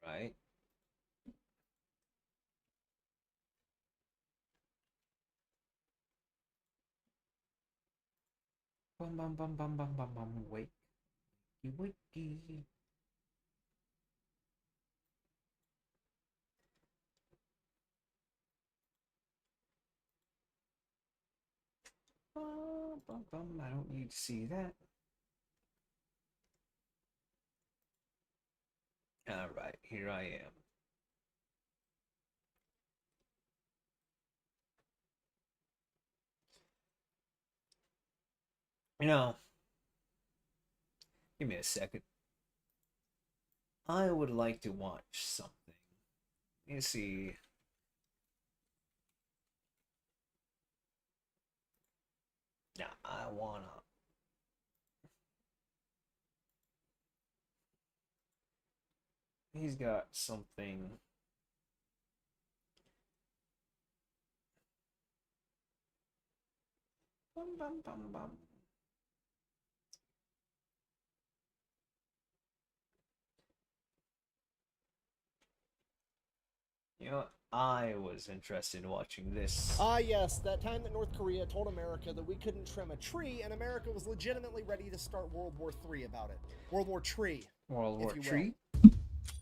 Right. Bum bum bum bum bum bum bum. Wake. Wakey. Bum bum bum. I don't need to see that. Alright, here I am. You know, give me a second. I would like to watch something. Let me see. Now, I wanna. He's got something. Bum bum bum bum. You know what? I was interested in watching this. Yes, that time that North Korea told America that we couldn't trim a tree, and America was legitimately ready to start World War III about it. World War Tree. World War if you Tree? will.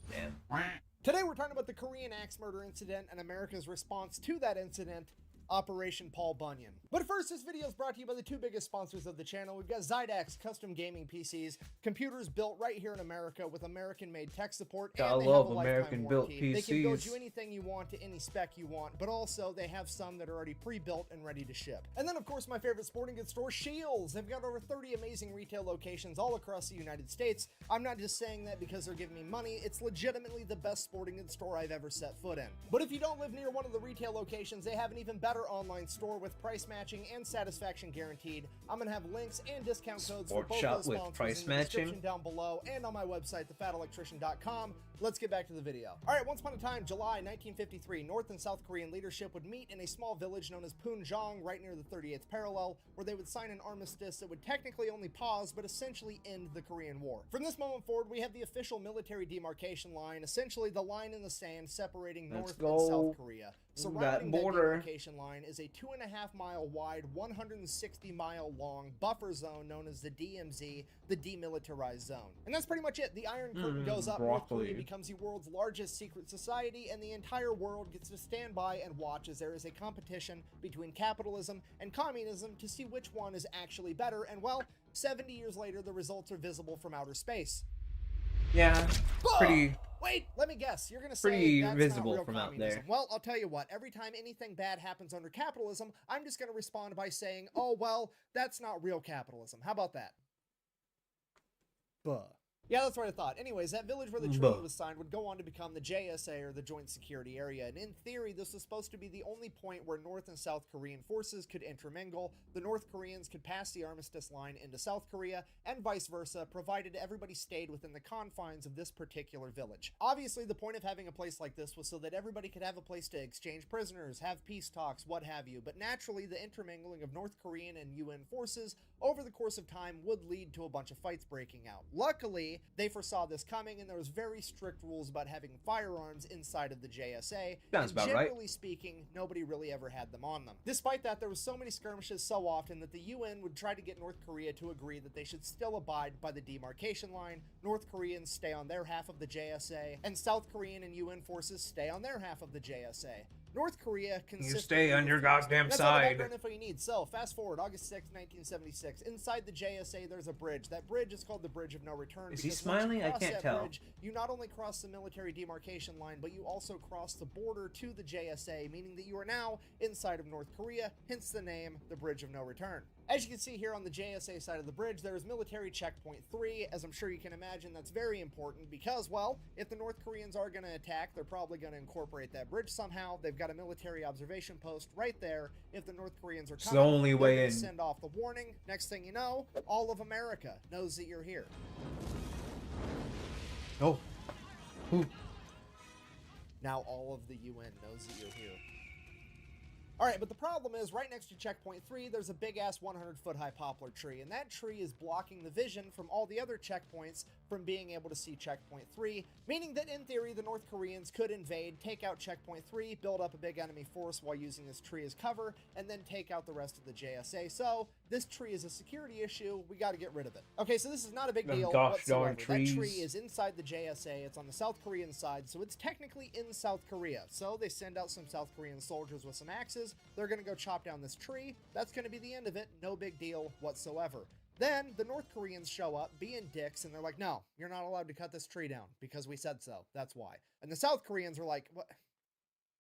Damn. Today we're talking about the Korean axe murder incident and America's response to that incident, Operation Paul Bunyan. But first, this video is brought to you by the two biggest sponsors of the channel. We've got Zydax custom gaming PCs, computers built right here in America with American-made tech support, Gotta and they love have a lifetime American-built warranty. They can build PCs. you anything you want to any spec you want, but also they have some that are already pre-built and ready to ship. And then, of course, my favorite sporting goods store, Shields. They've got over 30 amazing retail locations all across the United States. I'm not just saying that because they're giving me money. It's legitimately the best sporting goods store I've ever set foot in. But if you don't live near one of the retail locations, they have an even better online store with price matching and satisfaction guaranteed. I'm gonna have links and discount codes for Sport both shop those with sponsors price in the matching. description down below and on my website, thefatelectrician.com. Let's get back to the video. All right, once upon a time, July 1953, North and South Korean leadership would meet in a small village known as Punjong, right near the 38th parallel, where they would sign an armistice that would technically only pause, but essentially end the Korean War. From this moment forward, we have the official military demarcation line, essentially the line in the sand separating North and South Korea. Surrounding that demarcation line is a 2.5 mile wide, 160 mile long buffer zone known as the DMZ, the Demilitarized Zone. And that's pretty much it. The Iron Curtain goes up, North Korea becomes the world's largest secret society, and the entire world gets to stand by and watch as there is a competition between capitalism and communism to see which one is actually better. And well, 70 years later, the results are visible from outer space. Yeah, Wait, let me guess. You're going to say Pretty that's visible not real from out communism. there. Well, I'll tell you what. Every time anything bad happens under capitalism, I'm just going to respond by saying, oh, well, that's not real capitalism. How about that? Buh. Yeah, that's what I thought. Anyways, that village where the treaty was signed would go on to become the JSA, or the Joint Security Area, and in theory, this was supposed to be the only point where North and South Korean forces could intermingle. The North Koreans could pass the armistice line into South Korea, and vice versa, provided everybody stayed within the confines of this particular village. Obviously, the point of having a place like this was so that everybody could have a place to exchange prisoners, have peace talks, what have you, but naturally, the intermingling of North Korean and UN forces over the course of time would lead to a bunch of fights breaking out. Luckily, they foresaw this coming, and there was very strict rules about having firearms inside of the JSA. Sounds about right. Generally speaking, nobody really ever had them on them. Despite that, there was so many skirmishes so often that the UN would try to get North Korea to agree that they should still abide by the demarcation line. North Koreans stay on their half of the JSA, and South Korean and UN forces stay on their half of the JSA. North Korea consistently stay on your goddamn That's all the side. background info you need. So, fast forward, August 6, 1976. Inside the JSA, there's a bridge. That bridge is called the Bridge of No Return. Is he because once you smiling? I cross can't that tell. Bridge, you not only cross the military demarcation line, but you also cross the border to the JSA, meaning that you are now inside of North Korea, hence the name, the Bridge of No Return. As you can see here on the JSA side of the bridge, there is military checkpoint 3. As I'm sure you can imagine, that's very important because, well, if the North Koreans are going to attack, they're probably going to incorporate that bridge somehow. They've got a military observation post right there. If the North Koreans are It's coming, the only they're way gonna in. send off the warning. Next thing you know, all of America knows that you're here. Oh. Ooh. Now all of the UN knows that you're here. Alright, but the problem is, right next to checkpoint 3, there's a big-ass 100-foot-high poplar tree, and that tree is blocking the vision from all the other checkpoints from being able to see checkpoint 3, meaning that, in theory, the North Koreans could invade, take out checkpoint 3, build up a big enemy force while using this tree as cover, and then take out the rest of the JSA. So, this tree is a security issue. We gotta get rid of it. Okay, so this is not a big Them deal gosh whatsoever. darn trees. That tree is inside the JSA. It's on the South Korean side, so it's technically in South Korea. So, they send out some South Korean soldiers with some axes. They're gonna go chop down this tree. That's gonna be the end of it. No big deal whatsoever. Then the North Koreans show up being dicks, and they're like, no, you're not allowed to cut this tree down because we said so. That's why. And the South Koreans are like, what?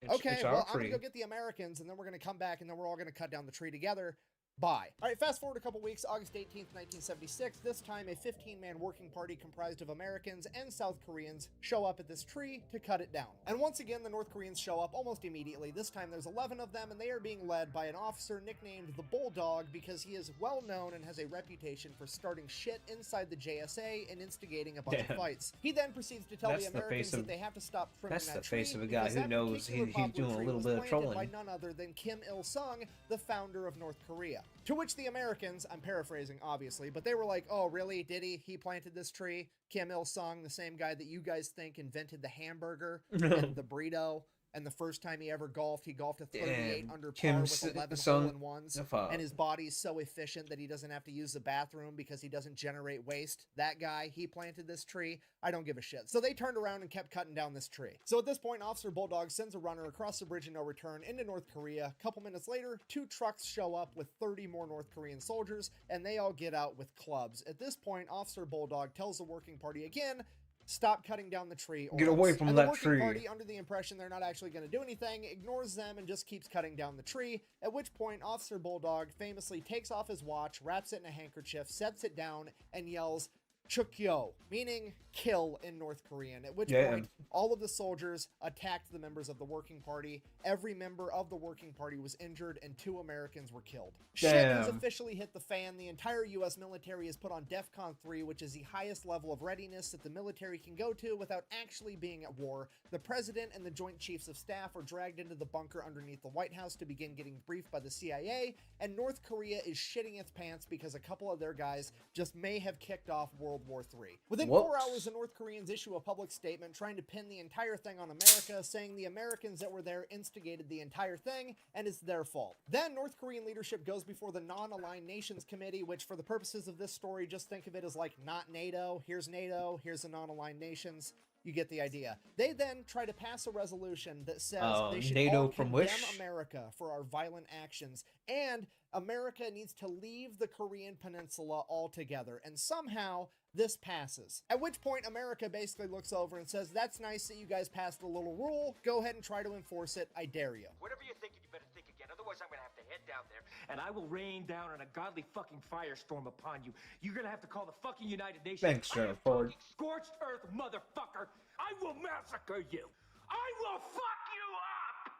Okay, It's our well, I'm tree. gonna go get the Americans, and then we're gonna come back, and then we're all gonna cut down the tree together. Bye. All right, fast forward a couple weeks, August 18th, 1976. This time, a 15-man working party comprised of Americans and South Koreans show up at this tree to cut it down. And once again, the North Koreans show up almost immediately. This time, there's 11 of them, and they are being led by an officer nicknamed the Bulldog because he is well known and has a reputation for starting shit inside the JSA and instigating a bunch of Damn. fights. He then proceeds to tell That's the the Americans face of- that they have to stop trimming that's that the face tree of a guy because who that knows particular he's poplar doing a tree little was bit of planted by trolling. none other than Kim Il-sung, the founder of North Korea. To which the Americans, I'm paraphrasing obviously, but they were like, oh really, did he? He planted this tree? Kim Il-sung, the same guy that you guys think invented the hamburger and the burrito, and the first time he ever golfed, he golfed a 38 Damn, under par Kim with 11 Il-sung- hole-in-ones, fuck. and his body's so efficient that he doesn't have to use the bathroom because he doesn't generate waste. That guy, he planted this tree. I don't give a shit. So they turned around and kept cutting down this tree. So at this point, Officer Bulldog sends a runner across the bridge of no return into North Korea. A couple minutes later, 2 trucks show up with 30 more North Korean soldiers, and they all get out with clubs. At this point, Officer Bulldog tells the working party again, stop cutting down the tree. Or Get else. away from And that the working tree. party, under the impression they're not actually going to do anything, ignores them and just keeps cutting down the tree, at which point Officer Bulldog famously takes off his watch, wraps it in a handkerchief, sets it down, and yells, Chukyo, meaning kill in North Korean, at which point all of the soldiers attacked the members of the working party. Every member of the working party was injured and 2 Americans were killed. Shit has Damn. officially hit the fan. The entire US military is put on DEFCON 3, which is the highest level of readiness that the military can go to without actually being at war. The president and the Joint Chiefs of Staff are dragged into the bunker underneath the White House to begin getting briefed by the CIA, and North Korea is shitting its pants because a couple of their guys just may have kicked off World War III. Within 4 Whoops. hours, the North Koreans issue a public statement trying to pin the entire thing on America, saying the Americans that were there instigated the entire thing and it's their fault. Then North Korean leadership goes before the Non-Aligned Nations Committee, which for the purposes of this story, just think of it as like not NATO, here's the Non-Aligned Nations. You get the idea. They then try to pass a resolution that says they should NATO all from condemn which? America for our violent actions, and America needs to leave the Korean Peninsula altogether. And somehow this passes. At which point America basically looks over and says, that's nice that you guys passed a little rule. Go ahead and try to enforce it. I dare you. Whatever you're thinking, you better think again. Otherwise, I'm gonna have to head down there, and I will rain down an ungodly fucking firestorm upon you. You're gonna have to call the fucking United Nations. Thanks, I am Gerald Ford. talking scorched earth, motherfucker. I will massacre you. I will fuck you up.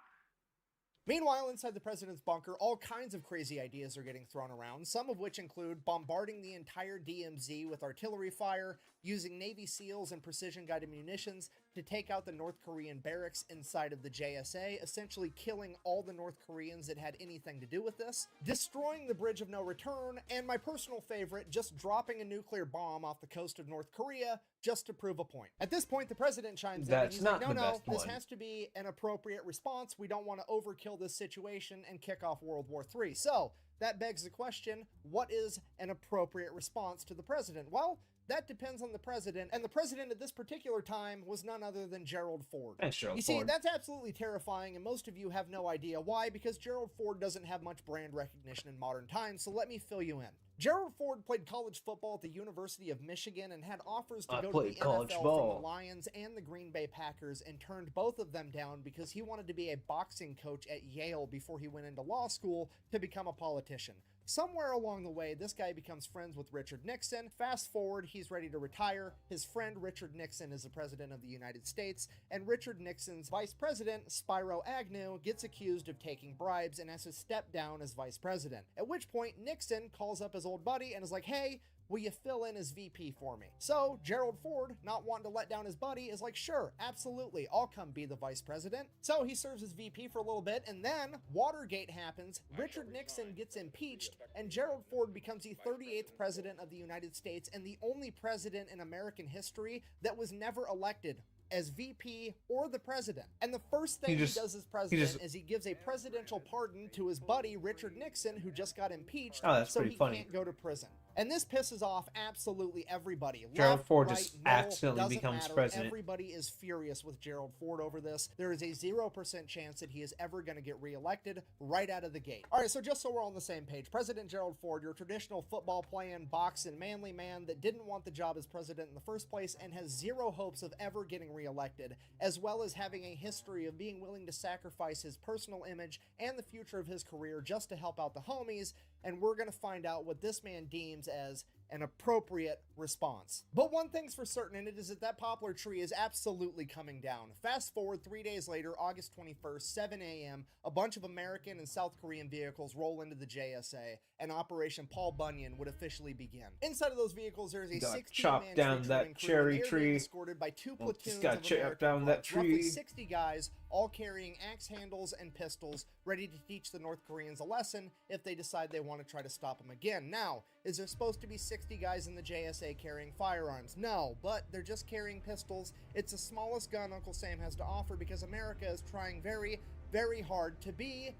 Meanwhile, inside the president's bunker, all kinds of crazy ideas are getting thrown around, some of which include bombarding the entire DMZ with artillery fire, using Navy SEALs and precision-guided munitions to take out the North Korean barracks inside of the JSA, essentially killing all the North Koreans that had anything to do with this, destroying the Bridge of No Return, and my personal favorite, just dropping a nuclear bomb off the coast of North Korea just to prove a point. At this point, the president chimes in and he's like, no, this has to be an appropriate response. We don't want to overkill this situation and kick off World War III. So that begs the question, what is an appropriate response to the president? Well, that depends on the president, and the president at this particular time was none other than Gerald Ford. Thanks, Gerald You see, Ford. that's absolutely terrifying, and most of you have no idea why, because Gerald Ford doesn't have much brand recognition in modern times, so let me fill you in. Gerald Ford played college football at the University of Michigan and had offers to go to the NFL from the Lions and the Green Bay Packers, and turned both of them down because he wanted to be a boxing coach at Yale before he went into law school to become a politician. Somewhere along the way, this guy becomes friends with Richard Nixon. Fast forward, he's ready to retire. His friend Richard Nixon is the president of the United States, and Richard Nixon's vice president, Spiro Agnew, gets accused of taking bribes and has to step down as vice president. At which point, Nixon calls up his old buddy and is like, hey, will you fill in as VP for me? So Gerald Ford, not wanting to let down his buddy, is like, sure, absolutely, I'll come be the vice president. So he serves as VP for a little bit, and then Watergate happens, Richard Nixon gets impeached, and Gerald Ford becomes the 38th president of the United States and the only president in American history that was never elected as VP or the president. And the first thing he does as president is he gives a presidential pardon to his buddy Richard Nixon, who just got impeached, so he can't go to prison. And this pisses off absolutely everybody. Gerald Left, Ford right, just middle, accidentally doesn't becomes matter. president. Everybody is furious with Gerald Ford over this. There is a 0% chance that he is ever going to get reelected right out of the gate. All right, so just so we're on the same page, President Gerald Ford, your traditional football playing, boxing, manly man that didn't want the job as president in the first place and has zero hopes of ever getting reelected, as well as having a history of being willing to sacrifice his personal image and the future of his career just to help out the homies, and we're going to find out what this man deems as an appropriate response. But one thing's for certain, and it is that poplar tree is absolutely coming down. Fast forward 3 days later, August 21st, 7 a.m., a bunch of American and South Korean vehicles roll into the JSA, and Operation Paul Bunyan would officially begin. Inside of those vehicles, there is a 16-man down that cherry tree, escorted by 2 platoons got of chopped American down that guards, roughly tree. 60 guys, all carrying axe handles and pistols, ready to teach the North Koreans a lesson if they decide they want to try to stop them again. Now, is there supposed to be 60 guys in the JSA carrying firearms? No, but they're just carrying pistols. It's the smallest gun Uncle Sam has to offer because America is trying very, very hard to be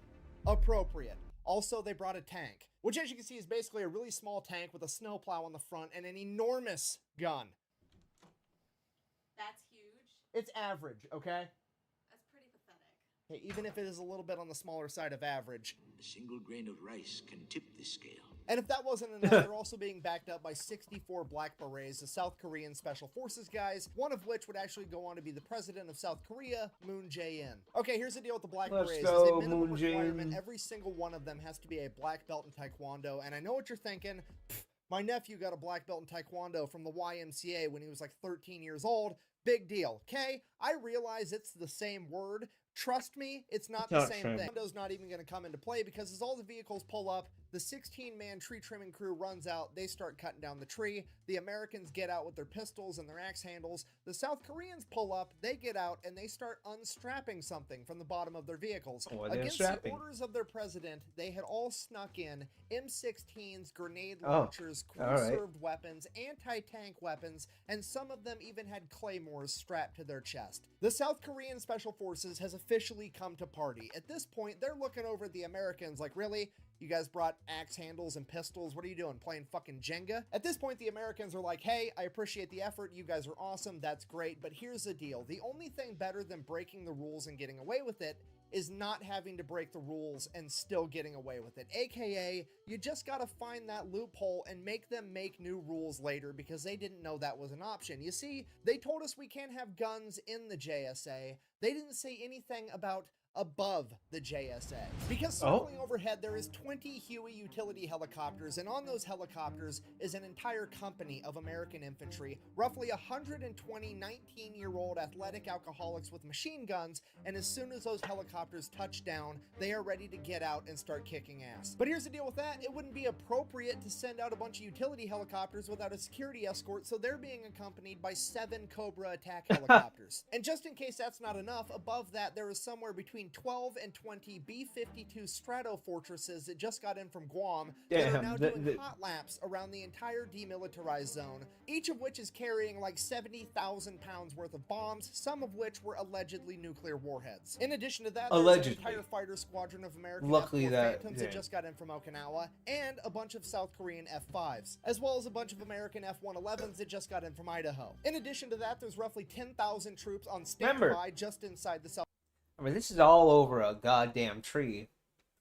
appropriate. Also, they brought a tank, which as you can see is basically a really small tank with a snowplow on the front and an enormous gun. That's huge. It's average, okay? That's pretty pathetic. Hey, even if it is a little bit on the smaller side of average. A single grain of rice can tip this scale. And if that wasn't enough, they're also being backed up by 64 Black Berets, the South Korean Special Forces guys, one of which would actually go on to be the president of South Korea, Moon Jae-in. Okay, here's the deal with the Black Berets. go, As a minimum Moon requirement, Jae-in. every single one of them has to be a black belt in Taekwondo, and I know what you're thinking. My nephew got a black belt in Taekwondo from the YMCA when he was like 13 years old. Big deal, okay? I realize it's the same word. Trust me, it's not the same thing. Taekwondo's not even going to come into play because as all the vehicles pull up, the 16-man tree trimming crew runs out, they start cutting down the tree, the Americans get out with their pistols and their axe handles, the South Koreans pull up, they get out, and they start unstrapping something from the bottom of their vehicles. Against the orders of their president, they had all snuck in M16s, grenade launchers, crew-served weapons, anti-tank weapons, and some of them even had claymores strapped to their chest. The South Korean Special Forces has officially come to party. At this point, they're looking over at the Americans like, really? You guys brought axe handles and pistols? What are you doing, playing fucking Jenga? At this point, the Americans are like, hey, I appreciate the effort. You guys are awesome. That's great. But here's the deal. The only thing better than breaking the rules and getting away with it is not having to break the rules and still getting away with it. AKA, you just gotta find that loophole and make them make new rules later because they didn't know that was an option. You see, they told us we can't have guns in the JSA. They didn't say anything about above the JSA. Because circling overhead, there is 20 Huey utility helicopters, and on those helicopters is an entire company of American infantry, roughly 120 19-year-old athletic alcoholics with machine guns, and as soon as those helicopters touch down, they are ready to get out and start kicking ass. But here's the deal with that, it wouldn't be appropriate to send out a bunch of utility helicopters without a security escort, so they're being accompanied by 7 Cobra attack helicopters. And just in case that's not enough, above that there is somewhere between 12 and 20 B-52 Stratofortresses that just got in from Guam that are now doing hot laps around the entire demilitarized zone, each of which is carrying like 70,000 pounds worth of bombs, some of which were allegedly nuclear warheads. In addition to that, there's an entire fighter squadron of American F-4 Phantoms that just got in from Okinawa, and a bunch of South Korean F-5s, as well as a bunch of American F-111s that just got in from Idaho. In addition to that, there's roughly 10,000 troops on standby just inside the South. I mean, this is all over a goddamn tree.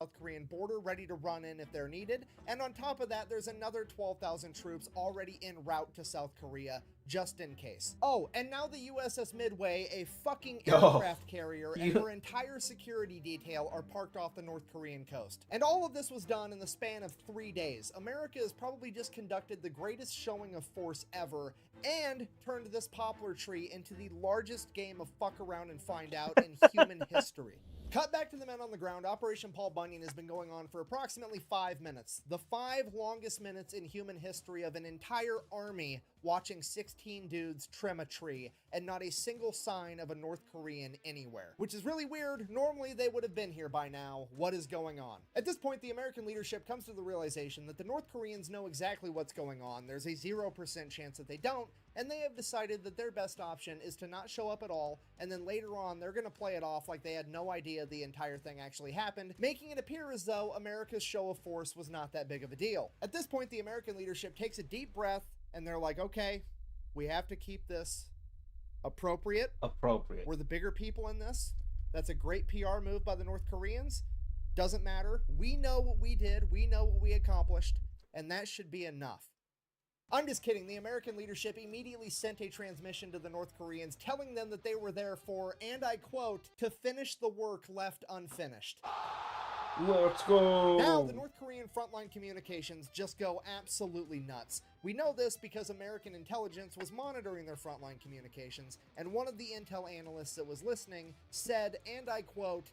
South Korean border ready to run in if they're needed, and on top of that there's another 12,000 troops already en route to South Korea just in case. Oh, and now the USS Midway, a fucking aircraft carrier, and her entire security detail are parked off the North Korean coast. And all of this was done in the span of 3 days. America has probably just conducted the greatest showing of force ever and turned this poplar tree into the largest game of fuck around and find out in human history. Cut back to the men on the ground. Operation Paul Bunyan has been going on for approximately 5 minutes. The 5 longest minutes in human history of an entire army watching 16 dudes trim a tree, and not a single sign of a North Korean anywhere. Which is really weird. Normally they would have been here by now. What is going on? At this point, the American leadership comes to the realization that the North Koreans know exactly what's going on. There's a 0% chance that they don't, and they have decided that their best option is to not show up at all, and then later on they're going to play it off like they had no idea the entire thing actually happened, making it appear as though America's show of force was not that big of a deal. At this point, the American leadership takes a deep breath, and they're like, okay, we have to keep this appropriate. We're the bigger people in this. That's a great PR move by the North Koreans. Doesn't matter. We know what we did. We know what we accomplished, and that should be enough. I'm just kidding. The American leadership immediately sent a transmission to the North Koreans telling them that they were there for, and I quote, to finish the work left unfinished. Let's go! Now, the North Korean frontline communications just go absolutely nuts. We know this because American intelligence was monitoring their frontline communications, and one of the intel analysts that was listening said, and I quote,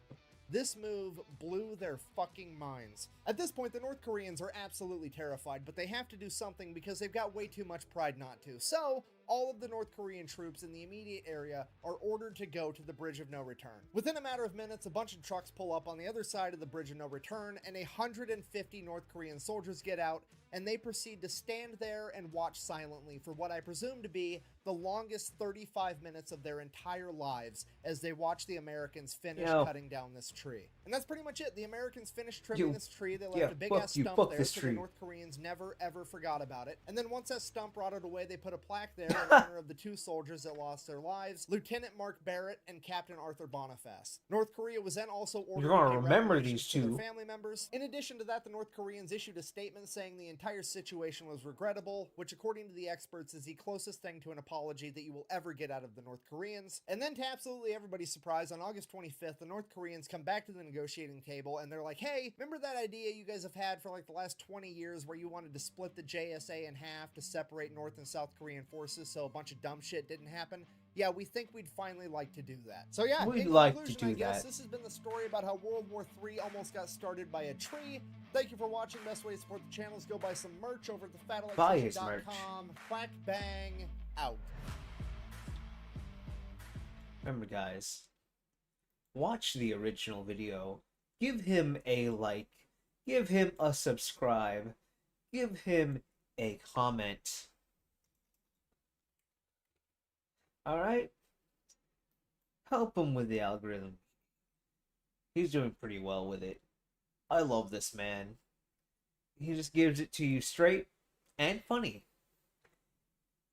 "This move blew their fucking minds." At this point, the North Koreans are absolutely terrified, but they have to do something because they've got way too much pride not to. So, all of the North Korean troops in the immediate area are ordered to go to the Bridge of No Return. Within a matter of minutes, a bunch of trucks pull up on the other side of the Bridge of No Return, and 150 North Korean soldiers get out, and they proceed to stand there and watch silently for what I presume to be the longest 35 minutes of their entire lives as they watch the Americans finish cutting down this tree. And that's pretty much it. The Americans finished trimming this tree. They left a big-ass stump there, so the North Koreans never, ever forgot about it. And then once that stump rotted away, they put a plaque there in honor of the 2 soldiers that lost their lives, Lieutenant Mark Barrett and Captain Arthur Boniface. North Korea was then also ordered to pay reparations to their family members. In addition to that, the North Koreans issued a statement saying the entire situation was regrettable, which according to the experts is the closest thing to an apology that you will ever get out of the North Koreans. And then to absolutely everybody's surprise, on August 25th, the North Koreans come back to the negotiating table and they're like, hey, remember that idea you guys have had for like the last 20 years where you wanted to split the JSA in half to separate North and South Korean forces so a bunch of dumb shit didn't happen? Yeah, we think we'd finally like to do that. So yeah, we'd in like conclusion, to do I guess that. This has been the story about how World War III almost got started by a tree. Thank you for watching. Best way to support the channel is go buy some merch over at thefatelectrician.com. Quack bang out. Remember, guys, watch the original video. Give him a like. Give him a subscribe. Give him a comment. Alright? Help him with the algorithm. He's doing pretty well with it. I love this man. He just gives it to you straight and funny.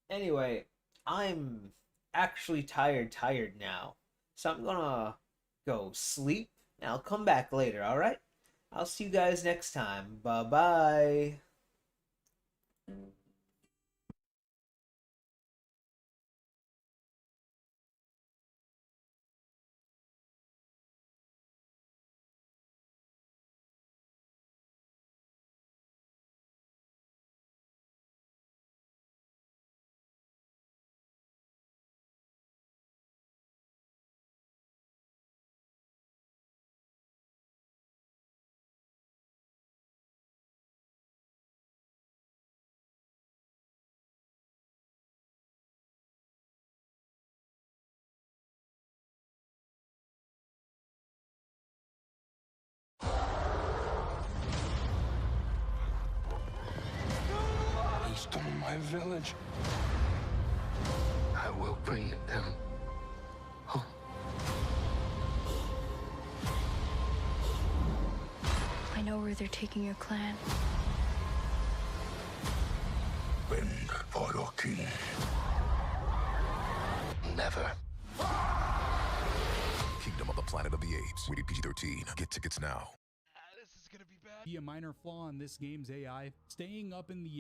Anyway, I'm actually tired now. So I'm gonna go sleep And I'll come back later, alright? I'll see you guys next time. Bye-bye. They stole my village. I will bring them home. I know where they're taking your clan. Bend for your king. Never. Kingdom of the Planet of the Apes. Rated PG-13. Get tickets now. Be a minor flaw in this game's AI, staying up in the